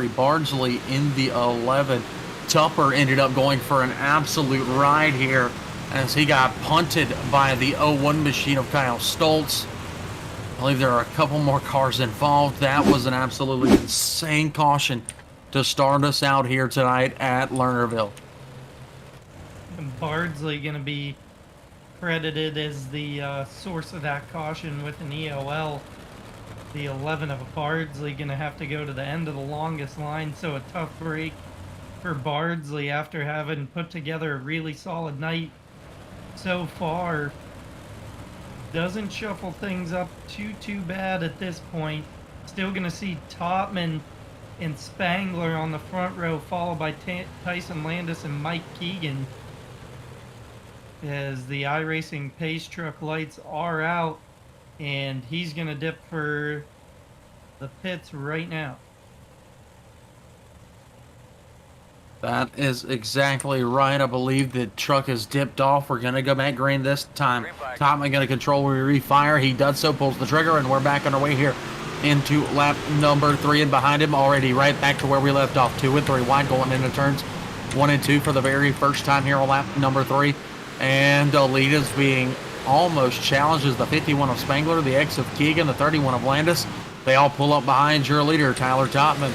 Bardsley in the 11. Tupper ended up going for an absolute ride here as he got punted by the 01 machine of Kyle Stoltz. I believe there are a couple more cars involved. That was an absolutely insane caution to start us out here tonight at Lernerville. And Bardsley going to be credited as the source of that caution with an EOL. The 11 of Bardsley going to have to go to the end of the longest line, so a tough break for Bardsley after having put together a really solid night so far. Doesn't shuffle things up too bad at this point. Still going to see Topman and Spangler on the front row, followed by Tyson Landis and Mike Keegan, as the iRacing pace truck lights are out, and he's going to dip for the pits right now. That is exactly right. I believe the truck is dipped off. We're going to go back green this time. Topman going to control where we refire. He does so, pulls the trigger, and we're back on our way here into lap number 3. And behind him already right back to where we left off. 2 and 3 wide going into turns 1 and 2 for the very first time here on lap number 3. And the lead is being almost challenged as the 51 of Spangler, the X of Keegan, the 31 of Landis. They all pull up behind your leader, Tyler Topman.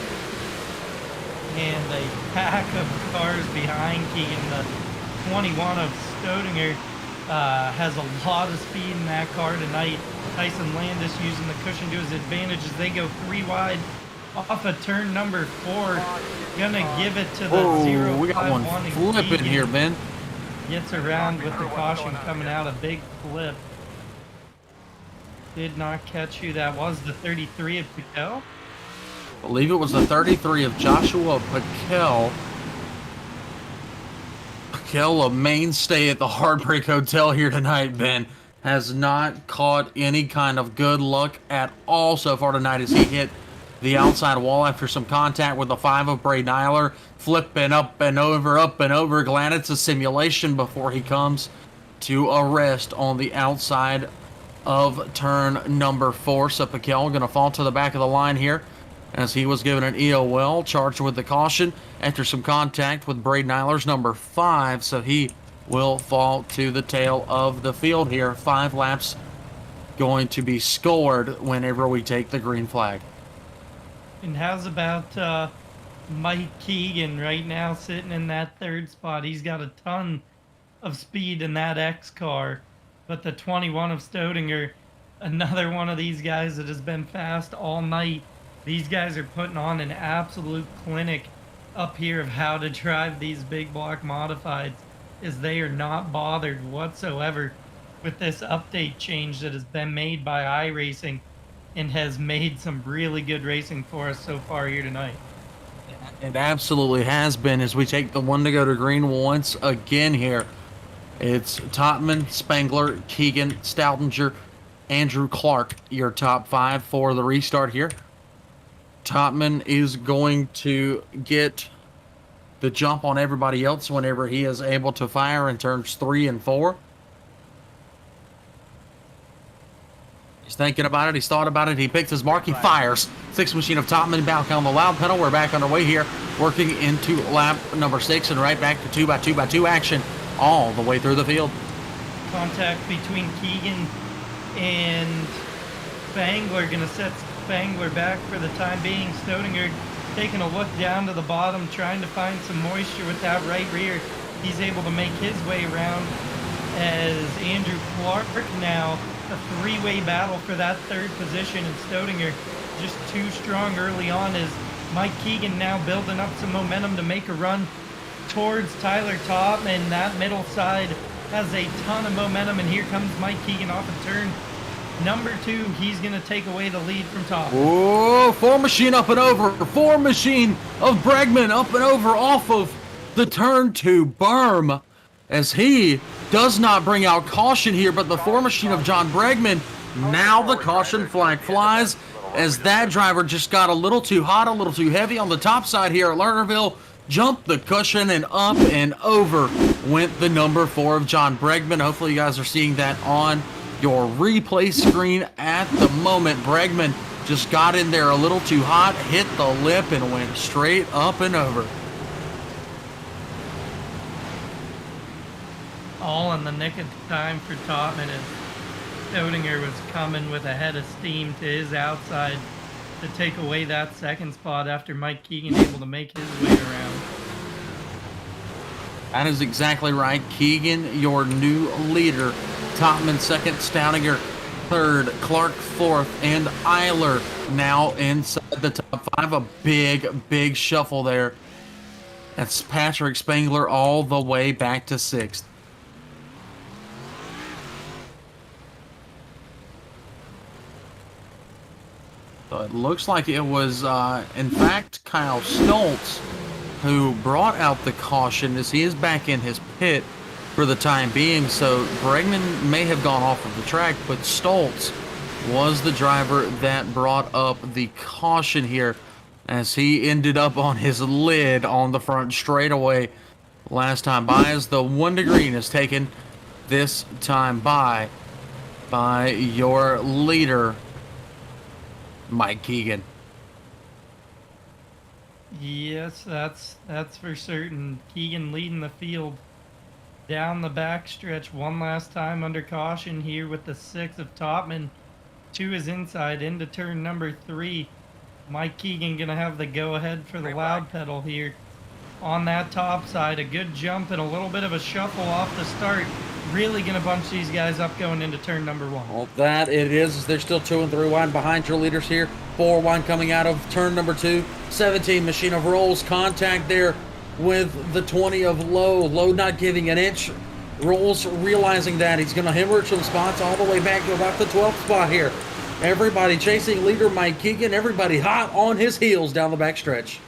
And a pack of cars behind Keegan. The 21 of Stodinger has a lot of speed in that car tonight. Tyson Landis using the cushion to his advantage as they go 3 wide off of turn number 4. Gonna give it to the 0. We got one flipping here, Ben. Gets around with the caution coming out, a big flip. Did not catch who that was. The 33 of Piquel. I believe it was the 33 of Joshua Piquel. Piquel, a mainstay at the Heartbreak Hotel here tonight, Ben, has not caught any kind of good luck at all so far tonight as he hit the outside wall after some contact with the 5 of Bray Nyler, flipping up and over. Glad it's a simulation before he comes to a rest on the outside of turn number 4. So Piquel going to fall to the back of the line here as he was given an EOL, charged with the caution after some contact with Bray Nyler's number 5. So he will fall to the tail of the field here. 5 laps going to be scored whenever we take the green flag. And how's about Mike Keegan right now sitting in that 3rd spot? He's got a ton of speed in that X car. But the 21 of Stodinger, another one of these guys that has been fast all night. These guys are putting on an absolute clinic up here of how to drive these big block modifieds, as they are not bothered whatsoever with this update change that has been made by iRacing and has made some really good racing for us so far here tonight. It absolutely has been, as we take the 1 to go to green once again here. It's Topman, Spangler, Keegan, Stoudinger, Andrew Clark, your top 5 for the restart here. Topman is going to get the jump on everybody else whenever he is able to fire in turns 3 and 4. He's thinking about it. He's thought about it. He picks his mark. He fires. 6 machine of Topman back on the loud pedal. We're back on our way here, working into lap number 6 and right back to 2x2x2 action all the way through the field. Contact between Keegan and Spangler. Going to set Spangler back for the time being. Stodinger taking a look down to the bottom, trying to find some moisture with that right rear. He's able to make his way around as Andrew Clark now a 3-way battle for that 3rd position, and Stodinger just too strong early on as Mike Keegan now building up some momentum to make a run towards Tyler Topman. That middle side has a ton of momentum, and here comes Mike Keegan off of turn number 2. He's going to take away the lead from Topman. Oh, 4 machine up and over. 4 machine of Bregman up and over off of the turn 2 berm, as he does not bring out caution here, but the 4 machine of John Bregman Now the caution flag flies as that driver just got a little too hot, a little too heavy on the top side here at Lernerville. Jumped the cushion and up and over went the number 4 of John Bregman. Hopefully you guys are seeing that on your replay screen at the moment. Bregman just got in there a little too hot, hit the lip, and went straight up and over. All in the nick of time for Topman, as Stodinger was coming with a head of steam to his outside to take away that second spot after Mike Keegan able to make his way around. That is exactly right. Keegan, your new leader. Topman second, Stoudinger third, Clark fourth, and Eiler now inside the top 5. A big shuffle there. That's Patrick Spangler all the way back to 6th. So it looks like it was, in fact, Kyle Stoltz who brought out the caution as he is back in his pit for the time being. So Bregman may have gone off of the track, but Stoltz was the driver that brought up the caution here as he ended up on his lid on the front straightaway last time by, as the 1 to green is taken this time by your leader, Mike Keegan. Yes, that's for certain. Keegan leading the field down the backstretch one last time under caution here with the 6 of Topman to his inside into turn number 3. Mike Keegan gonna have the go-ahead for the loud pedal here on that top side. A good jump and a little bit of a shuffle off the start. Really gonna bunch these guys up going into turn number 1. Well, that it is. They're still 2 and 3 wide behind your leaders here. 4 wide coming out of turn number 2. 17 Machine of Rolls contact there with the 20 of Low. Low not giving an inch. Rolls realizing that he's going to hemorrhage some spots all the way back to about the 12th spot here. Everybody chasing leader Mike Keegan. Everybody hot on his heels down the backstretch.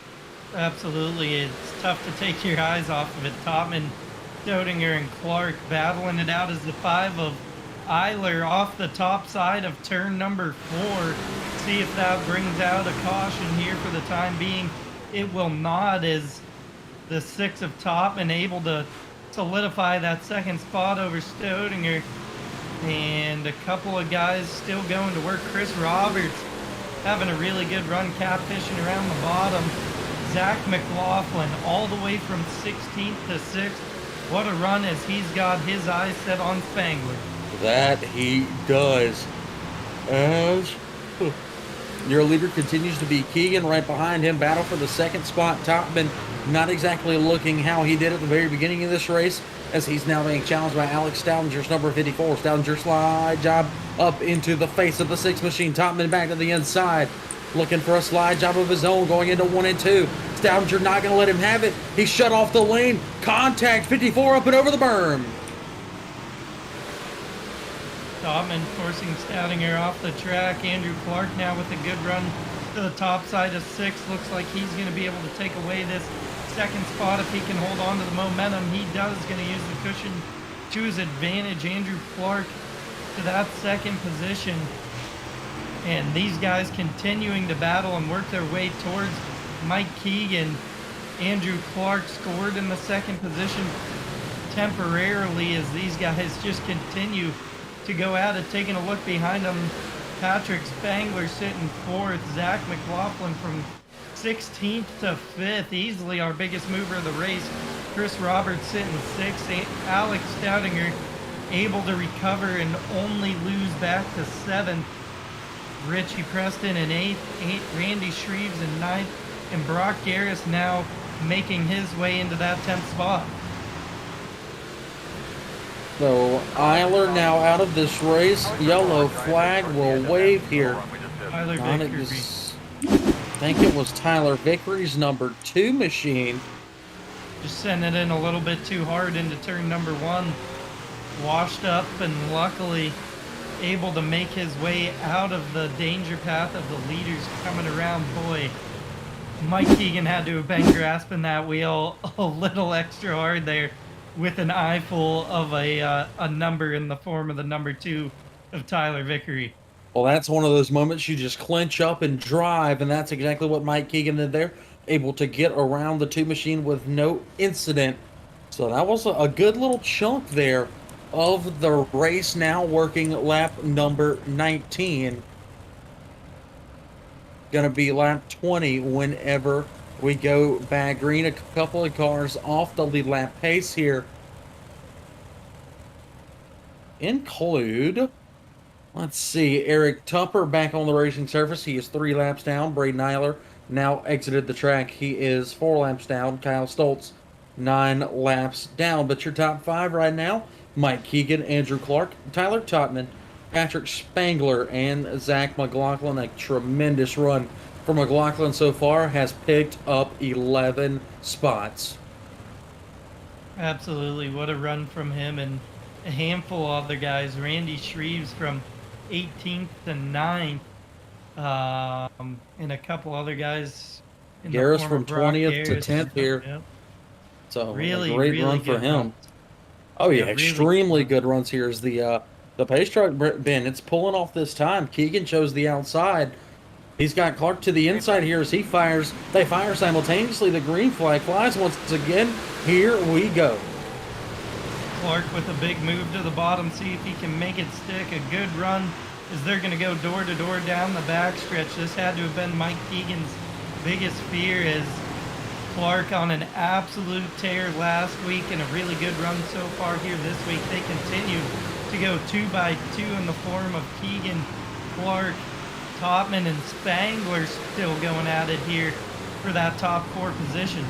Absolutely. It's tough to take your eyes off of it. Topman, Stodinger, and Clark battling it out as the 5 of Eiler off the top side of turn number 4. See if that brings out a caution here for the time being. It will not, as the 6 of Topman able to solidify that second spot over Stodinger. And a couple of guys still going to work. Chris Roberts having a really good run catfishing around the bottom. Zach McLaughlin all the way from 16th to 6th. What a run as he's got his eyes set on Spangler. That he does. As your leader continues to be Keegan. Right behind him, battle for the second spot. Topman not exactly looking how he did at the very beginning of this race, as he's now being challenged by Alex Stoudenger's number 54. Stoudenger slide job up into the face of the 6 machine. Topman back to the inside, looking for a slide job of his own, going into 1 and 2. Stoudenger not going to let him have it. He shut off the lane. Contact 54 up and over the berm. Topman forcing Stoudinger off the track. Andrew Clark now with a good run to the top side of 6. Looks like he's going to be able to take away this second spot if he can hold on to the momentum. He does, going to use the cushion to his advantage. Andrew Clark to that second position. And these guys continuing to battle and work their way towards Mike Keegan. Andrew Clark scored in the second position temporarily as these guys just continue to go at it. Taking a look behind them, Patrick Spangler sitting 4th. Zach McLaughlin from 16th to 5th. Easily our biggest mover of the race. Chris Roberts sitting 6th. Alex Stoudinger able to recover and only lose back to 7th. Richie Preston in 8th. Randy Shreves in 9th. And Brock Garris now making his way into that 10th spot. So Eiler now out of this race. Yellow flag will wave here. Tyler I Vickery. think it was Tyler Vickery's number 2 machine. Just sending it in a little bit too hard into turn number 1. Washed up and luckily able to make his way out of the danger path of the leaders coming around. Boy, Mike Keegan had to have been grasping that wheel a little extra hard there with an eyeful of a number in the form of the number 2 of Tyler Vickery. Well, that's one of those moments you just clinch up and drive, and that's exactly what Mike Keegan did there. Able to get around the two machine with no incident. So that was a good little chunk there of the race, now working lap number 19. Gonna be lap 20 whenever we go back green. A couple of cars off the lead lap pace here include, let's see, Eric Tupper back on the racing surface. He is 3 laps down. Braden Eiler now exited the track. He is 4 laps down. Kyle Stoltz 9 laps down. But your top 5 right now: Mike Keegan, Andrew Clark, Tyler Totman, Patrick Spangler, and Zach McLaughlin. A tremendous run for McLaughlin so far. Has picked up 11 spots. Absolutely. What a run from him, and a handful of other guys. Randy Shreves from 18th to 9th. And a couple other guys. In the Garris form from of Brock 20th to Garris. 10th here. Yep. So Really, a great really run for good him. runs. Oh yeah, Yeah, really extremely good runs here. Is the pace truck, Ben? It's pulling off this time. Keegan chose the outside. He's got Clark to the inside here as he fires. They fire simultaneously. The green flag flies once again. Here we go. Clark with a big move to the bottom. See if he can make it stick. A good run as they're going to go door to door down the backstretch. This had to have been Mike Keegan's biggest fear, as Clark on an absolute tear last week and a really good run so far here this week. They continue to go 2 by 2 in the form of Keegan, Clark, Topman, and Spangler still going at it here for that top 4 positions.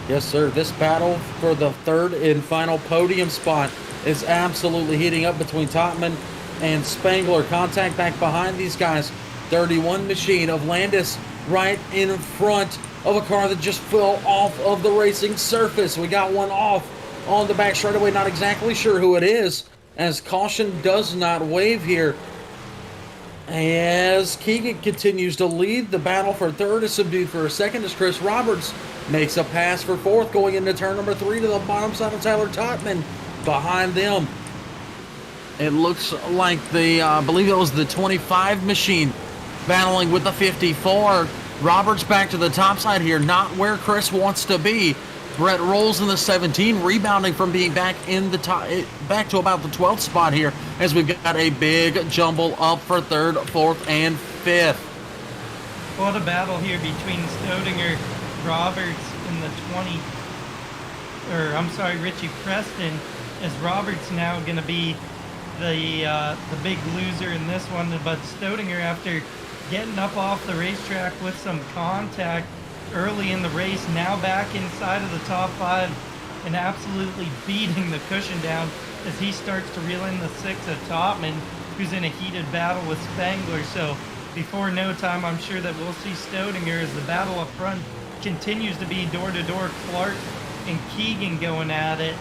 Yes, sir. This battle for the 3rd and final podium spot is absolutely heating up between Topman and Spangler. Contact back behind these guys. 31 machine of Landis right in front of a car that just fell off of the racing surface. We got one off on the back straightaway. Not exactly sure who it is, as caution does not wave here. As Keegan continues to lead, the battle for 3rd is subdued for a second as Chris Roberts makes a pass for 4th going into turn number 3 to the bottom side of Tyler Totman. Behind them, it looks like the, I believe it was the 25 machine battling with the 54. Roberts back to the top side here, not where Chris wants to be. Brett rolls in the 17, rebounding from being back in the top, back to about the 12th spot here, as we've got a big jumble up for 3rd, 4th, and 5th. What a battle here between Stodinger, Roberts in the 20, Richie Preston, as Roberts now going to be the big loser in this one. But Stodinger, after getting up off the racetrack with some contact early in the race, now back inside of the top 5 and absolutely beating the cushion down as he starts to reel in the 6 of Topman, who's in a heated battle with Spangler. So before no time, I'm sure that we'll see Stodinger as the battle up front continues to be door to door. Clark and Keegan going at it,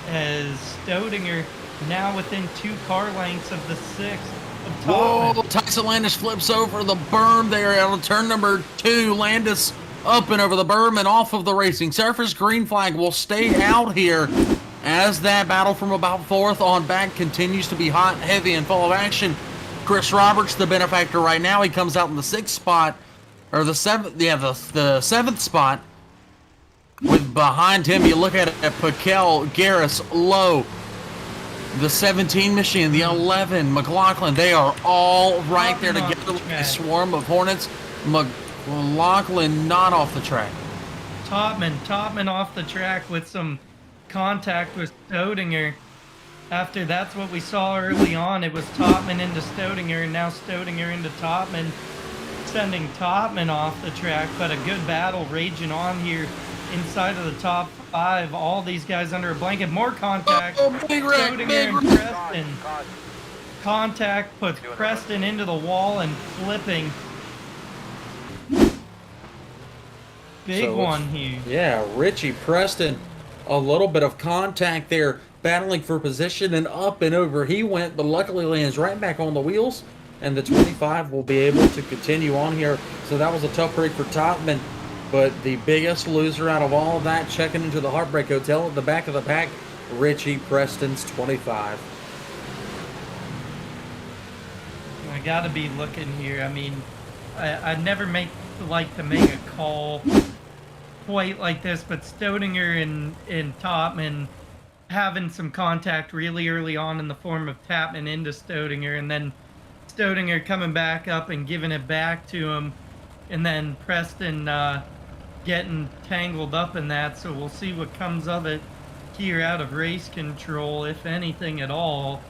as Stodinger now within 2 car lengths of the 6 of Topman. Whoa, Tyson Landis flips over the berm there out of turn number 2. Landis up and over the berm and off of the racing surface. Green flag will stay out here as that battle from about 4th on back continues to be hot, heavy, and full of action. Chris Roberts, the benefactor right now, he comes out in the 6th spot, or the 7th, yeah, the 7th spot. With behind him, you look at it, Paquel, Garris, Lowe, the 17 machine, the 11, McLaughlin. They are all right there together with a swarm of Hornets. McLaughlin not off the track. Topman off the track with some contact with Stodinger. After that's what we saw early on. It was Topman into Stodinger, and now Stodinger into Topman, sending Topman off the track. But a good battle raging on here inside of the top 5. All these guys under a blanket. More contact. Big wreck, Stodinger big and wreck. Preston. Contact puts Preston into the wall and flipping. Big So one here. Yeah, Richie Preston, a little bit of contact there, battling for position, and up and over he went, but luckily lands right back on the wheels, and the 25 will be able to continue on here. So that was a tough break for Topman, but the biggest loser out of all of that, checking into the Heartbreak Hotel at the back of the pack, Richie Preston's 25. got to be looking here. I mean, I never like to make a call quite like this, but Stodinger and Topman having some contact really early on in the form of Tapman into Stodinger, and then Stodinger coming back up and giving it back to him, and then Preston getting tangled up in that. So we'll see what comes of it here out of race control, if anything at all.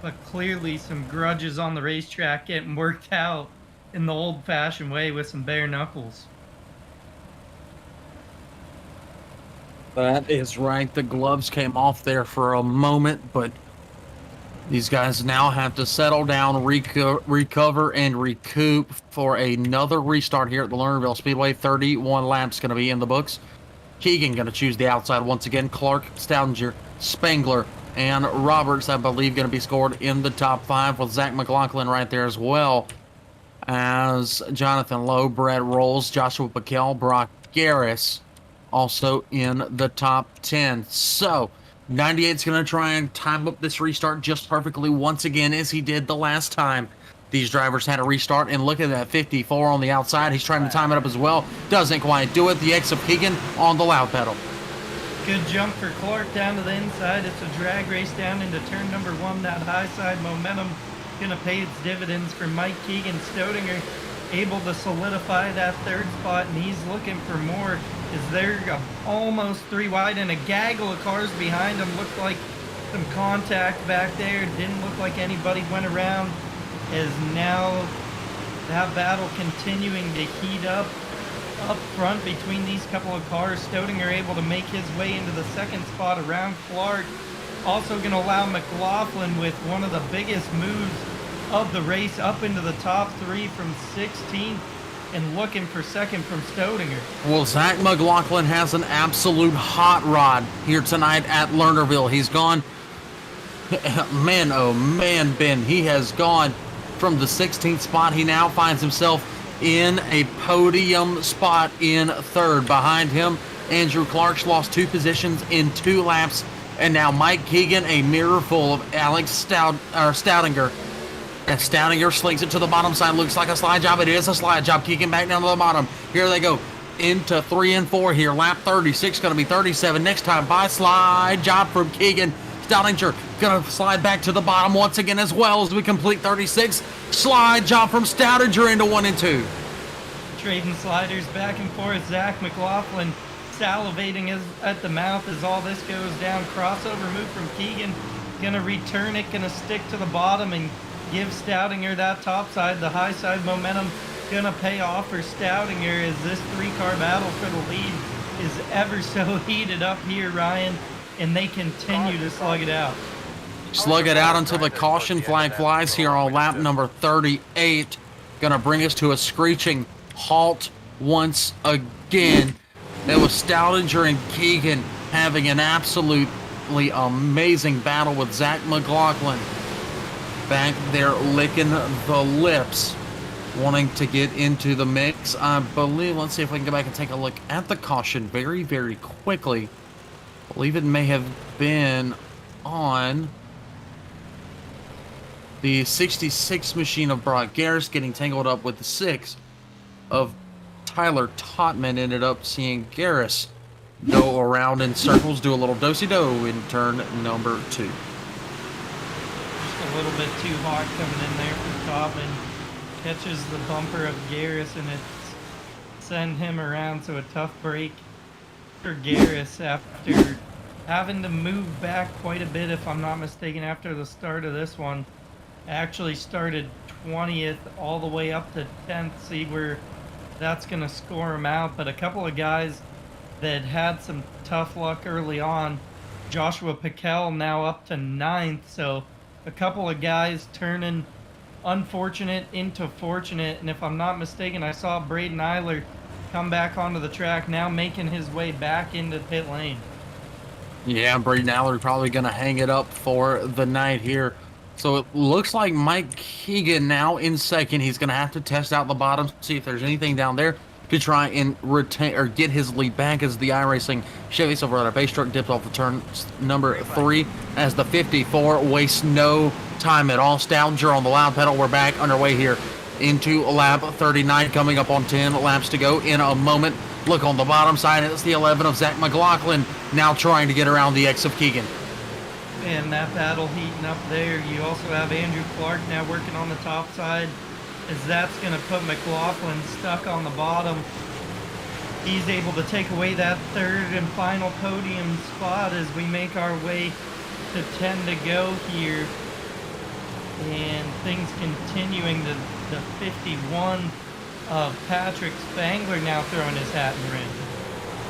But clearly some grudges on the racetrack getting worked out in the old-fashioned way with some bare knuckles. That is right. The gloves came off there for a moment, but these guys now have to settle down, recover, and recoup for another restart here at the Lernerville Speedway. 31 laps going to be in the books. Keegan going to choose the outside once again. Clark, Stoudinger, Spangler, and Roberts, I believe, going to be scored in the top 5, with Zach McLaughlin right there as well as Jonathan Lowe, Brett Rolls, Joshua Piquel, Brock Garris also in the top 10. So 98's going to try and time up this restart just perfectly once again, as he did the last time these drivers had a restart. And look at that 54 on the outside. He's trying to time it up as well. Doesn't quite do it. The X of Keegan on the loud pedal. Good jump for Clark down to the inside. It's a drag race down into turn number 1. That high side momentum going to pay its dividends for Mike Keegan. Stodinger able to solidify that 3rd spot, and he's looking for more. Is there almost 3 wide and a gaggle of cars behind him? Looked like some contact back there. Didn't look like anybody went around. Is now that battle continuing to heat up front between these couple of cars. Stodinger able to make his way into the 2nd spot around Clark. Also going to allow McLaughlin with one of the biggest moves of the race up into the top 3 from 16th, and looking for 2nd from Stodinger. Well, Zach McLaughlin has an absolute hot rod here tonight at Lernerville. He's gone, man, oh man, Ben, he has gone from the 16th spot. He now finds himself in a podium spot in 3rd. Behind him, Andrew Clark's lost 2 positions in 2 laps, and now Mike Keegan, a mirror full of Alex Stoudinger. And Stoudinger slings it to the bottom side. Looks like a slide job. It is a slide job. Keegan back down to the bottom. Here they go into 3 and 4 here. Lap 36, going to be 37 next time by slide job from Keegan. Stoudinger going to slide back to the bottom once again as well as we complete 36. Slide job from Stoudinger into 1 and 2. Trading sliders back and forth. Zach McLaughlin salivating at the mouth as all this goes down. Crossover move from Keegan. Going to return it. Going to stick to the bottom and give Stoudinger that top side. The high side momentum gonna pay off for Stoudinger as this 3-car battle for the lead is ever so heated up here, Ryan, and they continue to slug it out. Slug it out until the caution flag flies here on lap number 38. Gonna bring us to a screeching halt once again. It was Stoudinger and Keegan having an absolutely amazing battle with Zach McLaughlin back there licking the lips, wanting to get into the mix. I believe, let's see if we can go back and take a look at the caution very, very quickly. I believe it may have been on the 66 machine of Brock Garris getting tangled up with the 6 of Tyler Totman. Ended up seeing Garris go around in circles, do a little do-si-do in turn number 2. A little bit too hot coming in there from Topman. Catches the bumper of Garris, and it's send him around, so a tough break for Garris after having to move back quite a bit, if I'm not mistaken, after the start of this one. Actually started 20th all the way up to 10th. See where that's going to score him out. But a couple of guys that had some tough luck early on. Joshua Piquel now up to 9th, so a couple of guys turning unfortunate into fortunate. And if I'm not mistaken, I saw Braden Eiler come back onto the track, now making his way back into pit lane. Yeah, Braden Eiler probably going to hang it up for the night here. So it looks like Mike Keegan now in 2nd. He's going to have to test out the bottom, see if there's anything down there to try and retain or get his lead back as the iRacing Chevy Silverado base truck dips off the turn number 3 as the 54 wastes no time at all. Stoudinger on the loud pedal. We're back underway here into lap 39, coming up on 10 laps to go in a moment. Look on the bottom side, it's the 11 of Zach McLaughlin, now trying to get around the X of Keegan. And that battle heating up there. You also have Andrew Clark now working on the top side, as that's going to put McLaughlin stuck on the bottom. He's able to take away that third and final podium spot as we make our way to 10 to go here. And things continuing, the 51 of Patrick Spangler now throwing his hat in the ring.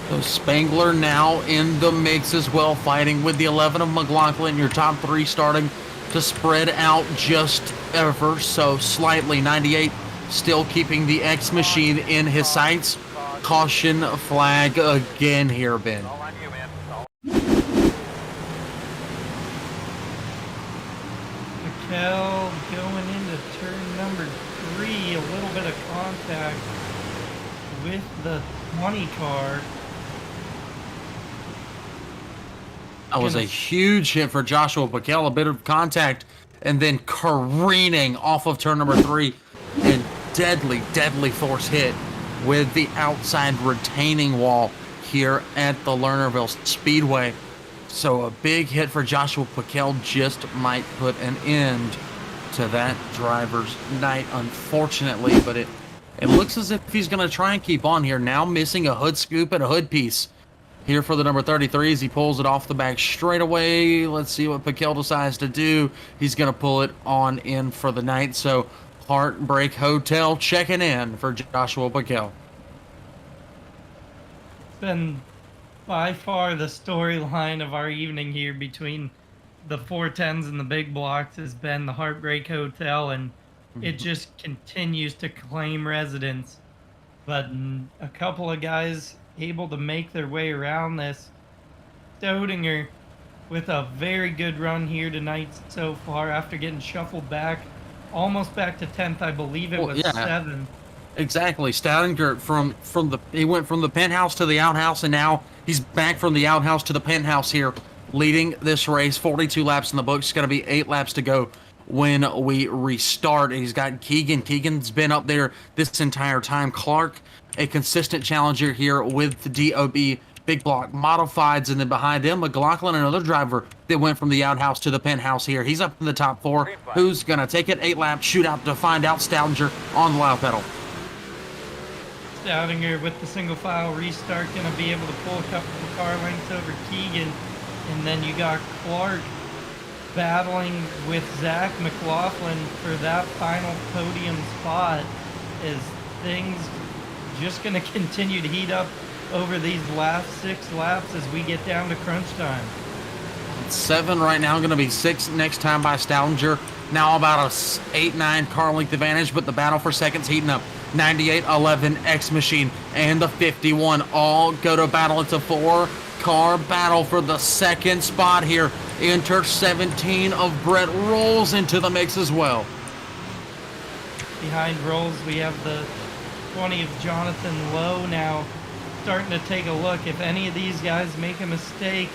So Spangler now in the mix as well, fighting with the 11 of McLaughlin. Your top three starting to spread out just ever so slightly. 98 still keeping the X machine in his sights. Caution flag again here, Ben. All on you, man. All Mikel going into turn number 3, a little bit of contact with the 20 car. That was a huge hit for Joshua Mikel, a bit of contact, and then careening off of turn number 3, and deadly force hit with the outside retaining wall here at the Lernerville Speedway. So a big hit for Joshua Mikel just might put an end to that driver's night, unfortunately, but it looks as if he's going to try and keep on here. Now missing a hood scoop and a hood piece here for the number 33 as he pulls it off the back straightaway. Let's see what Mikel decides to do. He's going to pull it on in for the night. So Heartbreak Hotel checking in for Joshua Mikel. It's been by far the storyline of our evening here between the 410s and the big blocks has been the Heartbreak Hotel, and it just continues to claim residence. But a couple of guys able to make their way around this. Stoudinger with a very good run here tonight so far after getting shuffled back, almost back to 10th, I believe it was 7th. Exactly. Stoudinger he went from the penthouse to the outhouse, and now he's back from the outhouse to the penthouse here, leading this race. 42 laps in the books. It's going to be 8 laps to go when we restart. He's got Keegan. Keegan's been up there this entire time. Clark, a consistent challenger here with the DOB Big Block Modifieds, and then behind him, McLaughlin, another driver that went from the outhouse to the penthouse here. He's up in the top 4. Who's going to take it? 8-lap shootout to find out. Stoudinger on the loud pedal. Stoudinger with the single file restart going to be able to pull a couple of car lengths over Keegan. And then you got Clark battling with Zach McLaughlin for that final podium spot, as things just going to continue to heat up over these last 6 laps as we get down to crunch time. 7 right now, going to be 6 next time by Stoudinger. Now about a 8-9 car length advantage, but the battle for seconds heating up. 98, 11, X Machine, and the 51 all go to battle. It's a 4-car battle for the second spot here. Enter 17 of Brett Rolls into the mix as well. Behind Rolls, we have the 20 of Jonathan Lowe now starting to take a look. If any of these guys make a mistake,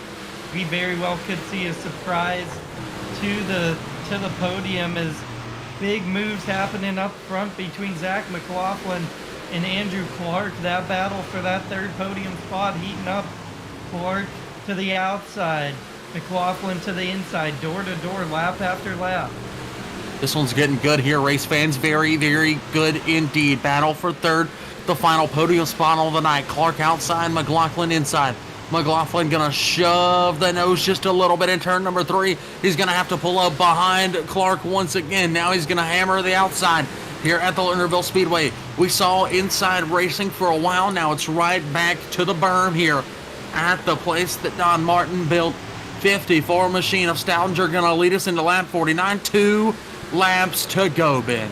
we very well could see a surprise to the podium, as big moves happening up front between Zach McLaughlin and Andrew Clark. That battle for that third podium spot heating up. Clark to the outside, McLaughlin to the inside, door to door, lap after lap. This one's getting good here, race fans. Very good indeed. Battle for third, the final podium spot of the night. Clark outside, McLaughlin inside. McLaughlin gonna shove the nose just a little bit in turn number 3. He's gonna have to pull up behind Clark once again. Now he's gonna hammer the outside here at the Lernerville Speedway. We saw inside racing for a while. Now it's right back to the berm here at the place that Don Martin built. 54 machine of Stoudinger gonna lead us into lap 49. 2 laps to go, Ben.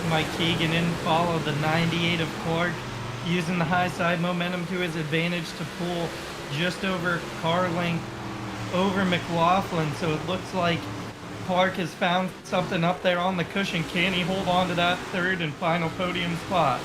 Mike Keegan in follow, the 98 of Clark, using the high side momentum to his advantage to pull just over car length over McLaughlin. So it looks like Clark has found something up there on the cushion. Can he hold on to that third and final podium spot?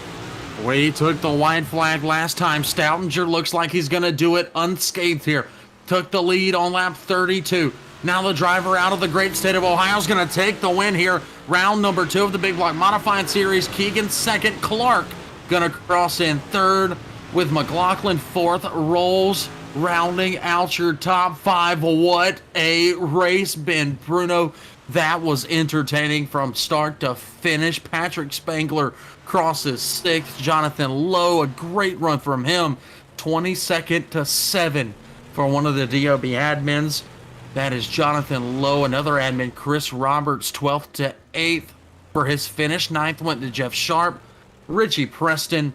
We took the white flag last time. Stoudinger looks like he's going to do it unscathed here. Took the lead on lap 32. Now the driver out of the great state of Ohio is going to take the win here. Round number 2 of the Big Block Modified Series. Keegan second. Clark going to cross in third with McLaughlin fourth. Rolls rounding out your top 5. What a race, Ben Bruno. That was entertaining from start to finish. Patrick Spangler crosses 6th. Jonathan Lowe, a great run from him. 22nd to 7 for one of the DOB admins. That is Jonathan Lowe. Another admin, Chris Roberts, 12th to 8th for his finish. 9th went to Jeff Sharp. Richie Preston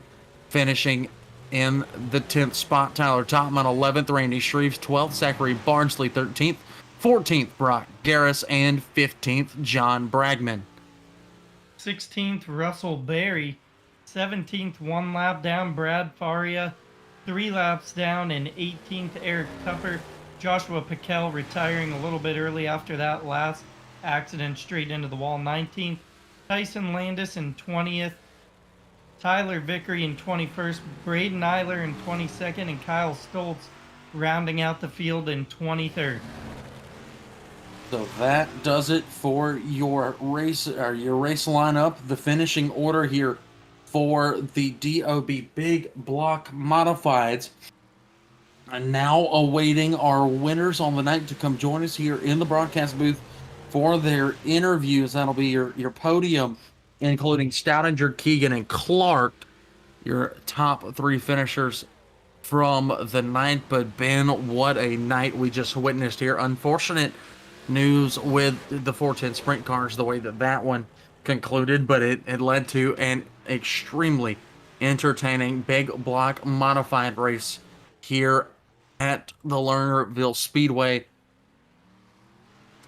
finishing in the 10th spot. Tyler Topman, 11th. Randy Shreves, 12th. Zachary Barnsley, 13th. 14th, Brock Garris. And 15th, John Bragman. 16th, Russell Berry. 17th, 1 lap down, Brad Faria. 3 laps down, and 18th, Eric Tupper. Joshua Piquel retiring a little bit early after that last accident, straight into the wall. 19th, Tyson Landis in 20th. Tyler Vickery in 21st. Braden Eiler in 22nd. And Kyle Stoltz rounding out the field in 23rd. So that does it for your race lineup. The finishing order here for the DOB Big Block Modifieds. And now awaiting our winners on the night to come join us here in the broadcast booth for their interviews. That'll be your podium, including Stoudinger, Keegan, and Clark, your top 3 finishers from the night. But Ben, what a night we just witnessed here. Unfortunate news with the 410 sprint cars, the way that one concluded, but it led to an extremely entertaining Big Block Modified race here at the Lernerville Speedway.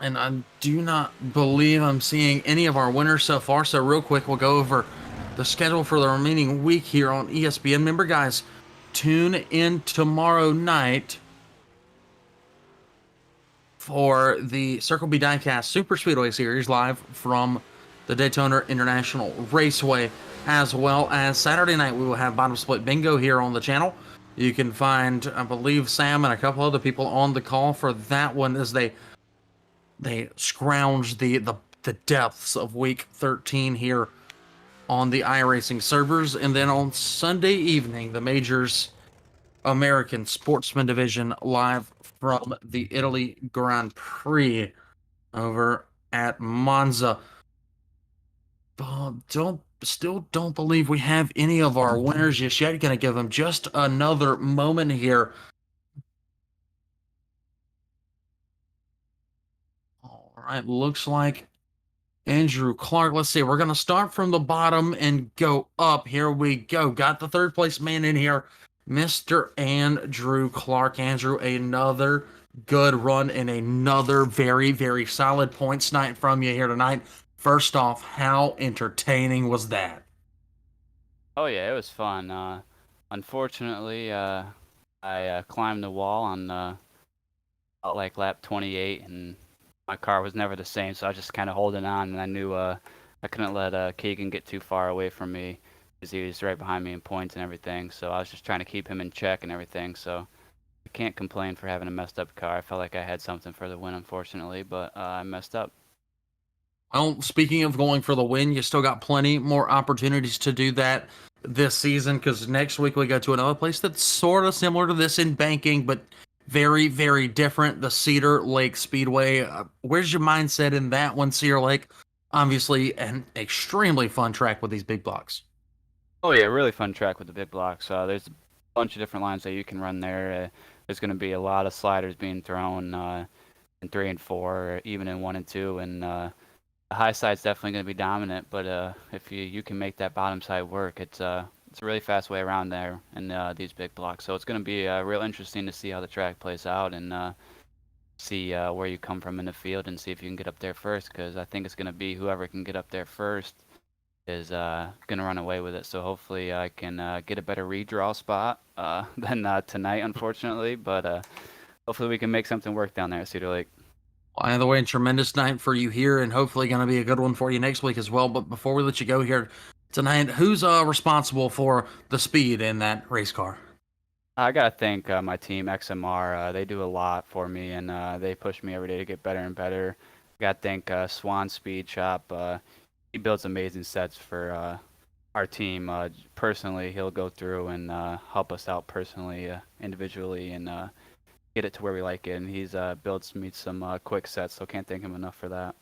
And I do not believe I'm seeing any of our winners so far. So real quick, we'll go over the schedule for the remaining week here on ESPN. Remember, guys, tune in tomorrow night for the Circle B Diecast Super Speedway Series live from the Daytona International Raceway, as well as Saturday night we will have Bottom Split Bingo here on the channel. You can find, I believe, Sam and a couple other people on the call for that one as they scrounge the depths of week 13 here on the iRacing servers. And then on Sunday evening, the Majors American Sportsman Division live from the Italy Grand Prix over at Monza. Still don't believe we have any of our winners just yet. Gonna give them just another moment here. All right, looks like Andrew Clark. Let's see, we're gonna start from the bottom and go up. Here we go. Got the 3rd place man in here, Mr. Andrew Clark. Andrew, another good run and another very, very solid points night from you here tonight. First off, how entertaining was that? Oh yeah, it was fun. Unfortunately, I climbed the wall on like lap 28, and my car was never the same. So I was just kind of holding on, and I knew I couldn't let Keegan get too far away from me because he was right behind me in points and everything. So I was just trying to keep him in check and everything. So I can't complain for having a messed up car. I felt like I had something for the win, unfortunately, but I messed up. Well, speaking of going for the win, you still got plenty more opportunities to do that this season, because next week we go to another place that's sort of similar to this in banking, but very, very different, the Cedar Lake Speedway. Where's your mindset in that one, Cedar Lake? Obviously, an extremely fun track with these big blocks. Oh yeah, really fun track with the big blocks. There's a bunch of different lines that you can run there. There's going to be a lot of sliders being thrown in 3 and 4, or even in 1 and 2, and the high side's definitely going to be dominant, but if you can make that bottom side work, it's a really fast way around there in these big blocks. So it's going to be real interesting to see how the track plays out and see where you come from in the field and see if you can get up there first, because I think it's going to be whoever can get up there first is going to run away with it. So hopefully I can get a better redraw spot than tonight, unfortunately, but hopefully we can make something work down there at Cedar Lake. Either way, a tremendous night for you here, and hopefully going to be a good one for you next week as well. But before we let you go here tonight, who's responsible for the speed in that race car? I gotta thank my team XMR. They do a lot for me, and they push me every day to get better and better. Gotta thank Swan Speed Shop. He builds amazing sets for our team. Personally, he'll go through and help us out personally, individually, and get it to where we like it. And he's builds me some quick sets, so can't thank him enough for that.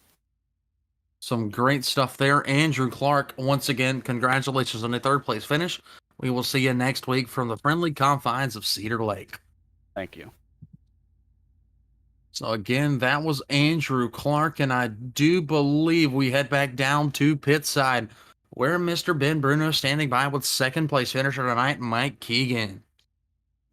Some great stuff there. Andrew Clark, once again, congratulations on a third place finish. We will see you next week from the friendly confines of Cedar Lake. Thank you. So again, that was Andrew Clark, and I do believe we head back down to pit side, where Mr. Ben Bruno is standing by with second place finisher tonight, Mike Keegan.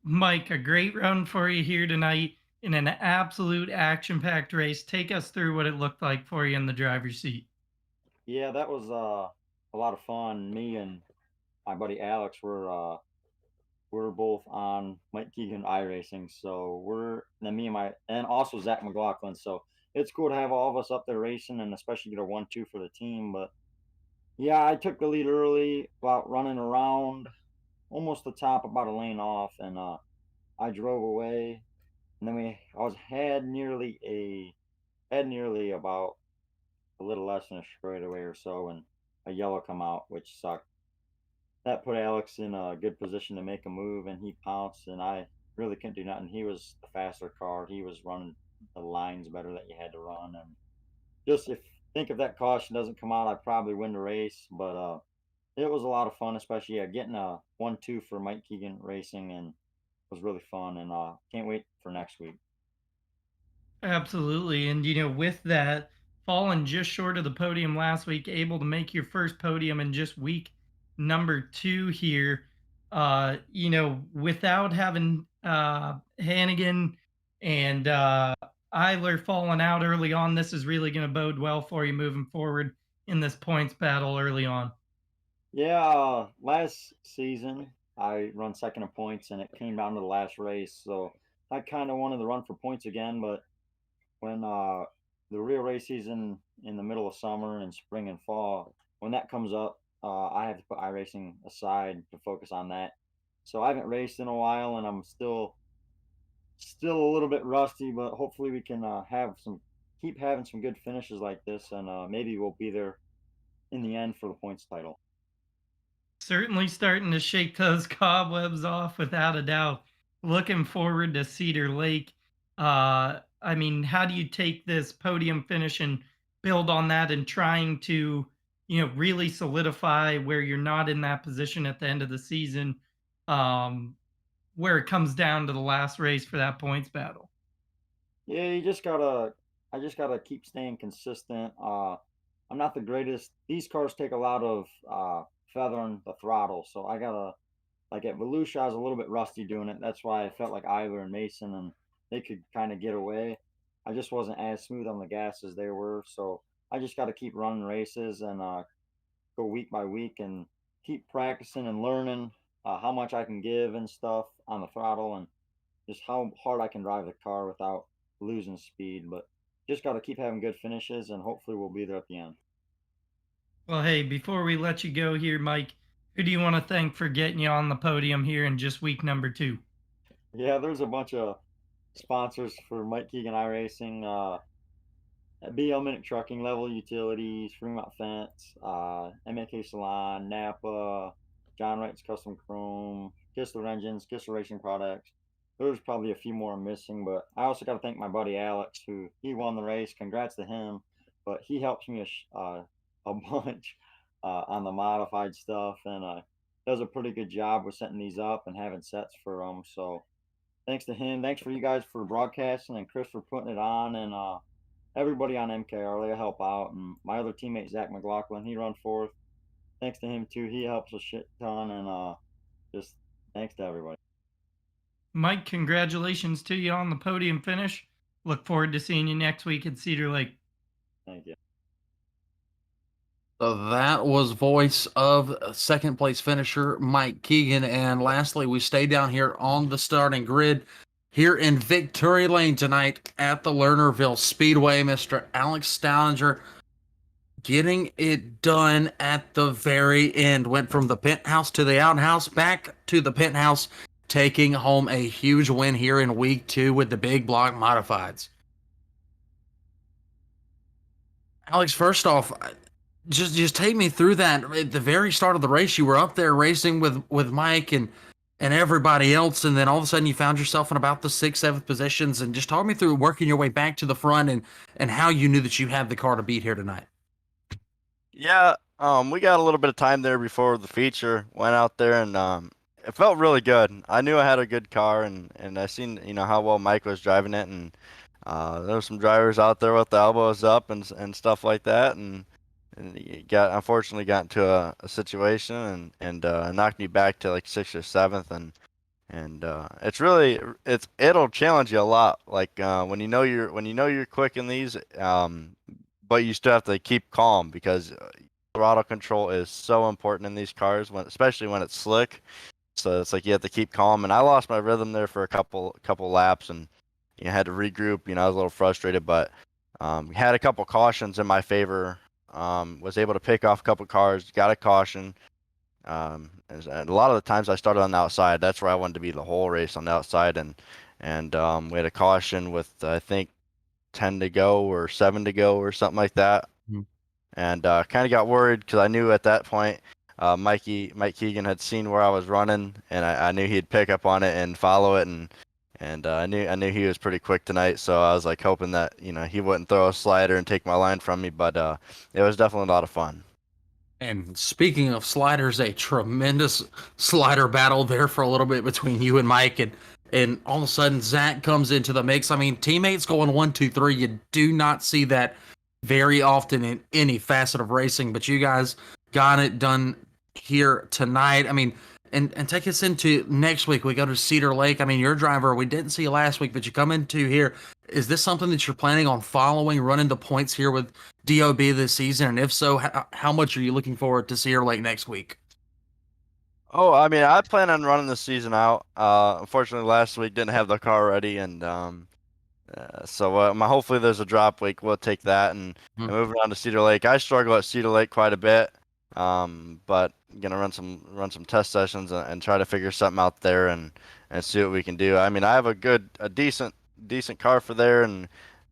Mike, a great run for you here tonight in an absolute action-packed race. Take us through what it looked like for you in the driver's seat. Yeah, that was a lot of fun. Me and my buddy Alex we're both on Mike Keegan iRacing, so me and my and also Zach McLaughlin. So it's cool to have all of us up there racing, and especially get a 1-2 for the team. But yeah, I took the lead early, about running around almost the top, about a lane off, and I drove away, and then I was had nearly about a little less than a straightaway or so, and a yellow come out, which sucked. That put Alex in a good position to make a move, and he pounced, and I really couldn't do nothing. He was the faster car. He was running the lines better that you had to run, and just if that caution doesn't come out, I probably win the race. But it was a lot of fun, especially getting a 1-2 for Mike Keegan Racing, and was really fun, and can't wait for next week. Absolutely. And, with that, falling just short of the podium last week, able to make your first podium in just week number 2 here, without having Hannigan and Eiler falling out early on, this is really going to bode well for you moving forward in this points battle early on. Yeah, last season I run second in points, and it came down to the last race, so I kind of wanted to run for points again. But when the real race season in the middle of summer and spring and fall, when that comes up, I have to put iRacing aside to focus on that. So I haven't raced in a while, and I'm still a little bit rusty, but hopefully we can keep having some good finishes like this, and maybe we'll be there in the end for the points title. Certainly starting to shake those cobwebs off without a doubt. Looking forward to Cedar Lake. How do you take this podium finish and build on that and trying to, really solidify where you're not in that position at the end of the season, where it comes down to the last race for that points battle? Yeah, I just gotta keep staying consistent. I'm not the greatest. These cars take a lot of feathering the throttle, so I gotta like at Volusia, I was a little bit rusty doing it. That's why I felt like Eiler and Mason and they could kind of get away. I just wasn't as smooth on the gas as they were, so I just got to keep running races and go week by week and keep practicing and learning how much I can give and stuff on the throttle and just how hard I can drive the car without losing speed. But just got to keep having good finishes, and hopefully we'll be there at the end. Well, hey, before we let you go here, Mike, who do you want to thank for getting you on the podium here in just week number 2? Yeah, there's a bunch of sponsors for Mike Keegan iRacing. BL Minute Trucking, Level Utilities, Fremont Fence, MAK Salon, Napa, John Wright's Custom Chrome, Kistler Engines, Kistler Racing Products. There's probably a few more I'm missing, but I also got to thank my buddy Alex, who he won the race. Congrats to him. But he helps me a bunch on the modified stuff, and does a pretty good job with setting these up and having sets for them. So thanks to him. Thanks for you guys for broadcasting and Chris for putting it on, and everybody on MKR, they help out. And my other teammate, Zach McLaughlin, he run fourth. Thanks to him, too. He helps a shit ton. And just thanks to everybody. Mike, congratulations to you on the podium finish. Look forward to seeing you next week at Cedar Lake. Thank you. So that was voice of second place finisher Mike Keegan. And lastly, we stay down here on the starting grid here in Victory Lane tonight at the Lernerville Speedway. Mr. Alex Stallinger getting it done at the very end. Went from the penthouse to the outhouse, back to the penthouse taking home a huge win here in week 2 with the big block modifieds. Alex, first off, just take me through that. At the very start of the race, you were up there racing with Mike and everybody else, and then all of a sudden you found yourself in about the 6th, 7th positions. And just talk me through working your way back to the front and how you knew that you had the car to beat here tonight. Yeah, we got a little bit of time there before the feature. Went out there and it felt really good. I knew I had a good car, and I seen how well Mike was driving it, and there were some drivers out there with the elbows up and stuff like that, and he unfortunately got into a situation and knocked me back to like 6th or 7th, and it'll challenge you a lot. Like when you know you're quick in these, but you still have to keep calm because throttle control is so important in these cars, especially when it's slick. So it's like you have to keep calm. And I lost my rhythm there for a couple laps, and had to regroup. I was a little frustrated, but had a couple cautions in my favor. Was able to pick off a couple cars, got a caution. And a lot of the times I started on the outside. That's where I wanted to be the whole race, on the outside, and we had a caution with I think 10 to go or 7 to go or something like that. Mhm. And kind of got worried because I knew at that point Mike Keegan had seen where I was running, and I knew he'd pick up on it and follow it, and I knew he was pretty quick tonight, so I was like hoping that he wouldn't throw a slider and take my line from me, but it was definitely a lot of fun. And speaking of sliders, a tremendous slider battle there for a little bit between you and Mike, and all of a sudden Zach comes into the mix. I mean, teammates going 1, 2, 3. You do not see that very often in any facet of racing, but you guys got it done here tonight. I mean, and take us into next week. We go to Cedar Lake. I mean, you're a driver. We didn't see you last week, but you come into here. Is this something that you're planning on following, running the points here with DOB this season? And if so, how much are you looking forward to Cedar Lake next week? Oh, I mean, I plan on running the season out. Unfortunately, last week didn't have the car ready, and so hopefully there's a drop week. We'll take that and move on to Cedar Lake. I struggle at Cedar Lake quite a bit, but gonna run some test sessions and try to figure something out there and see what we can do. I mean, I have a decent car for there, and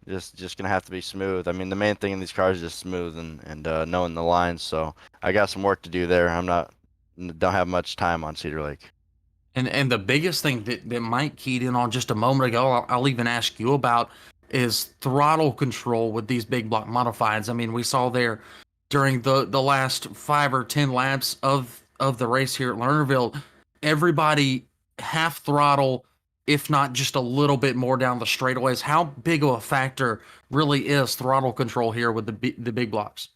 just gonna have to be smooth. I mean, the main thing in these cars is just smooth and knowing the lines. So I got some work to do there. Don't have much time on Cedar Lake. And the biggest thing that Mike keyed in on just a moment ago, I'll even ask you about, is throttle control with these big block modifieds. I mean, we saw there during the last 5 or 10 laps of the race here at Lernerville, everybody half throttle, if not just a little bit more down the straightaways. How big of a factor really is throttle control here with the big blocks?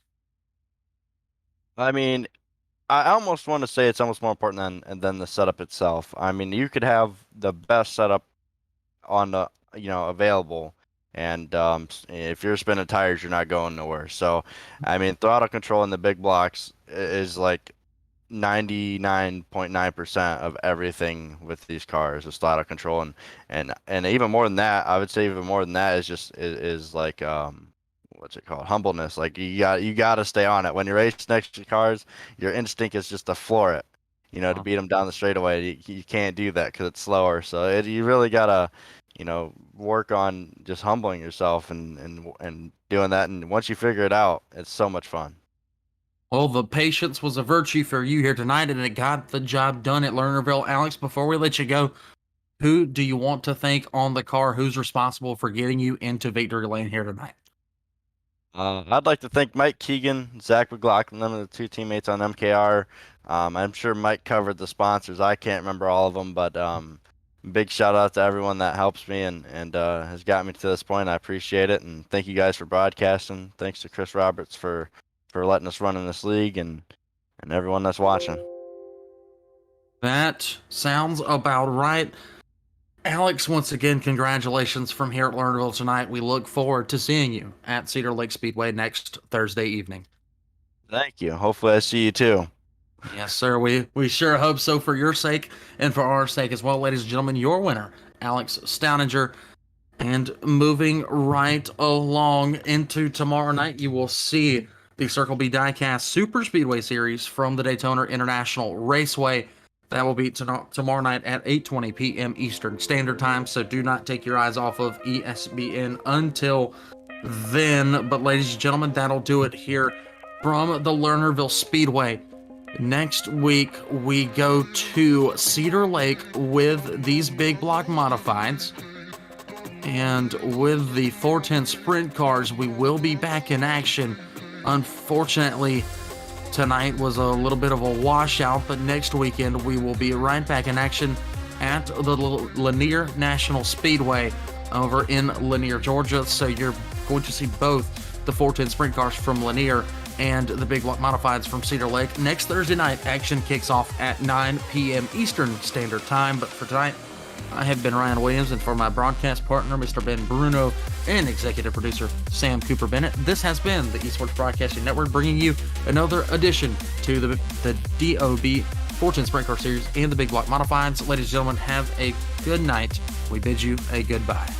I mean, I almost want to say it's almost more important than the setup itself. I mean, you could have the best setup on the available, and if you're spinning tires, you're not going nowhere. So, I mean, throttle control in the big blocks is like 99.9% of everything with these cars is throttle control, and even more than that, I would say even more than that is like what's it called? Humbleness. Like you got to stay on it. When you're racing next to cars, your instinct is just to floor it, to beat them down the straightaway. You can't do that because it's slower. So you really gotta, work on just humbling yourself and doing that. And once you figure it out, it's so much fun. Well, the patience was a virtue for you here tonight, and it got the job done at Lernerville. Alex, before we let you go, who do you want to thank on the car? Who's responsible for getting you into victory lane here tonight? I'd like to thank Mike Keegan, Zach McLaughlin, them are the 2 teammates on MKR. I'm sure Mike covered the sponsors. I can't remember all of them, but big shout out to everyone that helps me and has got me to this point. I appreciate it, and thank you guys for broadcasting. Thanks to Chris Roberts for letting us run in this league, and everyone that's watching. That sounds about right. Alex, once again, congratulations from here at Lernerville tonight. We look forward to seeing you at Cedar Lake Speedway next Thursday evening. Thank you. Hopefully I see you too. Yes, sir. We sure hope so, for your sake and for our sake as well. Ladies and gentlemen, your winner, Alex Stouninger. And moving right along into tomorrow night, you will see the Circle B Diecast Super Speedway Series from the Daytona International Raceway. That will be tomorrow night at 8:20 p.m. Eastern Standard Time. So do not take your eyes off of ESPN until then. But ladies and gentlemen, that'll do it here from the Lernerville Speedway. Next week, we go to Cedar Lake with these big block modifieds. And with the 410 sprint cars, we will be back in action. Unfortunately, tonight was a little bit of a washout, but next weekend we will be right back in action at the Lanier National Speedway over in Lanier, Georgia. So you're going to see both the 410 sprint cars from Lanier and the big block modifieds from Cedar Lake. Next Thursday night, action kicks off at 9 p.m. Eastern Standard Time. But for tonight, I have been Ryan Williams, and for my broadcast partner, Mr. Ben Bruno, and executive producer, Sam Cooper Bennett, this has been the Esports Broadcasting Network, bringing you another edition to the DOB 410 Sprint Car Series and the Big Block Modifieds. Ladies and gentlemen, have a good night. We bid you a goodbye.